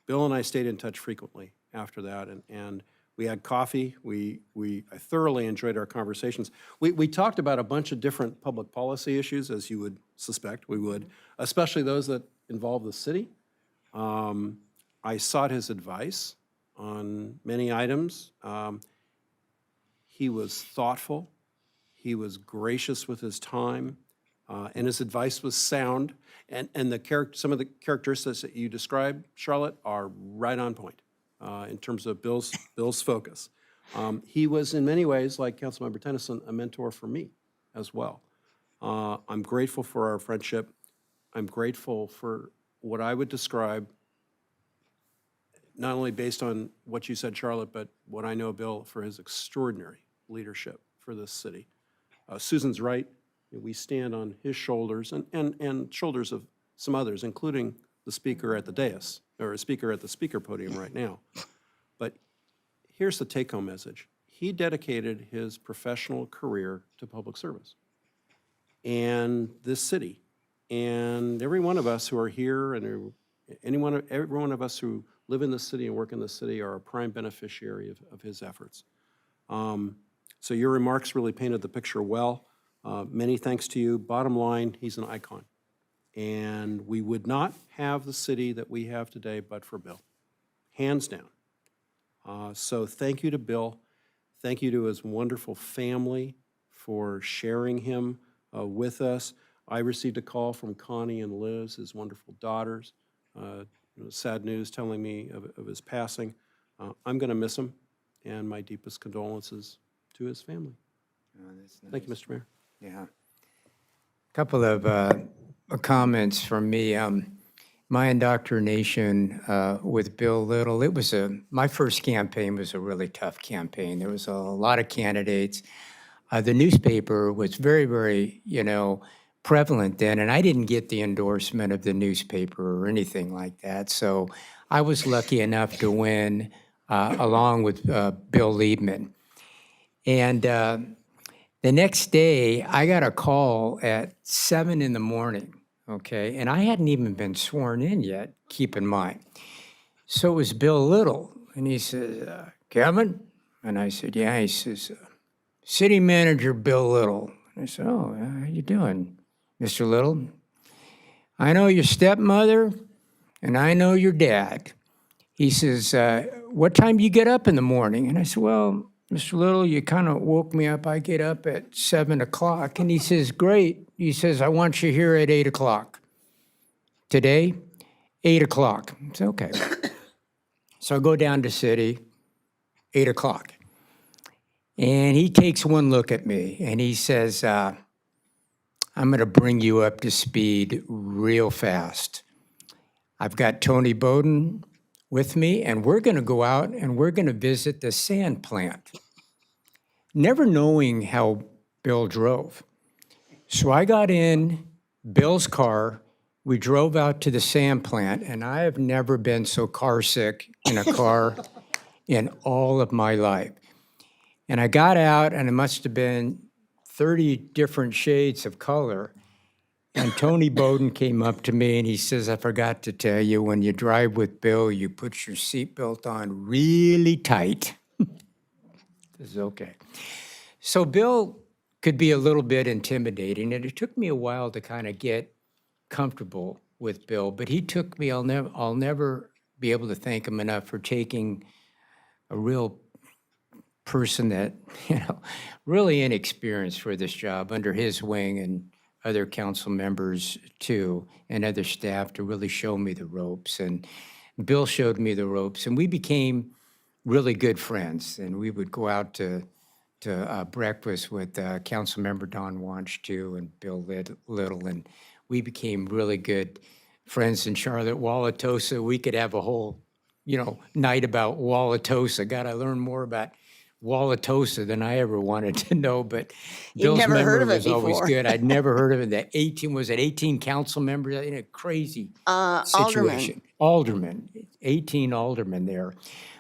Bill and I stayed in touch frequently after that, and We had coffee. I thoroughly enjoyed our conversations. We talked about a bunch of different public policy issues, as you would suspect we would, especially those that involve the city. I sought his advice on many items. He was thoughtful. He was gracious with his time, and his advice was sound. And some of the characteristics that you described, Charlotte, are right on point in terms of Bill's focus. He was, in many ways, like Councilmember Tennyson, a mentor for me as well. I'm grateful for our friendship. I'm grateful for what I would describe, not only based on what you said, Charlotte, but what I know Bill, for his extraordinary leadership for this city. Susan's right. We stand on his shoulders and shoulders of some others, including the speaker at the dais, or a speaker at the speaker podium right now. But here's the take-home message. He dedicated his professional career to public service and this city. And every one of us who are here and every one of us who live in the city and work in the city are a prime beneficiary of his efforts. So your remarks really painted the picture well. Many thanks to you. Bottom line, he's an icon. And we would not have the city that we have today but for Bill, hands down. So thank you to Bill. Thank you to his wonderful family for sharing him with us. I received a call from Connie and Liz, his wonderful daughters. Sad news telling me of his passing. I'm going to miss him, and my deepest condolences to his family.
Oh, that's nice.
Thank you, Mr. Mayor.
Yeah. Couple of comments from me. My indoctrination with Bill Little, my first campaign was a really tough campaign. There was a lot of candidates. The newspaper was very, very, prevalent then, and I didn't get the endorsement of the newspaper or anything like that. So I was lucky enough to win along with Bill Liebman. And the next day, I got a call at 7 in the morning, okay? And I hadn't even been sworn in yet, keep in mind. So it was Bill Little, and he says, Kevin? And I said, yeah. He says, City Manager Bill Little. I said, oh, how you doing, Mr. Little? I know your stepmother, and I know your dad. He says, what time do you get up in the morning? And I said, well, Mr. Little, you kind of woke me up. I get up at 7 o'clock. And he says, great. He says, I want you here at 8 o'clock. Today, 8 o'clock. I said, okay. So I go down to city, 8 o'clock. And he takes one look at me and he says, I'm going to bring you up to speed real fast. I've got Tony Bowden with me, and we're going to go out and we're going to visit the sand plant. Never knowing how Bill drove. So I got in Bill's car, we drove out to the sand plant, and I have never been so car sick in a car in all of my life. And I got out, and it must have been 30 different shades of color. And Tony Bowden came up to me and he says, I forgot to tell you, when you drive with Bill, you put your seatbelt on really tight. This is okay. So Bill could be a little bit intimidating, and it took me a while to kind of get comfortable with Bill, but he took me, I'll never be able to thank him enough for taking a real person that, really inexperienced for this job under his wing, and other council members too, and other staff to really show me the ropes. And Bill showed me the ropes, and we became really good friends. And we would go out to breakfast with council member Don Wanch too, and Bill Little, and we became really good friends in Charlotte. Wauwatosa, we could have a whole, night about Wauwatosa. God, I learned more about Wauwatosa than I ever wanted to know, but Bill's
never
memory
heard of it
was always
before.
good. I'd never heard of it. That 18 council members in a crazy situation. Aldermen, 18 aldermen there.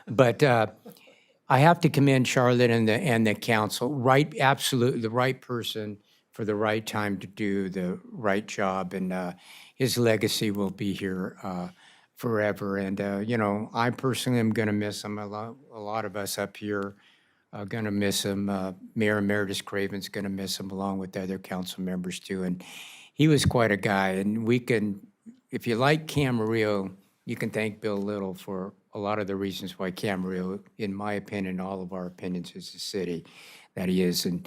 But I have to commend Charlotte and the council. Right, absolutely the right person for the right time to do the right job, and his legacy will be here forever. And, I personally am going to miss him. A lot of us up here are going to miss him. Mayor Emeritus Craven's going to miss him, along with the other council members too. And he was quite a guy. And if you like Camarillo, you can thank Bill Little for a lot of the reasons why Camarillo, in my opinion, all of our opinions, is the city that he is. And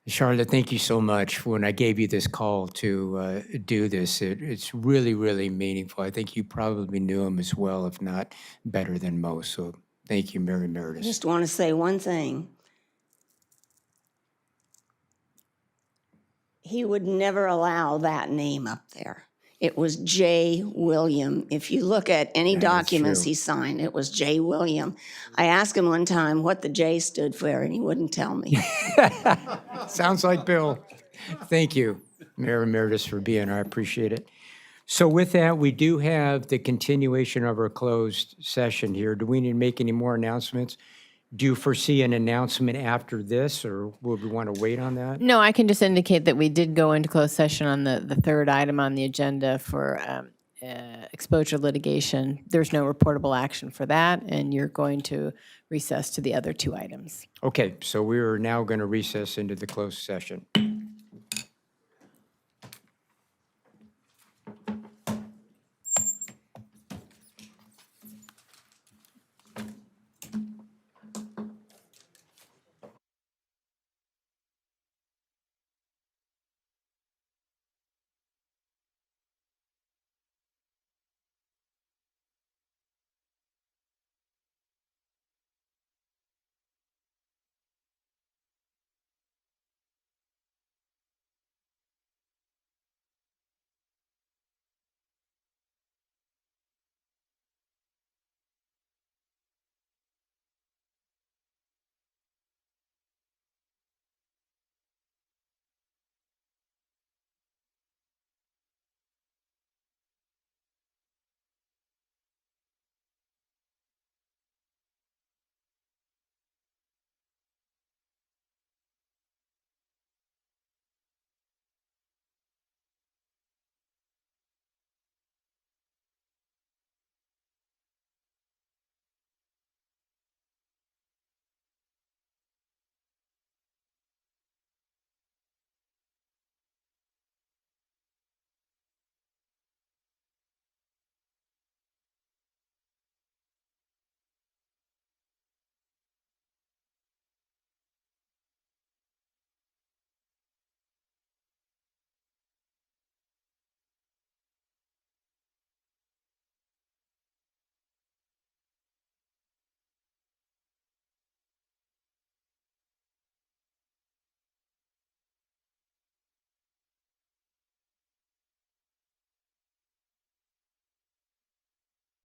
Charlotte, thank you so much. When I gave you this call to do this, it's really, really meaningful. I think you probably knew him as well, if not better than most. So thank you, Mayor
I
Emeritus.
just want to say one thing. He would never allow that name up there. It was J. William. If you look at any documents he signed, it was J. William. I asked him one time what the J stood for, and he wouldn't tell me.
Sounds like Bill. Thank you, Mayor Emeritus, for being here. I appreciate it. So with that, we do have the continuation of our closed session here. Do we need to make any more announcements? Do you foresee an announcement after this, or would we want to wait on that?
No, I can just indicate that we did go into closed session on the third item on the agenda for exposure litigation. There's no reportable action for that, and you're going to recess to the other two items.
Okay, so we are now going to recess into the closed session.